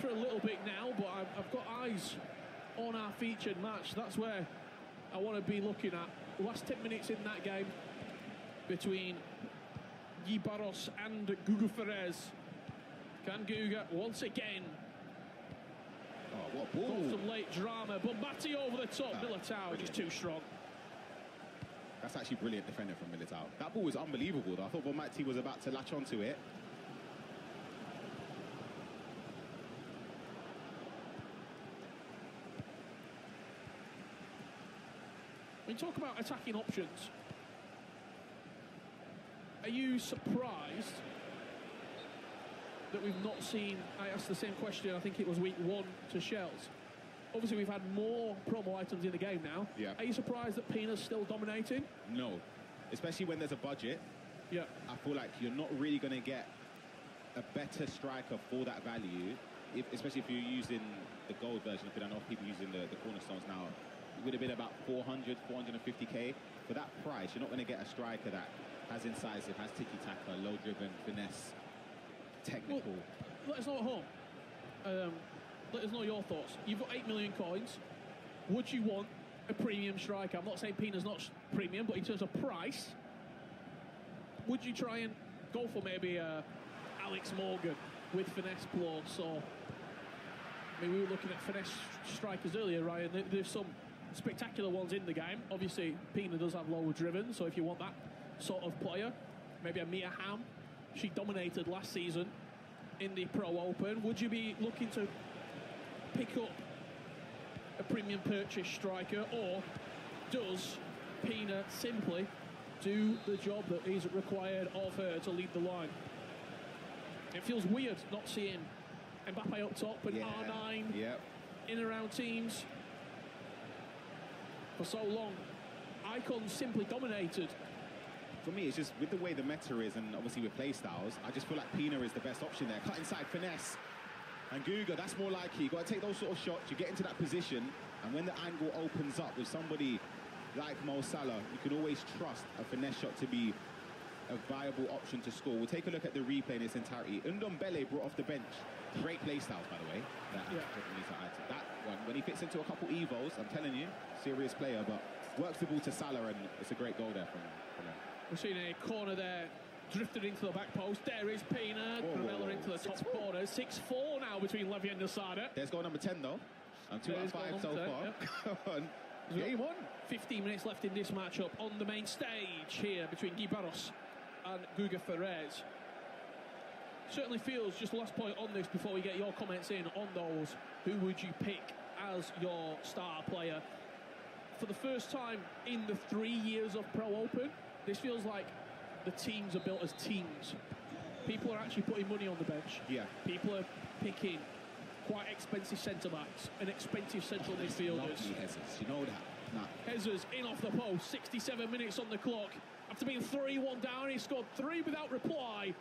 C: for a little bit now, but I've got eyes on our featured match. That's where I want to be looking at. The last 10 minutes in that game between Guy Barros and Guga Ferrez. Can Guga once again?
K: Oh, what ball!
C: Some late drama. Bombati over the top. Militao just too strong.
K: That's actually brilliant defending from Militao. That ball was unbelievable, though. I thought Bombati was about to latch onto it.
C: When you talk about attacking options, are you surprised that we've not seen... I asked the same question, I think it was week 1 to Shells. Obviously, we've had more promo items in the game now.
K: Yeah.
C: Are you surprised that Pina's still dominating?
K: No. Especially when there's a budget.
C: Yeah.
K: I feel like you're not really going to get a better striker for that value, especially if you're using the gold version. Because I know people using the cornerstones now. It would have been about 400, 450k. For that price, you're not going to get a striker that has incisive, has tiki-taka, low-driven, finesse, technical.
C: Well, let us know at home. Let us know your thoughts. You've got 8 million coins. Would you want a premium striker? I'm not saying Pina's not premium, but in terms of price, would you try and go for maybe Alex Morgan with finesse plus? Or, I mean, we were looking at finesse strikers earlier, Ryan. There's some spectacular ones in the game. Obviously, Pina does have lower driven, so if you want that sort of player, maybe a Mia Hamm. She dominated last season in the Pro Open. Would you be looking to pick up a premium purchase striker, or does Pina simply do the job that is required of her to lead the line? It feels weird not seeing Mbappe up top and R9 in around teams for so long. Icon simply dominated.
K: For me, it's just with the way the meta is, and obviously with play styles, I just feel like Pina is the best option there. Cut inside, finesse. And Guga, that's more like you. You've got to take those sort of shots, you get into that position, and when the angle opens up with somebody like Mo Salah, you can always trust a finesse shot to be a viable option to score. We'll take a look at the replay in its entirety. Ndombele brought off the bench. Great play styles, by the way. That one, when he fits into a couple Evos, I'm telling you, serious player, but works the ball to Salah, and it's a great goal there from him.
C: We've seen a corner there, drifted into the back post. There is Pina, Gravella into the top corner. 6-4 now between Levy and Nasada.
K: There's goal number 10, though. And 2 out of 5 so far. Come on. Game on.
C: 15 minutes left in this matchup on the main stage here between Guy Barros and Guga Ferrez. Certainly feels, just the last point on this before we get your comments in on those, who would you pick as your star player? For the first time in the 3 years of Pro Open, this feels like the teams are built as teams. People are actually putting money on the bench.
K: Yeah.
C: People are picking quite expensive centre-backs and expensive central midfielders.
K: You know that. Nah.
C: Jesus in off the post, 67 minutes on the clock. After being 3-1 down, he scored 3 without reply.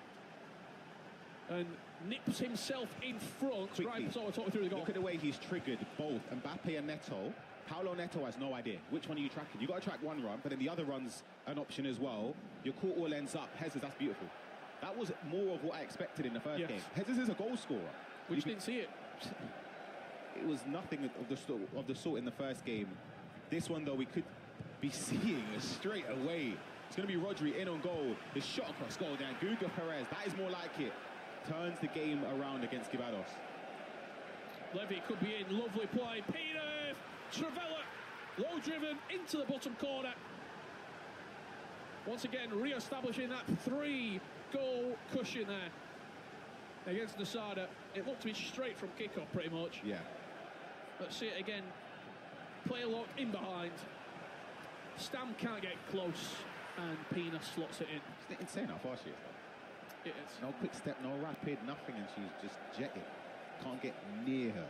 C: And nips himself in front.
K: Quickly,
C: right, so we're talking through the goal.
K: Look at the way he's triggered both Mbappe and Neto. Paulo Neto has no idea which one are you tracking. You've got to track one run, but then the other run's an option as well. Your court all ends up. Jesus, that's beautiful. That was more of what I expected in the first
C: Yes.
K: game. Jesus is a goal scorer.
C: We just didn't see it.
K: It was nothing of the sort in the first game. This one, though, we could be seeing straight away. It's going to be Rodri in on goal. The shot across goal down. Guga Perez, that is more like it. Turns the game around against Gibados.
C: Levy could be in. Lovely play. Pina, Travella, low driven into the bottom corner. Once again, re-establishing that 3-goal cushion there against Nasada. It looked to be straight from kickoff, pretty much.
K: Yeah.
C: Let's see it again. Player lock in behind. Stam can't get close, and Pina slots it in.
K: Isn't it insane how fast she is, though?
C: It is.
K: No quick step, no rapid, nothing, and she's just jetting. Can't get near her.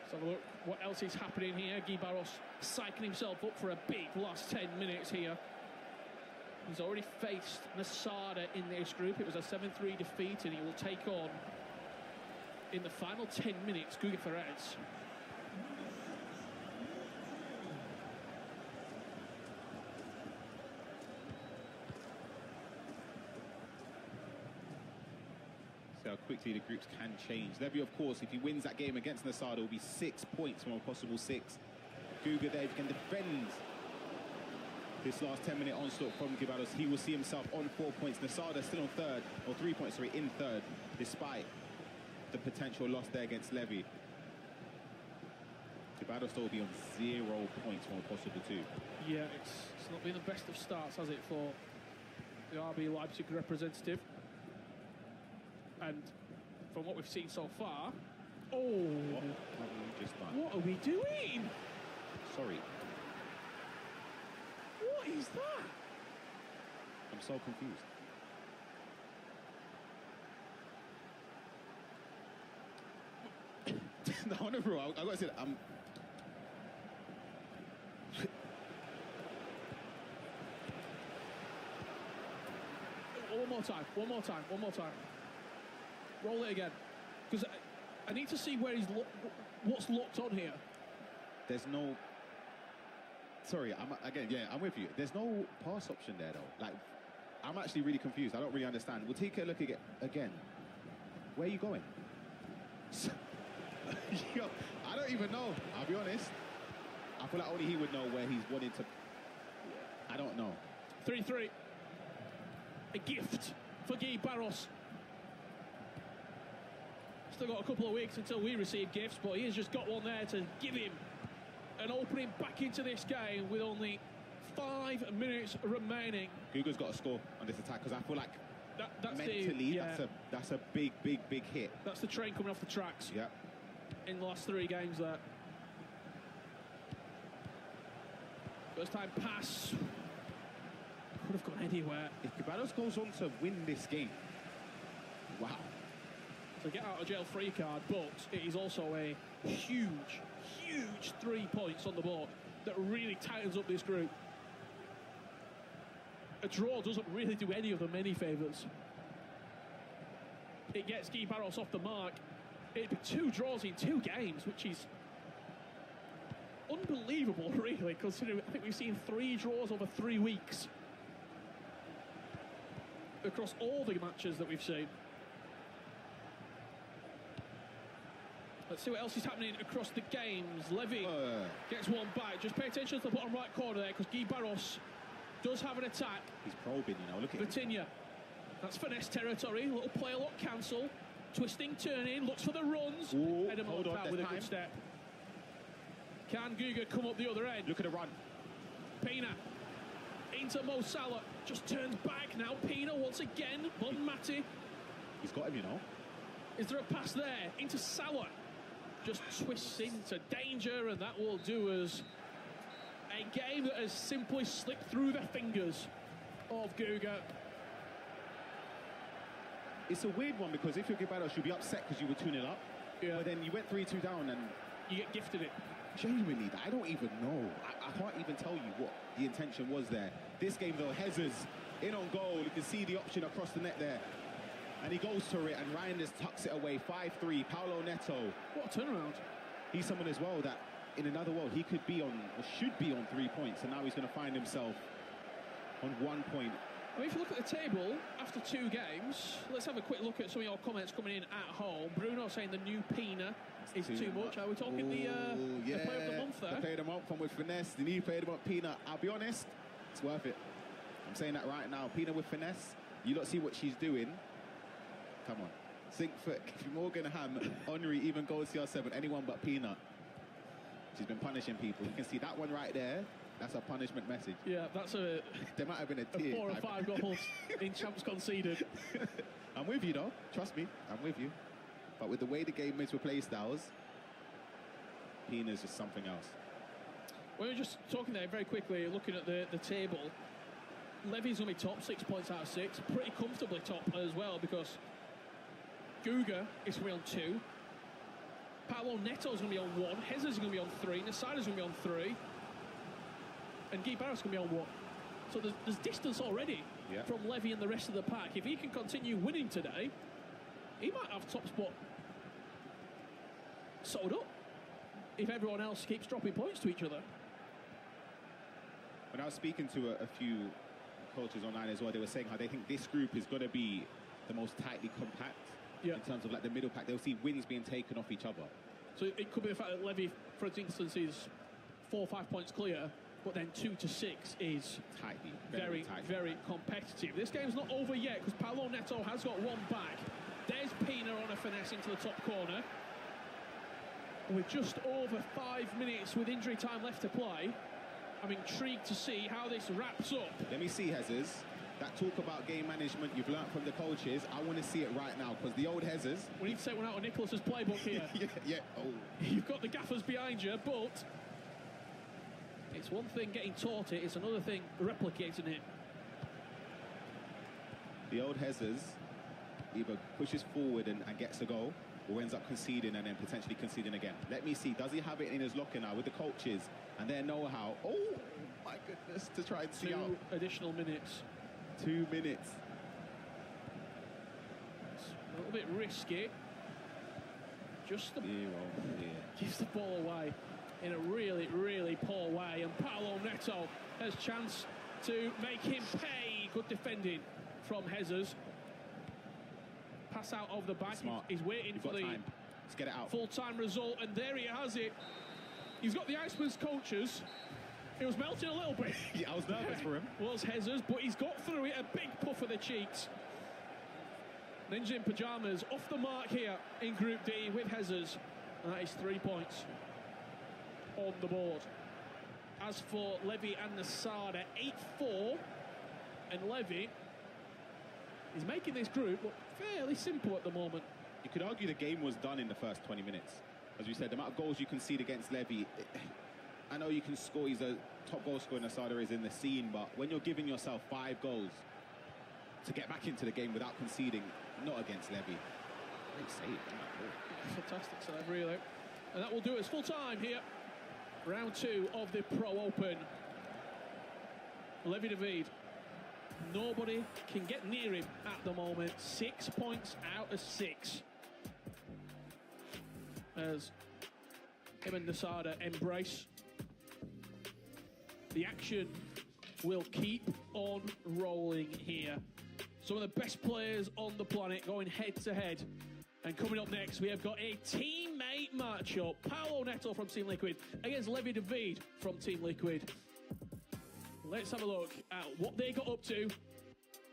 C: Let's have a look what else is happening here. Guy Barros psyching himself up for a big last 10 minutes here. He's already faced Masada in this group. It was a 7-3 defeat, and he will take on, in the final 10 minutes, Guga Perez.
K: See how quickly the groups can change. Levy, of course, if he wins that game against Nasada, will be 6 points from a possible 6. Guga there, if he can defend this last 10-minute onslaught from Gibados, he will see himself on 4 points. Nasada still on third, or 3 points, sorry, in third, despite the potential loss there against Levy. Gibados will be on 0 points from a possible 2.
C: Yeah, it's not been the best of starts, has it, for the RB Leipzig representative? And from what we've seen so far,
K: What have we just done?
C: what are we doing?
K: Sorry,
C: What is that?
K: I'm so confused. No, no, bro, I gotta say that
C: One more time, one more time, one more time. Roll it again. Because I need to see where he's what's locked on here.
K: there's no. Sorry, I'm with you. There's no pass option there though. Like, I'm actually really confused. I don't really understand. We'll take a look again. Where are you going? Yo, I don't even know. I'll be honest. I feel like only he would know where he's wanting to. I don't know.
C: 3-3. A gift for Guy Barros. Still got a couple of weeks until we receive gifts, but he has just got one there to give him an opening back into this game with only 5 minutes remaining.
K: Guga's got to score on this attack because I feel like
C: that's
K: mentally
C: the,
K: that's a big hit.
C: That's the train coming off the tracks.
K: Yeah.
C: In the last 3 games there. First time pass. Could have gone anywhere.
K: If Gibados goes on to win this game, wow.
C: To get out of jail free card, but it is also a huge 3 points on the board that really tightens up this group. A draw doesn't really do any of them any favours. It gets Guy Barros off the mark. It'd be 2 draws in 2 games, which is unbelievable, really, considering I think we've seen 3 draws over 3 weeks across all the matches that we've seen. Let's see what else is happening across the games. Levy gets one back. Just pay attention to the bottom right corner there, because Guy Barros does have an attack.
K: He's probing, you know, look at him.
C: Vitinha. That's finesse territory. Little player lock cancel. Twisting, turning, looks for the runs.
K: Ooh,
C: Head him
K: hold on,
C: out
K: there's
C: with a
K: time.
C: good step. Can Guga come up the other end?
K: Look at the run.
C: Pina into Mo Salah. Just turns back now. Pina once again. Bon Mati.
K: He's got him, you know.
C: Is there a pass there? Into Salah. Just twists into danger, and that will do us a game that has simply slipped through the fingers of Guga.
K: It's a weird one because if you're Gibados, you'll be upset because you were 2-0 up.
C: Yeah.
K: But then you went 3-2 down and
C: You get gifted it.
K: genuinely, I don't even know. I can't even tell you what the intention was there. This game, though, Hezes in on goal. You can see the option across the net there. And he goes for it, and Ryan just tucks it away. 5-3, Paulo Neto.
C: What a turnaround.
K: He's someone as well that in another world, he could be on, or should be on 3 points, and now he's going to find himself on 1 point.
C: I mean, if you look at the table after 2 games, let's have a quick look at some of your comments coming in at home. Bruno saying the new Pina is too much. Are we talking the player of the month there?
K: The player of the month, one with finesse. The new player of the month, Pina. I'll be honest, it's worth it. I'm saying that right now. Pina with finesse. You lot see what she's doing. Come on. Sink foot, Morgan Ham, Henry, even goal CR7, anyone but Pina. She's been punishing people. You can see that one right there. That's a punishment message.
C: Yeah, that's a...
K: There might have been a tear.
C: 4 or 5 goals in champs conceded.
K: I'm with you, though. Trust me, I'm with you. But with the way the game is with play styles, Pina's just something else.
C: We were just talking there very quickly, looking at the table. Levy's going to be top, 6 points out of 6. Pretty comfortably top as well, because Guga is going to be on 2. Paolo Neto's going to be on 1. Hezer's going to be on 3. Nasada's going to be on 3. And Guy Barras can be on 1. So there's distance already from Levy and the rest of the pack. If he can continue winning today, he might have top spot sold up if everyone else keeps dropping points to each other.
K: When I was speaking to a few coaches online as well, they were saying how they think this group is going to be the most tightly compact in terms of like the middle pack. They'll see wins being taken off each other. So
C: it could be the fact that Levy, for instance, is 4 or 5 points clear, but then 2 to 6 is
K: tightly,
C: very competitive. This game's not over yet because Paolo Neto has got one back. There's Pina on a finesse into the top corner. And with just over 5 minutes with injury time left to play, I'm intrigued to see how this wraps up.
K: Let me see, Hezers. That talk about game management you've learnt from the coaches, I want to see it right now, because the old Hezers...
C: We need to take one out of Nicholas's playbook here.
K: Oh.
C: You've got the gaffers behind you, but it's one thing getting taught it, it's another thing replicating it.
K: The old Hezers either pushes forward and gets a goal, or ends up conceding and then potentially conceding again. Let me see, does he have it in his locker now with the coaches and their know-how? Oh, my goodness, to try and see
C: 2
K: out.
C: additional minutes.
K: 2 minutes.
C: It's a little bit risky. Just the... gives the ball away in a really, really poor way. And Paolo Neto has chance to make him pay. Good defending from Hezers. Pass out of the back. He's waiting for the
K: time. Let's get it out.
C: Full-time result, and there he has it. He's got the Iceman's coaches. It was melting a little bit.
K: Yeah, I was nervous for him.
C: Was Hezers, but he's got through it. A big puff of the cheeks. Ninja in pyjamas off the mark here in Group D with Hezers. That is 3 points on the board. As for Levy and Nasada, 8-4, and Levy is making this group look fairly simple at the moment.
K: You could argue the game was done in the first 20 minutes. As we said, the amount of goals you concede against Levy, I know you can score, he's a top goal scorer, Nasada is in the scene, but when you're giving yourself 5 goals to get back into the game without conceding, not against Levy. Great save.
C: Fantastic save, really. And that will do us full time here. Round 2 of the Pro Open. Levy David. Nobody can get near him at the moment. 6 points out of 6. As him and Nasada embrace. The action will keep on rolling here. Some of the best players on the planet going head to head. And coming up next, we have got a teammate matchup. Paolo Neto from Team Liquid against Levy David from Team Liquid. Let's have a look at what they got up to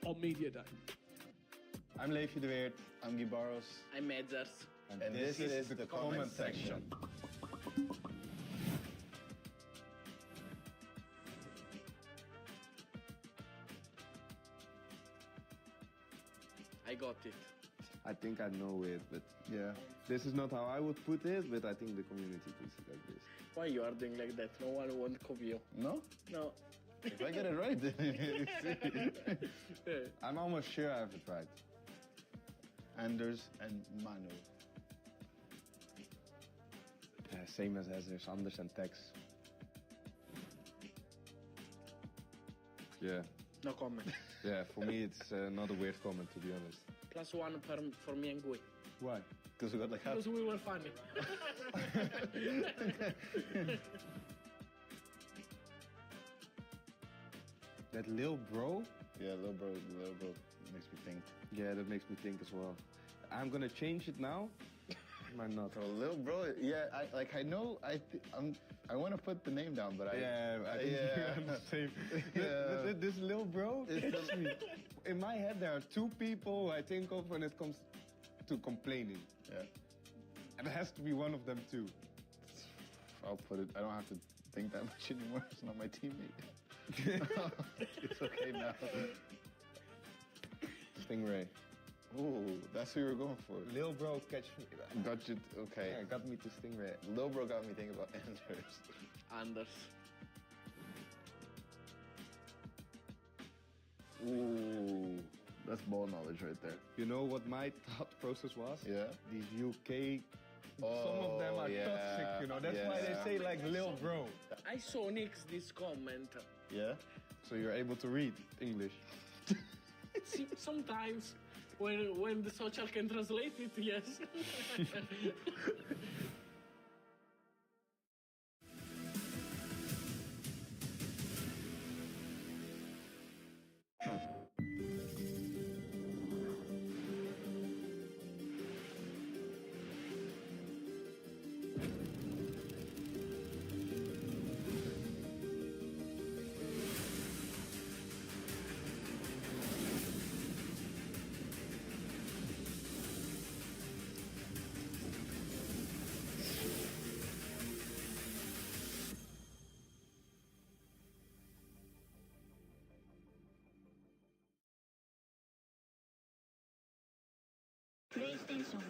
C: on Media Day.
L: I'm Levi de Weert. I'm Guy Barros.
M: I'm Medzers.
L: And this is the comment section.
M: I got it.
J: I think I know it, but yeah. This is not how I would put it, but I think the community puts it like this.
M: Why you are doing like that? No one won't copy you.
L: No?
M: No.
L: If I get it right, then I'm almost sure I have it right. Anders and Manu.
J: Same as Hezers, Anders and Tex. Yeah.
M: No comment.
J: Yeah, for me it's not a weird comment, to be honest.
M: +1 for me and Gui.
L: Why? Because we got like half.
M: Because we were funny.
J: That Lil Bro?
L: Yeah, Lil Bro makes me think.
J: Yeah, that makes me think as well. I'm gonna change it now. Might not.
L: So Lil Bro, yeah, I know, I want to put the name down, but
J: I think I'm the same.
L: Yeah.
J: This Lil Bro, in my head there are two people I think of when it comes to complaining.
L: Yeah.
J: And it has to be one of them too.
L: I'll put it, I don't have to think that much anymore. It's not my teammate. It's okay now.
J: Stingray.
L: Ooh, that's who you were going for.
J: Lil Bro catch me.
L: Got you, okay.
J: Yeah, got me to Stingray.
L: Lil Bro got me thinking about Anders.
M: Anders.
L: Ooh, that's ball knowledge right there.
J: You know what my thought process was?
L: Yeah.
J: These UK, some of them are toxic, you know. That's why they say like Lil Bro.
M: I saw Nick's this comment.
L: Yeah?
J: So you're able to read English.
M: See, sometimes when the social can translate it, yes.
F: PlayStation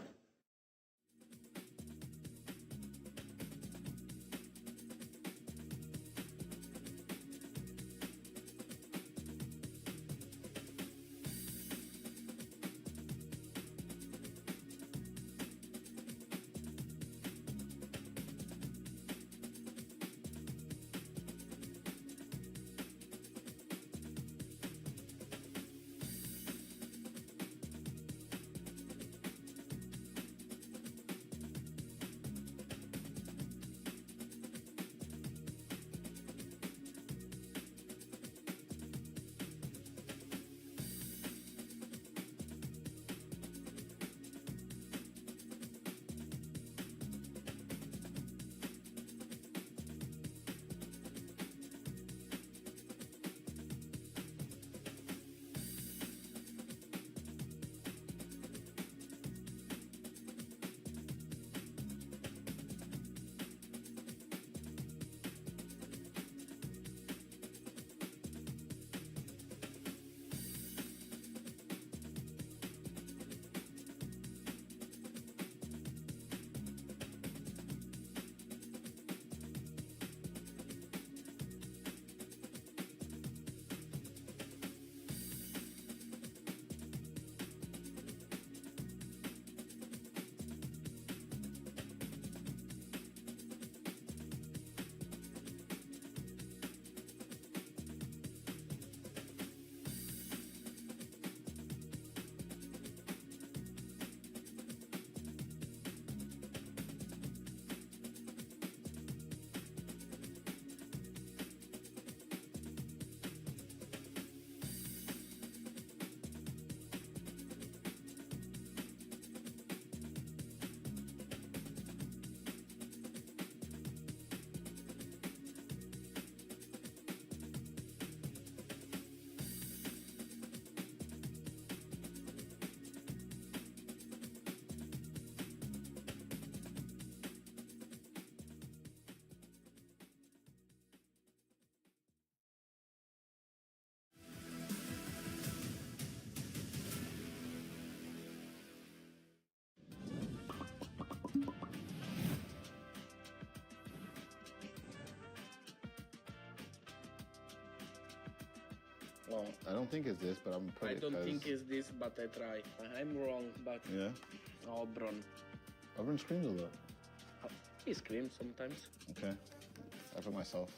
L: Well, I don't think it's this, but I'm
M: I
L: pretty.
M: don't think it's this, but I try. I'm wrong, but
L: Yeah.
M: Auburn.
L: Auburn screams a lot.
M: He screams sometimes.
L: Okay. I put myself.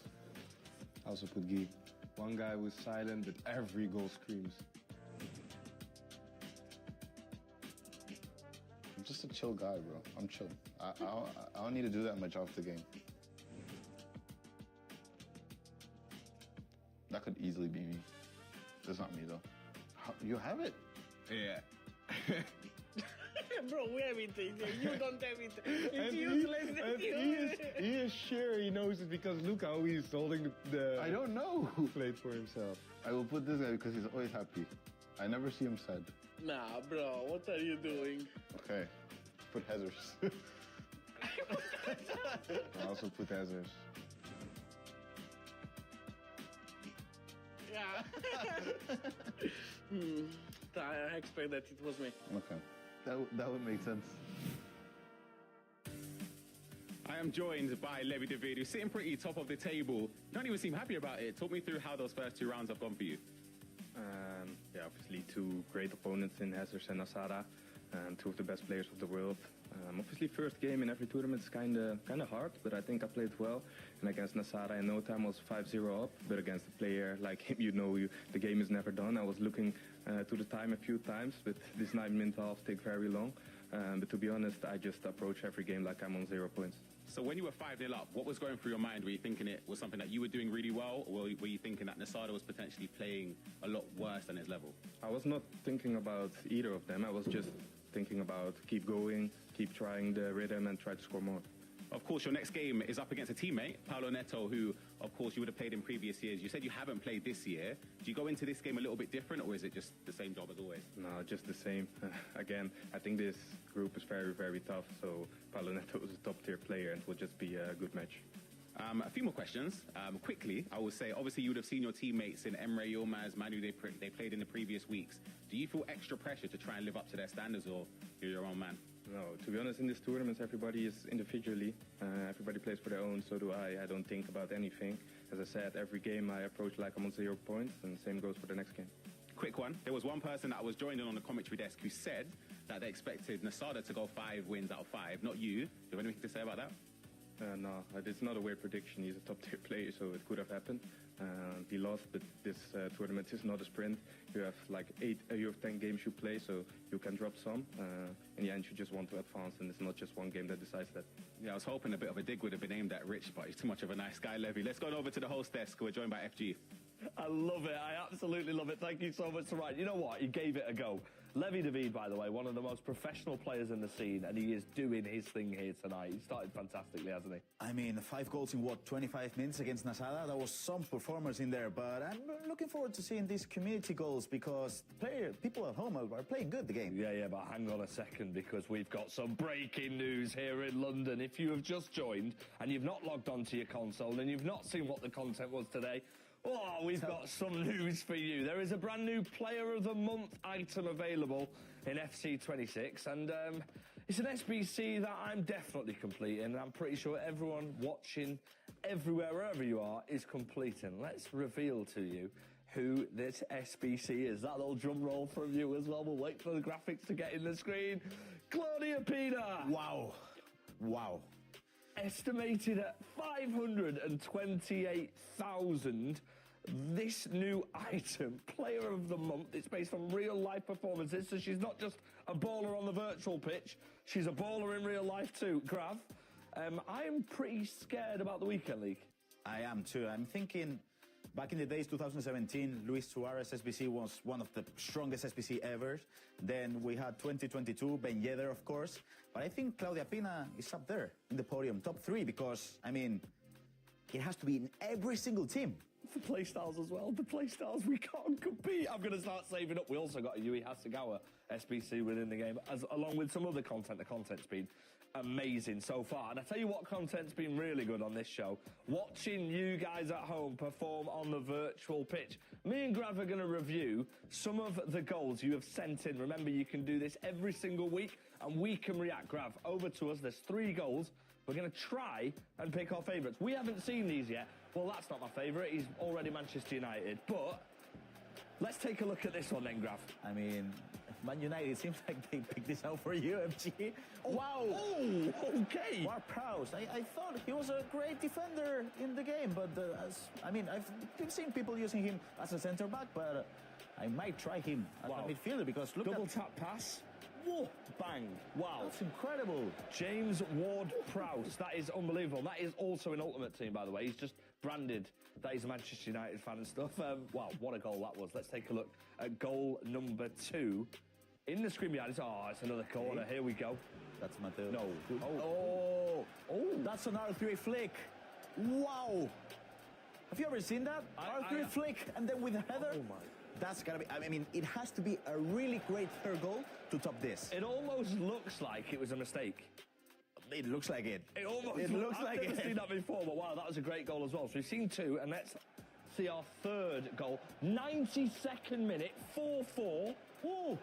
J: I also put Guy. One guy was silent, but every goal screams.
L: I'm just a chill guy, bro. I'm chill. I don't need to do that much off the game. That could easily be me. That's not me, though. You have it?
G: Yeah.
M: Bro, we have it. You don't have it. It's
E: And
M: useless.
E: he is sure he knows it because look how he's holding the
L: I don't know.
E: plate for himself.
L: I will put this guy because he's always happy. I never see him sad.
M: Nah, bro, what are you doing?
L: Okay. Put Hazards. I also put Hazards.
M: Yeah. I expect that it was me.
L: Okay. That would make sense.
H: I am joined by Levi David, who's sitting pretty top of the table. You don't even seem happy about it. Talk me through how those first 2 rounds have gone for you.
E: Yeah, obviously 2 great opponents in Hazards and Asada, 2 of the best players of the world. Obviously, first game in every tournament is kind of hard, but I think I played well. And against Nasara in no time I was 5-0 up, but against a player like him, the game is never done. I was looking to the time a few times, but this 9-minute half take very long. But to be honest, I just approach every game like I'm on 0 points.
H: So when you were 5-0 up, what was going through your mind? Were you thinking it was something that you were doing really well, or were you thinking that Nasada was potentially playing a lot worse than his level?
E: I was not thinking about either of them. I was just thinking about keep going, keep trying the rhythm and try to score more.
H: Of course, your next game is up against a teammate, Paolo Neto, who, of course, you would have played in previous years. You said you haven't played this year. Do you go into this game a little bit different, or is it just the same job as always?
E: No, just the same. Again, I think this group is very, very tough, so Paolo Neto is a top-tier player and will just be a good match.
H: A few more questions. Quickly, I will say, obviously, you would have seen your teammates in Emre Yilmaz, Manu, they played in the previous weeks. Do you feel extra pressure to try and live up to their standards, or you're your own man?
E: No, to be honest, in these tournaments, everybody is individually. Everybody plays for their own, so do I. I don't think about anything. As I said, every game I approach like I'm on 0 points, and the same goes for the next game.
H: Quick one. There was one person that was joined in on the commentary desk who said that they expected Nasada to go 5 wins out of 5, not you. Do you have anything to say about that?
E: No, it's not a weird prediction. He's a top-tier player, so it could have happened. He lost, but this tournament is not a sprint. You have like 10 games you play, so you can drop some. In the end, you just want to advance, and it's not just one game that decides that.
H: Yeah, I was hoping a bit of a dig would have been aimed at Rich, but he's too much of a nice guy, Levy. Let's go over to the host desk. We're joined by FG.
G: I love it. I absolutely love it. Thank you so much, Ryan. You know what? He gave it a go. Levi David, by the way, one of the most professional players in the scene, and he is doing his thing here tonight. He started fantastically, hasn't he?
B: I mean, 5 goals in, 25 minutes against Nasada? That was some performance in there, but I'm looking forward to seeing these community goals because people at home are playing good the game.
G: Yeah, but hang on a second because we've got some breaking news here in London. If you have just joined and you've not logged onto your console and you've not seen what the content was today, oh, we've got some news for you. There is a brand new Player of the Month item available in FC26, and it's an SBC that I'm definitely completing. I'm pretty sure everyone watching everywhere, wherever you are, is completing. Let's reveal to you who this SBC is. That little drum roll from you as well. We'll wait for the graphics to get in the screen. Claudia Pina.
B: Wow.
G: Estimated at 528,000. This new item, Player of the Month, it's based on real-life performances, so she's not just a baller on the virtual pitch, she's a baller in real life too. Grav, I am pretty scared about the Weekend League.
B: I am too. I'm thinking, back in the days, 2017, Luis Suarez SBC was one of the strongest SBC ever. Then we had 2022, Ben Yedder, of course. But I think Claudia Pina is up there in the podium, top 3, because, I mean, it has to be in every single team.
G: The playstyles as well. The playstyles, we can't compete. I'm going to start saving up. We also got a Yui Hasegawa SBC within the game, along with some other content. The content's been amazing so far. And I tell you what content's been really good on this show. Watching you guys at home perform on the virtual pitch. Me and Grav are going to review some of the goals you have sent in. Remember, you can do this every single week, and we can react. Grav, over to us. There's 3 goals. We're going to try and pick our favourites. We haven't seen these yet. Well, that's not my favourite. He's already Manchester United. But let's take a look at this one then, Grav.
B: I mean, Man United, it seems like they picked this out for you, FG.
G: Oh,
B: wow.
G: Oh, okay.
B: Ward-Prowse. I thought he was a great defender in the game, but I've seen people using him as a centre-back, but I might try him as a midfielder because look
G: Double tap pass. Whoa, bang. Wow.
L: That's incredible.
G: James Ward-Prowse. That is unbelievable. That is also an Ultimate Team, by the way. He's just branded that he's a Manchester United fan and stuff. Wow, what a goal that was. Let's take a look at goal number 2. In the screen behind us. Oh, it's another corner. Here we go.
B: That's Mateo.
G: No.
B: Oh, that's an R3 flick. Wow. Have you ever seen that? R3 flick and then with a header?
G: Oh, my.
B: That's gotta be, I mean, it has to be a really great third goal to top this.
G: It almost looks like it was a mistake.
B: It looks like it.
G: It almost
B: looks
G: I've
B: like
G: never
B: it.
G: seen that before, but wow, that was a great goal as well. So we've seen 2, and let's see our third goal. 92nd minute, 4-4.
B: Oh,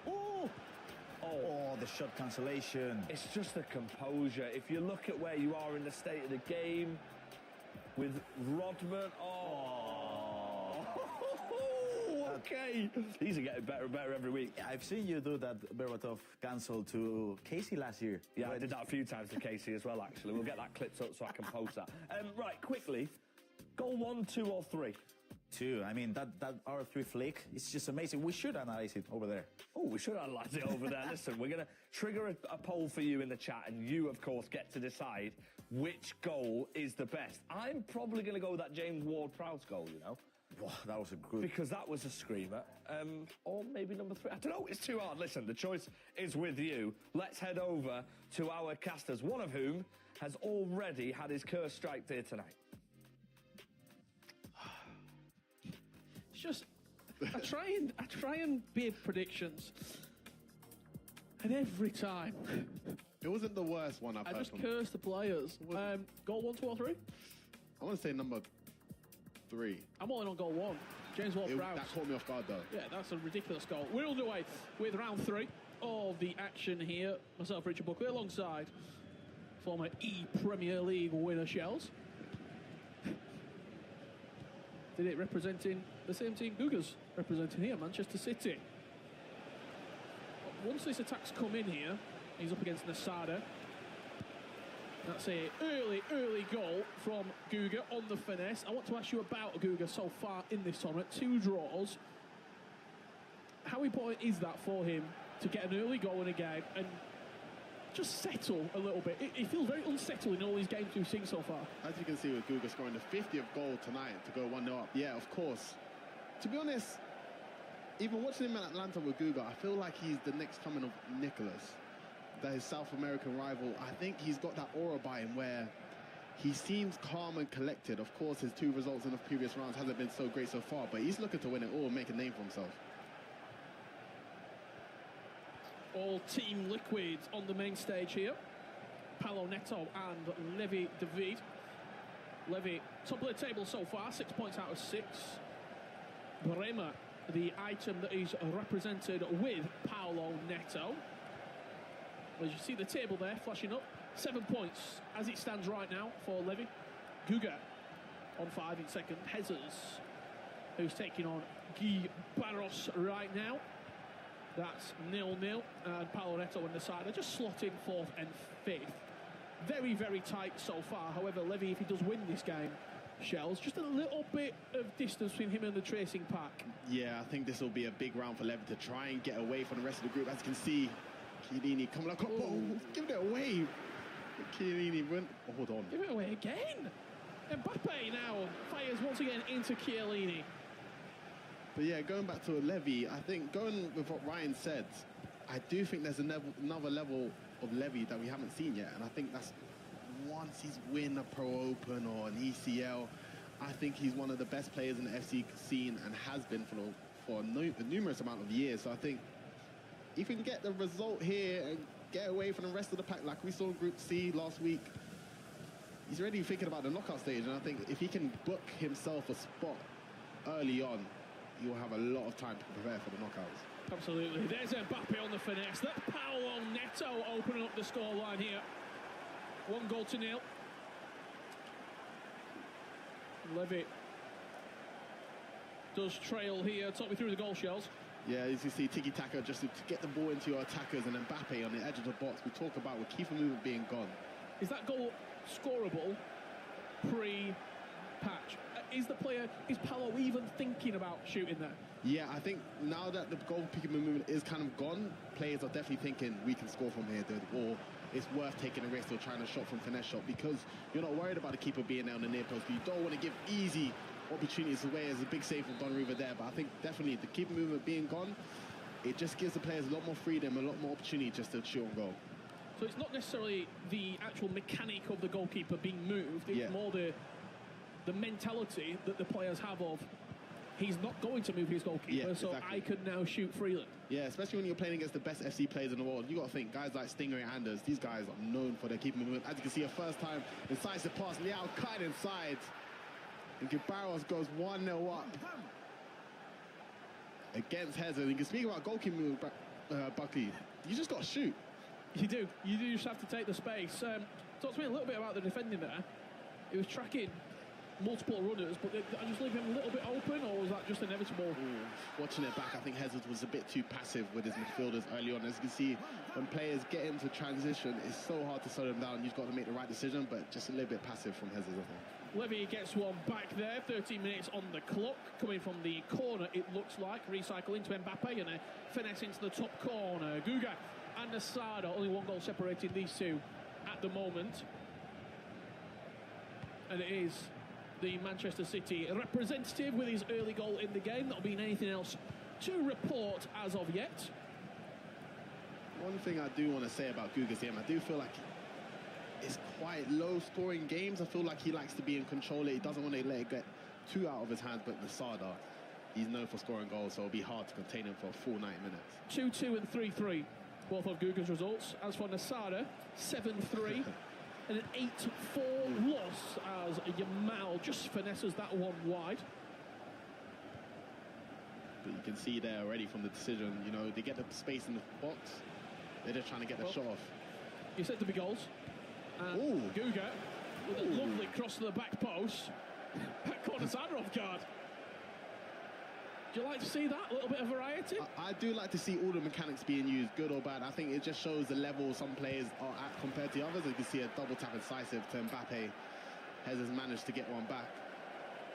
B: oh. Oh, the shot cancellation.
G: It's just the composure. If you look at where you are in the state of the game, with Rodman, okay. These are getting better and better every week.
B: Yeah, I've seen you do that Berbatov cancel to Casey last year.
G: Yeah, I did that a few times to Casey as well, actually. We'll get that clipped up so I can post that. Right, quickly, goal 1, 2 or 3?
B: 2. I mean, that R3 flick, it's just amazing. We should analyze it over there.
G: Oh, we should analyse it over there. Listen, we're going to trigger a poll for you in the chat, and you, of course, get to decide which goal is the best. I'm probably going to go with that James Ward-Prowse goal, you know.
B: Wow, that was a good...
G: Because that was a screamer. Or maybe number 3. I don't know, it's too hard. Listen, the choice is with you. Let's head over to our casters, one of whom has already had his curse strike here tonight.
C: It's just, I try and bid predictions, and every time
I: It wasn't the worst one I've
C: I
I: heard
C: just
I: from.
C: curse the players. Goal 1, 2 or 3?
I: I want to say number 3.
C: I'm all in on goal 1. James Ward-Prowse.
I: That caught me off guard, though.
C: Yeah, that's a ridiculous goal. We're underway with round 3 of the action here. Myself, Richard Buckley, alongside former ePremier League winner Shells. Did it representing the same team Guga's representing here, Manchester City. Once this attack's come in here, he's up against Nasada. That's a early goal from Guga on the finesse. I want to ask you about Guga so far in this tournament. 2 draws. How important is that for him to get an early goal in a game and just settle a little bit? It feels very unsettled in all these games we've seen so far.
I: As you can see with Guga scoring the 50th goal tonight to go 1-0 up. Yeah, of course. To be honest, even watching him in Atlanta with Guga, I feel like he's the next coming of Nicholas, that his South American rival. I think he's got that aura by him where he seems calm and collected. Of course, his 2 results in the previous rounds hasn't been so great so far, but he's looking to win it all and make a name for himself.
C: All Team Liquids on the main stage here. Paolo Neto and Levi David. Levi, top of the table so far, 6 points out of 6. Bremer, the item that is represented with Paolo Neto. As you see the table there flashing up, 7 points as it stands right now for Levi. Guga on 5 in second. Hezers, who's taking on Guy Barros right now. That's 0-0. And Paolo Neto on the side are just slotting 4th and 5th. Very, very tight so far. However, Levi, if he does win this game, Shells, just a little bit of distance between him and the tracing pack.
I: Yeah, I think this will be a big round for Levi to try and get away from the rest of the group. As you can see, Chiellini coming up, giving it away. Chiellini went, hold on.
C: Give it away again. Mbappe now fires once again into Chiellini.
I: But yeah, going back to Levy, I think going with what Ryan said, I do think there's another level of Levy that we haven't seen yet. And I think that's once he's win a Pro Open or an ECL, I think he's one of the best players in the FC scene and has been for a numerous amount of years. So I think if he can get the result here and get away from the rest of the pack like we saw in Group C last week, he's already thinking about the knockout stage. And I think if he can book himself a spot early on, you'll have a lot of time to prepare for the knockouts.
C: Absolutely. There's Mbappe on the finesse. That's Paolo Neto opening up the scoreline here. 1-0. Levitt does trail here. Talk me through the goal, Shells.
I: Yeah, as you see, tiki-taka just to get the ball into your attackers, and Mbappe on the edge of the box. We talk about with Kiefer movement being gone.
C: Is that goal scoreable pre-patch? Is Paolo even thinking about shooting there?
I: Yeah, I think now that the goalkeeping movement is kind of gone, players are definitely thinking we can score from here, dude, or it's worth taking a risk or trying to shot from finesse shot, because you're not worried about the keeper being there on the near post. You don't want to give easy opportunities away. As a big save from Donnarumma there, but I think definitely the keeper movement being gone, it just gives the players a lot more freedom, a lot more opportunity just to shoot on goal.
C: So it's not necessarily the actual mechanic of the goalkeeper being moved, it's more the mentality that the players have of he's not going to move his goalkeeper, so
I: exactly.
C: I can now shoot freely.
I: Yeah, especially when you're playing against the best FC players in the world. You got to think, guys like Stinger and Anders, these guys are known for their keeping movement. As you can see, a first time incisive pass, Leao cut inside, and Barros goes 1-0 up against Hazard. You can speak about goalkeeping movement, Bucky. You just got to shoot.
C: You do just have to take the space. Talk to me a little bit about the defending there. He was tracking multiple runners, but I just leave him a little bit open, or was that just inevitable?
I: Watching it back, I think Hazard was a bit too passive with his midfielders early on. As you can see, when players get into transition, it's so hard to slow them down. You've got to make the right decision, but just a little bit passive from Hazard, I think.
C: Levy gets one back there, 13 minutes on the clock, coming from the corner, it looks like. Recycle into Mbappe and a finesse into the top corner. Guga and Asada, only one goal separating these two at the moment. And it is the Manchester City representative with his early goal in the game. Not been anything else to report as of yet.
I: One thing I do want to say about Guga's game, I do feel like it's quite low-scoring games. I feel like he likes to be in control. He doesn't want to let it get too out of his hands, but Nasada, he's known for scoring goals, so it'll be hard to contain him for a full 90 minutes.
C: 2-2 and 3-3, both of Guga's results. As for Nasada, 7-3. And an 8-4 loss as Yamal just finesses that one wide.
I: But you can see there already from the decision, you know, they get the space in the box. They're just trying to get the shot off.
C: You said to be goals. And Guga with a lovely cross to the back post. That caught Nasada off guard. Do you like to see that? A little bit of variety?
I: I do like to see all the mechanics being used, good or bad. I think it just shows the level some players are at compared to others. You can see a double tap incisive to Mbappe. Has managed to get one back.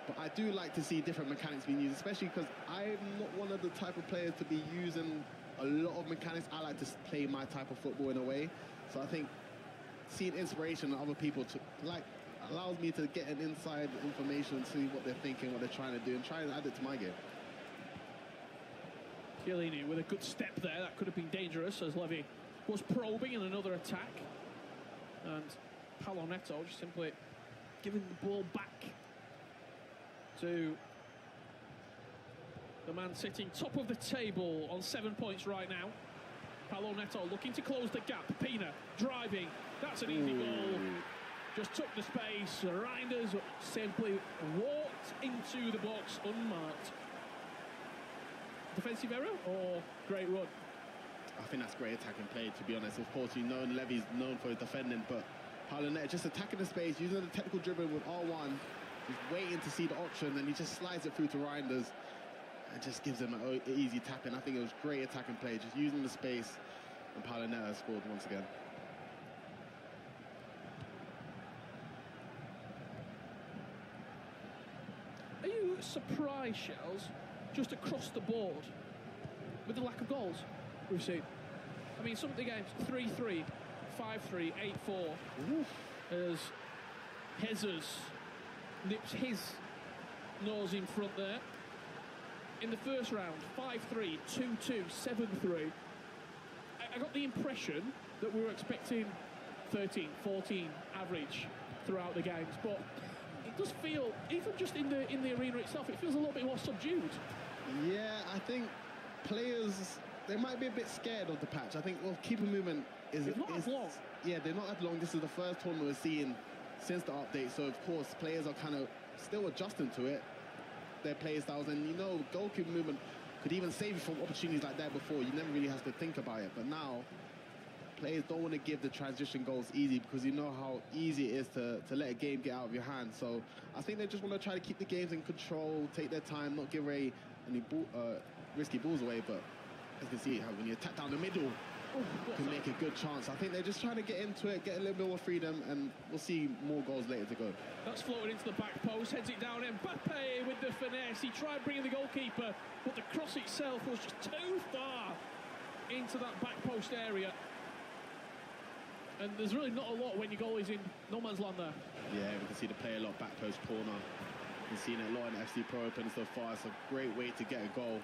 I: But I do like to see different mechanics being used, especially because I'm not one of the type of players to be using a lot of mechanics. I like to play my type of football in a way. So I think seeing inspiration in other people allows me to get an inside information, see what they're thinking, what they're trying to do, and try and add it to my game.
C: Chiellini with a good step there. That could have been dangerous as Levy was probing in another attack. And Paolo Neto just simply giving the ball back to the man sitting top of the table on 7 points right now. Paolo Neto looking to close the gap. Pina driving. That's an easy goal. Just took the space. Reinders simply walked into the box unmarked. Defensive error or great run?
I: I think that's great attacking play, to be honest. Of course, you know Levy's known for his defending, but Paolo Neto just attacking the space, using the technical dribbling with R1, just waiting to see the option, and he just slides it through to Reinders and just gives him an easy tap in. I think it was great attacking play, just using the space, and Paolo Neto scored once again.
C: Are you surprised, Shells, just across the board with the lack of goals we've seen? I mean, some of the games 3-3, 5-3, 8-4 as Jesus nips his nose in front there. In the first round, 5-3, 2-2, 7-3. I got the impression that we were expecting 13, 14 average throughout the games, but it does feel, even just in the arena itself, it feels a little bit more subdued.
I: Yeah, I think players, they might be a bit scared of the patch. I think keeper movement is
C: not as long.
I: Yeah, they're not as long. This is the first tournament we're seeing since the update, so of course players are kind of still adjusting to it, their play styles, and you know, goalkeeper movement could even save you from opportunities like that before. You never really have to think about it, but now players don't want to give the transition goals easy because you know how easy it is to let a game get out of your hands. So I think they just want to try to keep the games in control, take their time, not give away any risky balls away. But as you can see, when you attack down the middle, can make a good chance. I think they're just trying to get into it, get a little bit more freedom, and we'll see more goals later to go.
C: That's floated into the back post, heads it down. Mbappe with the finesse. He tried bringing the goalkeeper, but the cross itself was just too far into that back post area. And there's really not a lot when your goal is in no man's land there.
I: Yeah, we can see the play a lot, back post corner. We've seen it a lot in FC Pro Open so far. It's a great way to get a goal.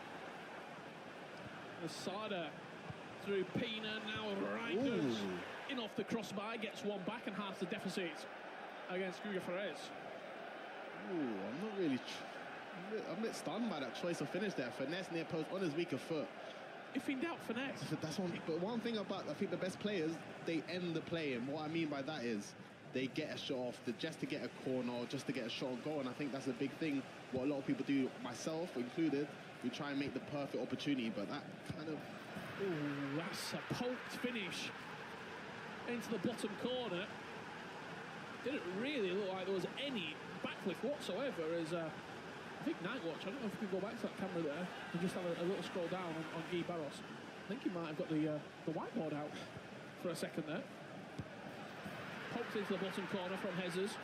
C: Asada through Pina, now Reinders in off the crossbar, gets one back and halves the deficit against Guga Ferrez.
I: I'm not really... I'm a bit stunned by that choice of finish there. Finesse near post on his weaker foot.
C: If in doubt, finesse.
I: That's one. But one thing about, I think the best players, they end the play, and what I mean by that is they get a shot off just to get a corner or just to get a shot on goal, and I think that's a big thing. What a lot of people do, myself included, we try and make the perfect opportunity, but that kind of...
C: Ooh, that's a poked finish into the bottom corner. Didn't really look like there was any backlift whatsoever as I think Nightwatch, I don't know if we can go back to that camera there and just have a little scroll down on Guy Barros. I think he might have got the whiteboard out for a second there. Poked into the bottom corner from Hezes.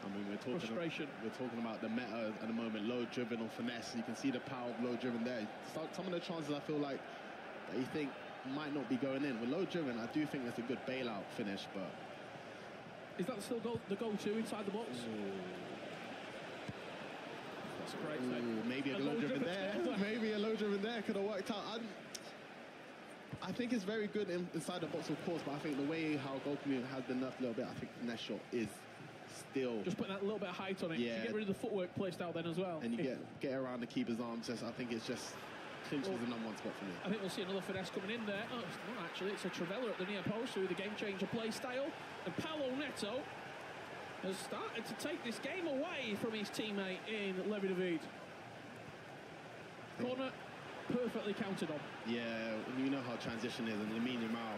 I: I mean, we're talking about the meta at the moment, low driven or finesse. You can see the power of low driven there. Some of the chances I feel like that you think might not be going in. With low driven, I do think it's a good bailout finish, but...
C: Is that still the go-to inside the box? That's a great thing.
I: Maybe a low driven there. Maybe a low driven there could have worked out. I think it's very good inside the box, of course, but I think the way how goalkeeper has been nerfed a little bit, I think finesse shot is still...
C: Just putting that little bit of height on it.
I: Yeah.
C: You get rid of the footwork placed out then as well.
I: And you get around the keeper's arms. I think it's just clinches the number one spot for me.
C: I think we'll see another finesse coming in there. Oh, it's not actually. It's a Travella at the near post through the game-changer play style. And Paolo Neto has started to take this game away from his teammate in Levi David. Corner perfectly counted on.
I: Yeah, you know how transition is, and Lamine Yamal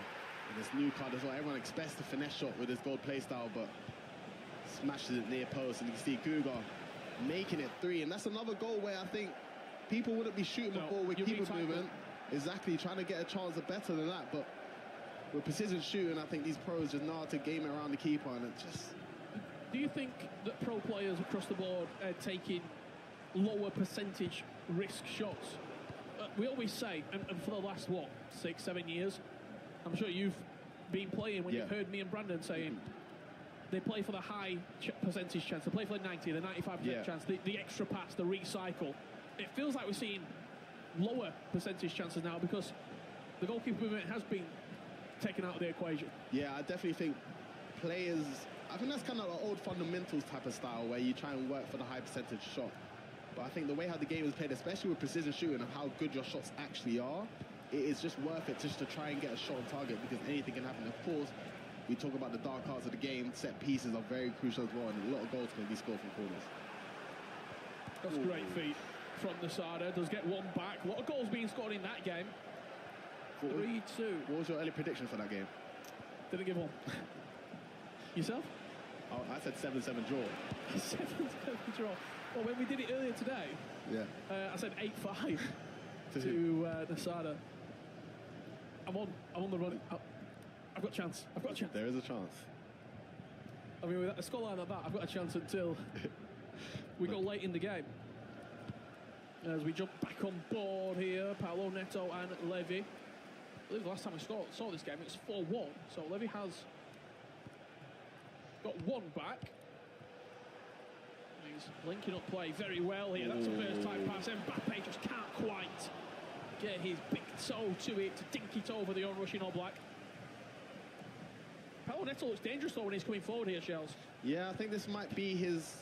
I: with this new card as well. Everyone expects the finesse shot with his gold play style, but smashes it near post, and you can see Guga making it 3, and that's another goal where I think people wouldn't be shooting the ball with keeper movement. Exactly, trying to get a chance of better than that, but with precision shooting, I think these pros just know how to game it around the keeper, and it just...
C: Do you think that pro players across the board are taking lower percentage risk shots? We always say, and for the last, 6, 7 years, I'm sure you've been playing when you've heard me and Brandon saying they play for the high percentage chance, they play for the 90, the 95% chance, the extra pass, the recycle. It feels like we're seeing lower percentage chances now because the goalkeeper movement has been taken out of the equation.
I: Yeah, I definitely think players... I think that's kind of like old fundamentals type of style where you try and work for the high percentage shot. But I think the way how the game is played, especially with precision shooting and how good your shots actually are, it is just worth it just to try and get a shot on target because anything can happen. Of course, we talk about the dark arts of the game. Set pieces are very crucial as well, and a lot of goals can be scored from corners.
C: That's great feat from Nasada. Does get one back. A lot of goals being scored in that game. 3-2.
I: What was your early prediction for that game?
C: Didn't give one. Yourself?
I: Oh, I said 7-7 draw.
C: 7-7 draw. Well, when we did it earlier today, I said 8-5 to Nasada. I'm on the run. I've got a chance.
I: There is a chance.
C: I mean, with a scoreline like that, I've got a chance until we go late in the game. As we jump back on board here, Paolo Neto and Levy. I believe the last time I saw this game, it was 4-1. So Levy has got one back. He's linking up play very well here. That's a first-time pass. Mbappe just can't quite get his big toe to it to dink it over the onrushing All Black. Paolo Neto looks dangerous though when he's coming forward here, Shells.
I: Yeah, I think this might be his...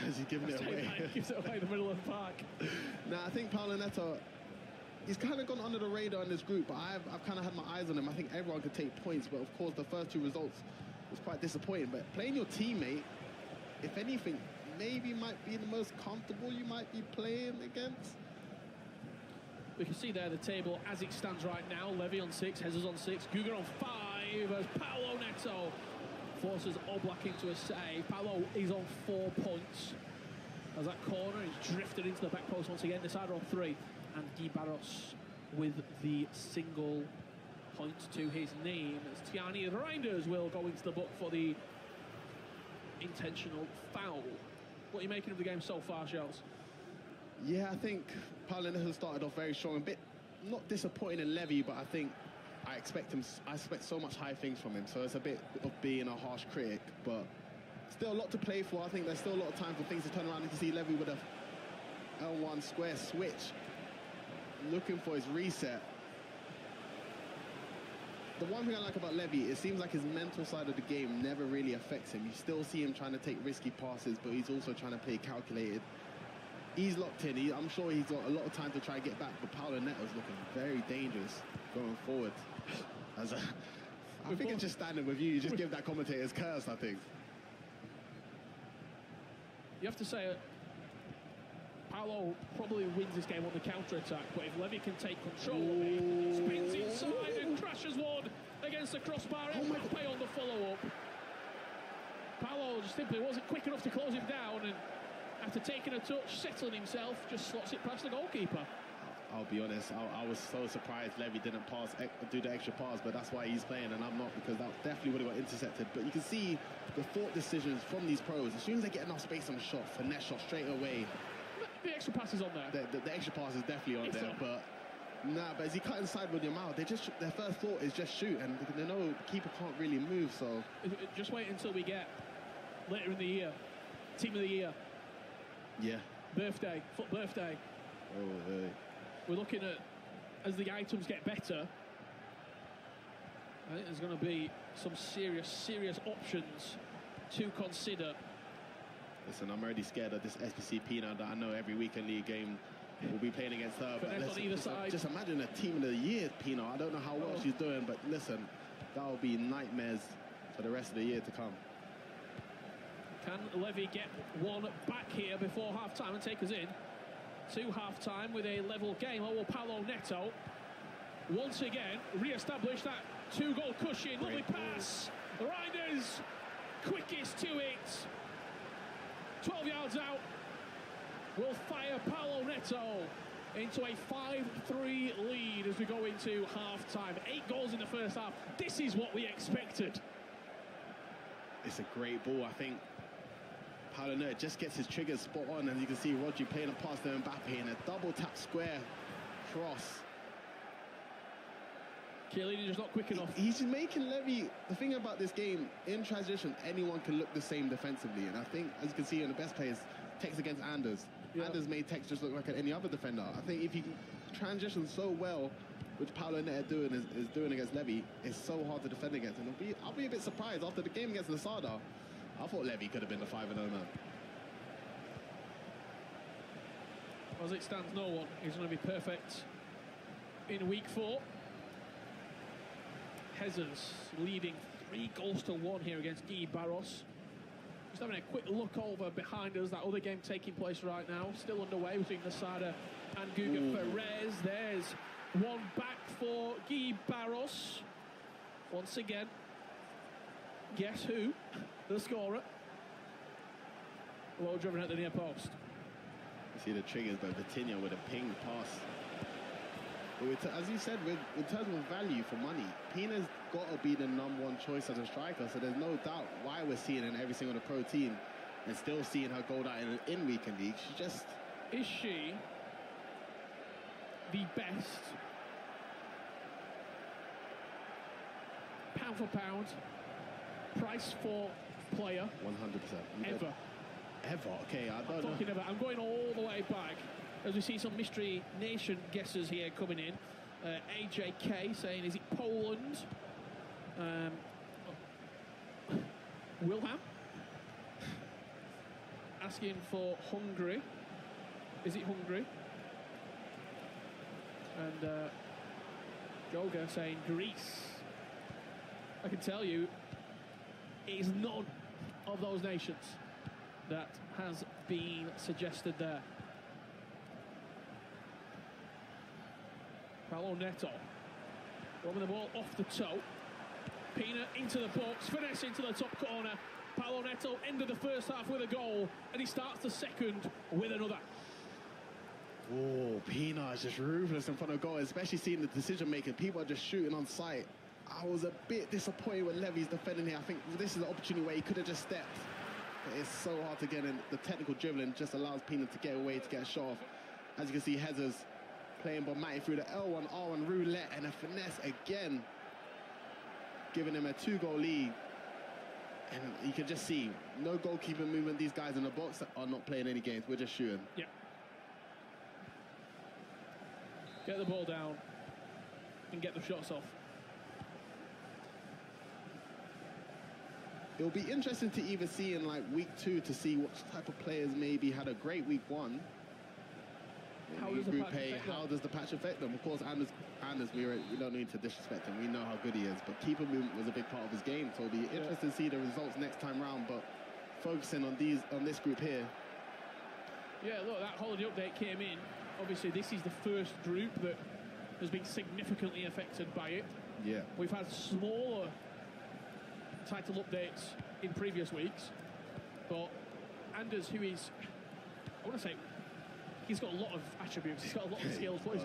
I: Has he given it away?
C: Gives it away in the middle of the park.
I: Nah, I think Paolo Neto, he's kind of gone under the radar in this group, but I've kind of had my eyes on him. I think everyone could take points, but of course the first 2 results was quite disappointing. But playing your teammate, if anything, maybe might be the most comfortable you might be playing against.
C: We can see there the table as it stands right now. Levy on 6, Hezes on 6, Guga on 5 as Paolo Neto forces Oblak into a save. Paolo is on 4 points as that corner is drifted into the back post once again. Nasada on 3 and Guy Barros with the single point to his name. As Tiani Reinders will go into the book for the intentional foul. What are you making of the game so far, Charles?
I: Yeah, I think Paulo Neto started off very strong. A bit not disappointing in Levy, but I expect so much high things from him. So it's a bit of being a harsh critic, but still a lot to play for. I think there's still a lot of time for things to turn around. You can see Levy with a L1 square switch, looking for his reset. The one thing I like about Levy, it seems like his mental side of the game never really affects him. You still see him trying to take risky passes, but he's also trying to play calculated. He's locked in. I'm sure he's got a lot of time to try and get back, but Paulo Neto's looking very dangerous going forward. I think it's just standing with you. You just give that commentator's curse, I think.
C: You have to say, Paulo probably wins this game on the counter-attack, but if Levy can take control of it, spins inside and crashes one against the crossbar. Mbappe on the follow-up. Paulo just simply wasn't quick enough to close him down, and after taking a touch, settling himself, just slots it past the goalkeeper.
I: I'll be honest, I was so surprised Levy didn't do the extra pass, but that's why he's playing and I'm not, because that definitely would have got intercepted. But you can see the thought decisions from these pros. As soon as they get enough space on the shot, finesse shot straight away.
C: The extra pass is on there.
I: The extra pass is definitely on there, but but as he cut inside with your mouth, their first thought is just shoot, and they know the keeper can't really move, so...
C: Just wait until we get later in the year, Team of the Year.
I: Yeah.
C: Birthday, foot birthday.
I: Oh, hey.
C: We're looking at, as the items get better, I think there's going to be some serious options to consider.
I: Listen, I'm already scared of this SPC Pina that I know every weekend league game will be playing against her. But
C: on either side.
I: Just imagine a Team of the Year Pina. I don't know how well she's doing, but listen, that will be nightmares for the rest of the year to come.
C: Can Levy get one back here before half-time and take us in to half-time with a level game? Oh, well, Paulo Neto once again re-establish that two-goal cushion. Lovely pass. Reinders quickest to it. 12 yards out. Will fire Paulo Neto into a 5-3 lead as we go into half-time. 8 goals in the first half. This is what we expected.
I: It's a great ball. I think Paulo Neto just gets his triggers spot on, and you can see Rodri playing a pass to Mbappe in a double tap square cross.
C: Chiellini just not quick enough.
I: He's making Levy. The thing about this game, in transition, anyone can look the same defensively, and I think, as you can see in the best players, Tex against Anders. Yeah. Anders made Tex just look like any other defender. I think if you can transition so well, which Paulo Neto is doing against Levy, it's so hard to defend against. And I'll be a bit surprised after the game against Lasada. I thought Levy could have been the 5-0 man.
C: As it stands, no one is going to be perfect in week 4. Hezers leading 3-1 here against Guy Barros. Just having a quick look over behind us, that other game taking place right now, still underway between Nasada and Guga Perez. There's one back for Guy Barros. Once again, guess who? The scorer. Well driven at the near post.
I: You see the triggers, but Vitinha with a ping pass. As you said, in terms of value for money, Pina's got to be the #1 choice as a striker, so there's no doubt why we're seeing her in every single pro team and still seeing her gold out in weekend league. She just...
C: Is she the best pound for pound price for player
I: 100%
C: ever?
I: Okay, I don't know.
C: Talking about, I'm going all the way back as we see some Mystery Nation guesses here coming in. AJK saying, is it Poland? Wilhelm asking for Hungary. Is it Hungary? And Joga saying Greece. I can tell you, it is none of those nations that has been suggested there. Paulo Neto robbing the ball off the toe. Pina into the box, finesse into the top corner. Paulo Neto ended the first half with a goal, and he starts the second with another.
I: Oh, Pina is just ruthless in front of goal, especially seeing the decision making. People are just shooting on sight. I was a bit disappointed when Levy's defending here. I think this is an opportunity where he could have just stepped. But it's so hard to get in. The technical dribbling just allows Pina to get away, to get a shot off. As you can see, Hezers playing Bomati through the L1, R1 roulette, and a finesse again, giving him a 2-goal lead. And you can just see, no goalkeeper movement. These guys in the box are not playing any games. We're just shooting.
C: Yeah. Get the ball down and get the shots off.
I: It'll be interesting to even see in like week 2 to see what type of players maybe had a great week 1.
C: How does the patch affect them?
I: How does the patch affect them? Of course, Anders, we don't need to disrespect him. We know how good he is, but keeper movement was a big part of his game. So it'll be interesting to see the results next time round. But focusing on this group here.
C: Yeah, look, that holiday update came in. Obviously, this is the first group that has been significantly affected by it.
I: Yeah.
C: We've had smaller title updates in previous weeks, but Anders, who is, I want to say, he's got a lot of attributes, he's got a lot of skills, but his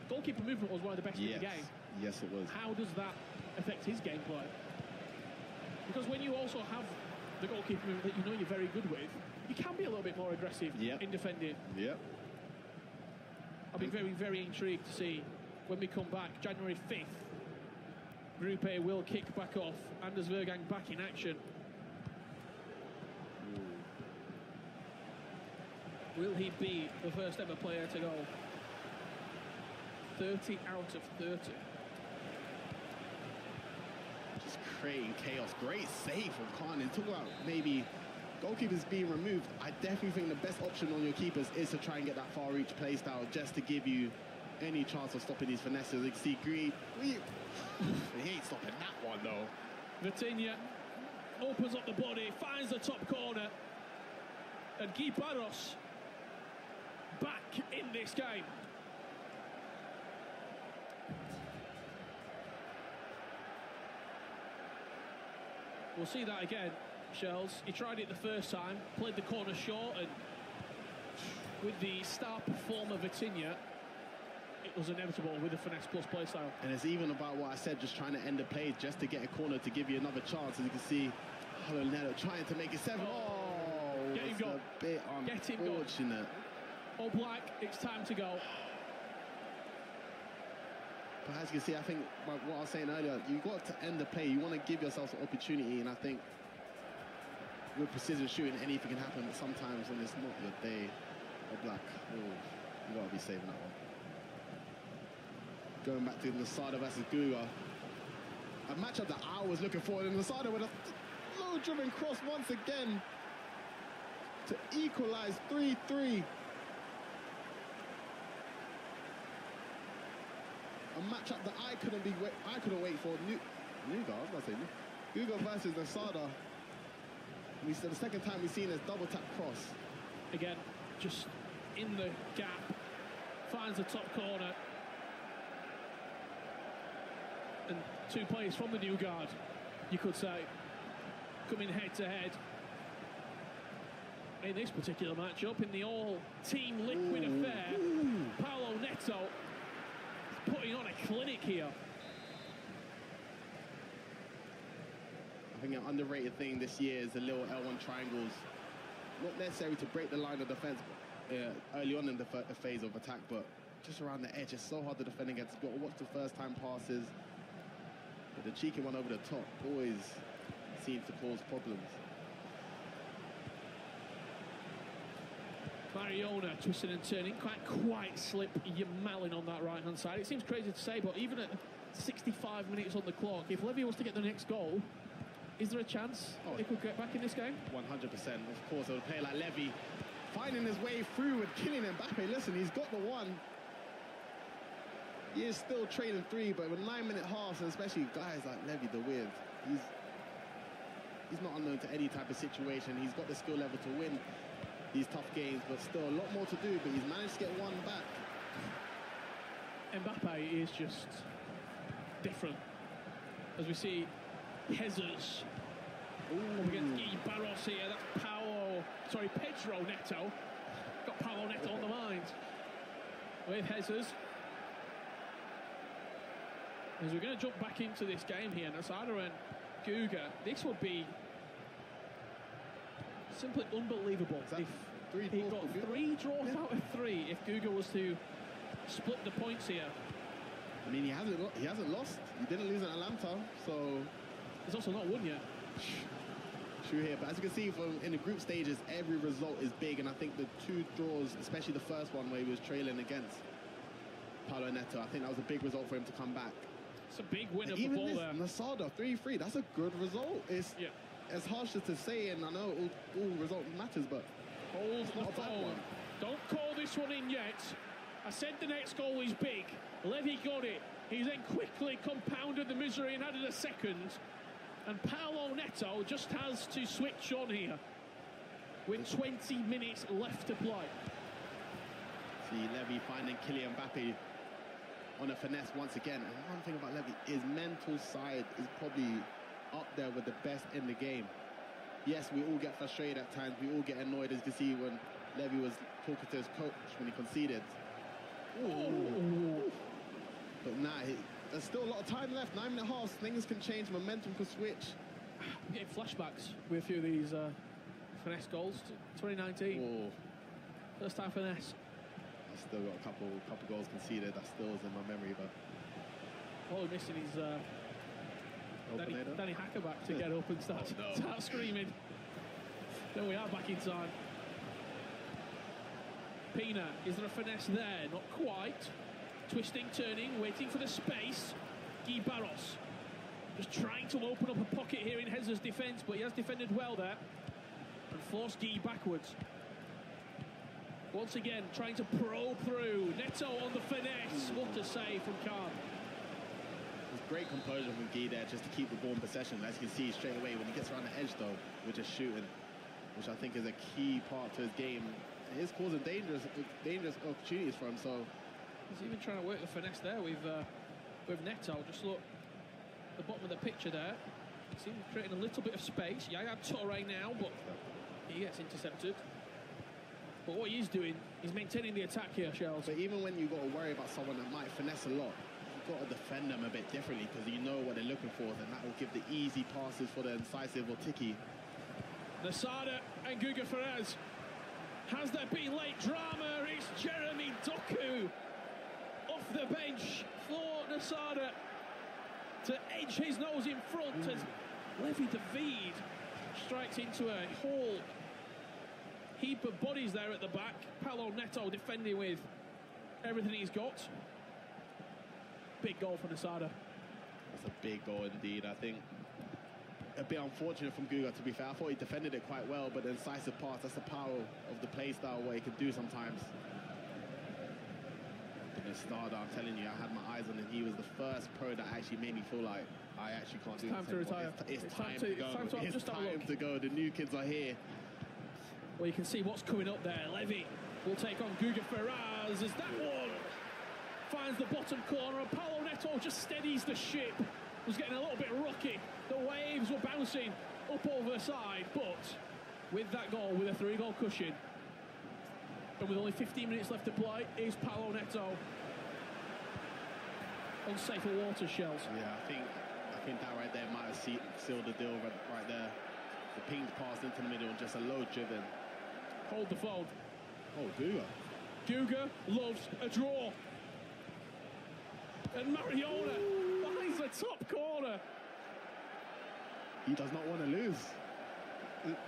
C: goalkeeper movement was one of the best in the game.
I: Yes, it was.
C: How does that affect his gameplay? Because when you also have the goalkeeper movement that you know you're very good with, you can be a little bit more aggressive in defending.
I: Yep.
C: I'll be very, very intrigued to see when we come back, January 5th. Group A will kick back off. Anders Vergang back in action. Will he be the first ever player to go 30 out of 30?
I: Just creating chaos. Great save from Khan. And talk about maybe goalkeepers being removed. I definitely think the best option on your keepers is to try and get that far reach play style just to give you any chance of stopping these finesses. You can see Green. He ain't stopping that one though.
C: Vitinha opens up the body, finds the top corner, and Guy Barros back in this game. We'll see that again, Shells. He tried it the first time, played the corner short, and with the star performer Vitinha, it was inevitable with the finesse plus play style.
I: And it's even about what I said, just trying to end the play, just to get a corner to give you another chance. As you can see, Neto trying to make it 7. Oh,
C: get him
I: it's
C: gone.
I: a bit unfortunate.
C: All Black, it's time to go.
I: But as you can see, I think what I was saying earlier, you've got to end the play. You want to give yourself an opportunity, and I think with precision shooting, anything can happen. But sometimes when it's not your day, All Black, you got to be saving that one. Going back to Lasada versus Guga. A matchup that I was looking for, and Lasada with a low-driven cross once again to equalize 3-3. A matchup that I couldn't wait for. Guga, I was going to say Guga versus Lasada. The second time we've seen this double tap cross.
C: Again, just in the gap, finds the top corner. And 2 players from the new guard, you could say, coming head-to-head in this particular matchup in the all-team liquid affair. Paulo Neto putting on a clinic here.
I: I think an underrated thing this year is the little L1 triangles. Not necessary to break the line of defense early on in the phase of attack, but just around the edge. It's so hard to defend against. You've got to watch the first-time passes. But the cheeky one over the top always seems to cause problems.
C: Mariona twisting and turning, quite slip Yamalin on that right-hand side. It seems crazy to say, but even at 65 minutes on the clock, if Levy was to get the next goal, is there a chance he could get back in this game?
I: 100%. Of course, a player like Levy finding his way through with killing Mbappe. Listen, he's got the one. He is still trading 3, but with 9-minute halves, and especially guys like Levy, the weird, he's not unknown to any type of situation. He's got the skill level to win these tough games, but still a lot more to do, but he's managed to get one back.
C: Mbappe is just different. As we see Hezers up against Guy Barros here. That's Pedro Neto. Got Paulo Neto on the mind. with Jesus. As we're going to jump back into this game here, Nasada and Guga, this would be simply unbelievable if he got 3 draws out of 3 if Guga was to split the points here.
I: I mean, he hasn't lost. He didn't lose in Atlanta, so
C: he's also not won yet.
I: True here, but as you can see from in the group stages, every result is big, and I think the 2 draws, especially the first one where he was trailing against Paulo Neto, I think that was a big result for him to come back.
C: It's a big win of the
I: even
C: ball
I: this,
C: there.
I: Nasada 3-3, that's a good result. It's as harsh as to say, and I know all result matters, but
C: hold the phone. Don't call this one in yet. I said the next goal is big. Levy got it. He then quickly compounded the misery and added a second. And Paulo Neto just has to switch on here with 20 minutes left to play.
I: See Levy finding Kylian Mbappe on a finesse once again. And one thing about Levy, his mental side is probably up there with the best in the game. Yes, we all get frustrated at times. We all get annoyed, as you can see when Levy was talking to his coach when he conceded. Ooh. But nah, there's still a lot of time left. 9.5. Things can change. Momentum can switch.
C: I'm getting flashbacks with a few of these finesse goals. 2019. First time finesse.
I: I've still got a couple goals conceded. That still is in my memory, but
C: all we're missing is Danny Hackerback to get up and start screaming. There we are, back in time. Pina, is there a finesse there? Not quite. Twisting, turning, waiting for the space. Guy Barros just trying to open up a pocket here in Hez's defence, but he has defended well there and forced Guy backwards. Once again, trying to probe through. Neto on the finesse. What a save from Khan.
I: There's great composure from Guy there just to keep the ball in possession. As you can see straight away, when he gets around the edge though, we're just shooting, which I think is a key part to his game. It is causing dangerous opportunities for him, so
C: he's even trying to work the finesse there with Neto. Just look at the bottom of the picture there. See him creating a little bit of space. Yaya Toure now, but he gets intercepted. But what he's doing, he's maintaining the attack here, Shells.
I: But even when you've got to worry about someone that might finesse a lot, you've got to defend them a bit differently because you know what they're looking for, and that will give the easy passes for the incisive or tiki.
C: Nasada and Guga Ferraz. Has there been late drama? It's Jeremy Doku off the bench for Nasada to edge his nose in front as Levy David strikes into a whole heap of bodies there at the back. Paulo Neto defending with everything he's got. Big goal for Nasada.
I: That's a big goal indeed. I think a bit unfortunate from Guga, to be fair. I thought he defended it quite well, but the incisive pass, that's the power of the play style, what he can do sometimes. But Nasada, I'm telling you, I had my eyes on him. He was the first pro that actually made me feel like I actually can't do it.
C: It's time to retire.
I: It's time to go. It's time to go. The new kids are here.
C: Well, you can see what's coming up there. Levy will take on Guga Ferraz as that one finds the bottom corner, and Paulo Neto just steadies the ship. Was getting a little bit rocky. The waves were bouncing up over the side, but with that goal, with a 3-goal cushion, and with only 15 minutes left to play, is Paulo Neto on safer water, Shells.
I: Yeah, I think that right there might have sealed the deal right there. The pinged pass into the middle, just a low driven.
C: Hold the phone.
I: Oh, Guga.
C: Guga loves a draw. And Mariona finds the top corner.
I: He does not want to lose.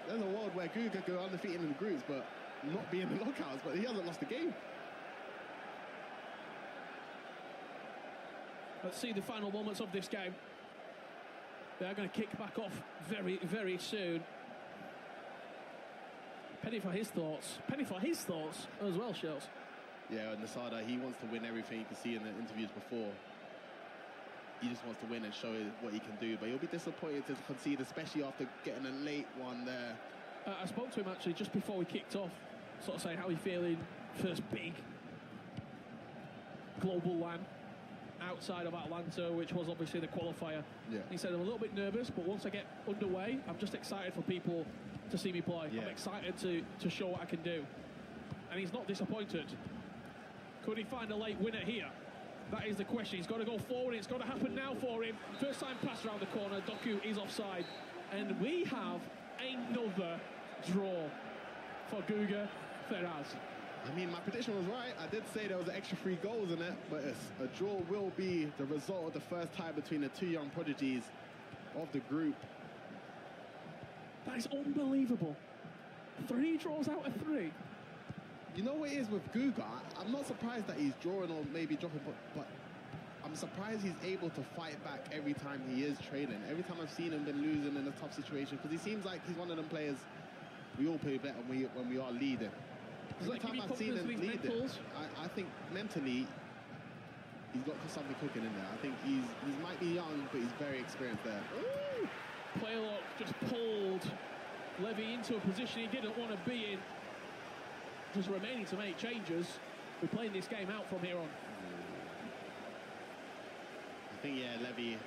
I: There's a world where Guga go undefeated in the groups, but not be in the knockouts, but he hasn't lost a game.
C: Let's see the final moments of this game. They're going to kick back off very, very soon. Penny for his thoughts. Penny for his thoughts as well, Shells.
I: Yeah, Nasada, he wants to win everything. You can see in the interviews before. He just wants to win and show what he can do. But he'll be disappointed to concede, especially after getting a late one there.
C: I spoke to him actually just before we kicked off, sort of saying how he's feeling. First big global LAN outside of Atlanta, which was obviously the qualifier.
I: Yeah.
C: He said, I'm a little bit nervous, but once I get underway, I'm just excited for people to see me play.
I: Yeah.
C: I'm excited to show what I can do. And he's not disappointed. Could he find a late winner here? That is the question. He's got to go forward. It's got to happen now for him. First time pass around the corner. Doku is offside. And we have another draw for Guga Ferraz.
I: I mean, my prediction was right. I did say there was extra 3 goals in it, but a draw will be the result of the first tie between the 2 young prodigies of the group.
C: That is unbelievable. 3 draws out of 3.
I: You know what it is with Guga? I'm not surprised that he's drawing or maybe dropping, but I'm surprised he's able to fight back every time he is trailing. Every time I've seen him been losing in a tough situation, because he seems like he's one of them players we all play better when we are leading. Every time I've seen him leading, I think mentally he's got something cooking in there. I think he might be young, but he's very experienced there.
C: Ooh! Playlock just pulled Levy into a position he didn't want to be in. Just remaining to make changes. We're playing this game out from here on.
I: I think, yeah, Levy,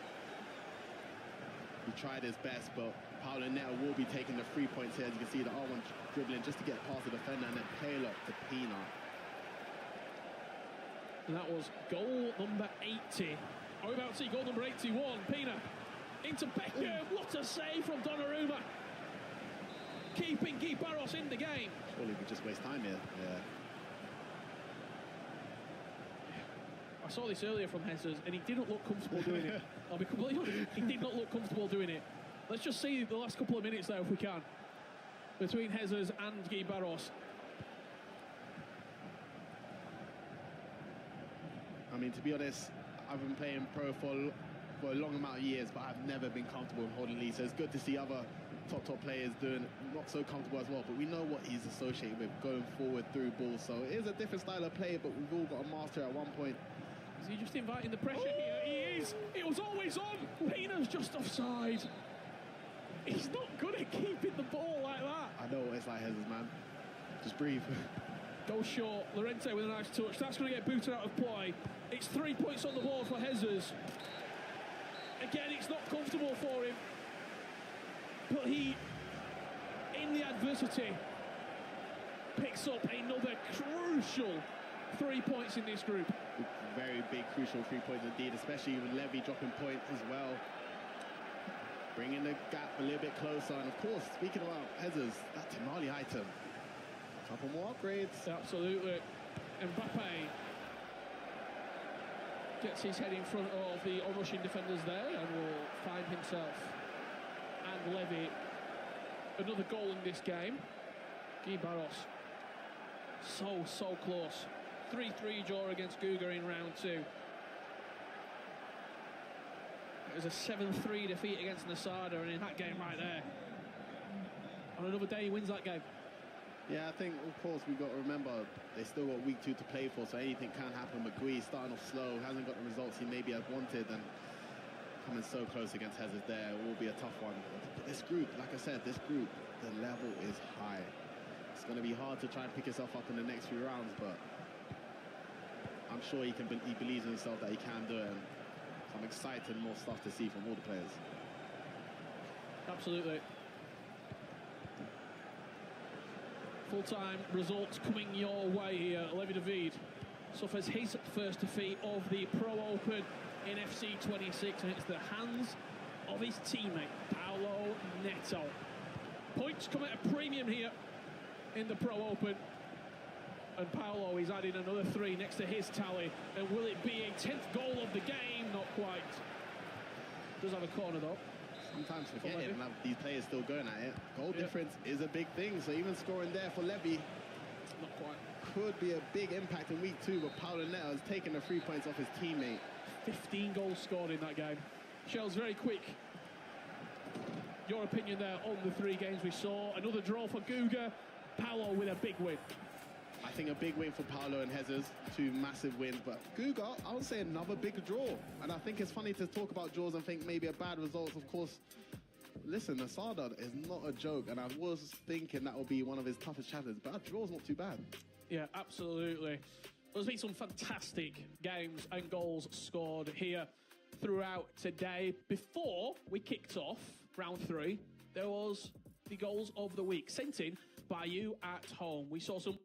I: he tried his best, but Paulo Neto will be taking the 3 points here. As you can see, the R1 dribbling just to get past the defender, and then Paylock to Pina.
C: And that was goal number 80. Are we about to see goal number 81? Pina into Beckham. What a save from Donnarumma. Keeping Guy Barros in the game.
I: Surely we just waste time here. Yeah.
C: I saw this earlier from Jesus, and he didn't look comfortable doing it. I'll be completely honest, he did not look comfortable doing it. Let's just see the last couple of minutes there, if we can, between Jesus and Guy Barros.
I: I mean, to be honest, I've been playing pro for a long amount of years, but I've never been comfortable in holding lead. So it's good to see other top players doing not so comfortable as well. But we know what he's associated with, going forward through balls. So it is a different style of play, but we've all got to master at one point.
C: Is he just inviting the pressure here? He is. It was always on. Pina's just offside. He's not good at keeping the ball like that.
I: I know what it's like, Jesus, man. Just breathe.
C: Goes short. Lorente with a nice touch. That's going to get booted out of play. It's 3 points on the board for Jesus. Again, it's not comfortable for him. But he, in the adversity, picks up another crucial 3 points in this group.
I: Very big, crucial 3 points indeed, especially with Levy dropping points as well. Bringing the gap a little bit closer. And of course, speaking about Jesus, that Tamale item. A couple more upgrades.
C: Absolutely. Mbappe gets his head in front of the Russian defenders there and will find himself and Levy another goal in this game. Guy Barros. So close. 3-3 draw against Guga in round 2. It was a 7-3 defeat against Nasada, and in that game right there, on another day he wins that game.
I: Yeah, I think, of course, we've got to remember they still got week 2 to play for, so anything can happen. McGuee starting off slow, hasn't got the results he maybe had wanted, and coming so close against Hazard there, it will be a tough one. But this group, like I said, this group, the level is high. It's going to be hard to try and pick yourself up in the next few rounds, but I'm sure he believes in himself that he can do it. And some exciting more stuff to see from all the players.
C: Absolutely. Full-time results coming your way here. Levy David suffers his first defeat of the Pro Open in FC 26, and it's the hands of his teammate, Paulo Neto. Points come at a premium here in the Pro Open. And Paulo is adding another 3 next to his tally. And will it be a 10th goal of the game? Not quite. Does have a corner though.
I: Sometimes forget it and have these players still going at it. Goal difference is a big thing, so even scoring there for Levy
C: not quite
I: could be a big impact in week 2, but Paulo Neto has taken the 3 points off his teammate.
C: 15 goals scored in that game. Shells, very quick. Your opinion there on the 3 games we saw. Another draw for Guga. Paulo with a big win.
I: I think a big win for Paulo and Jesus, 2 massive wins, but Guga, I would say another big draw. And I think it's funny to talk about draws and think maybe a bad result. Of course, listen, Nasada is not a joke, and I was thinking that would be one of his toughest challenges, but that draw's not too bad.
C: Yeah, absolutely. There's been some fantastic games and goals scored here throughout today. Before we kicked off round 3, there was the goals of the week sent in by you at home. We saw some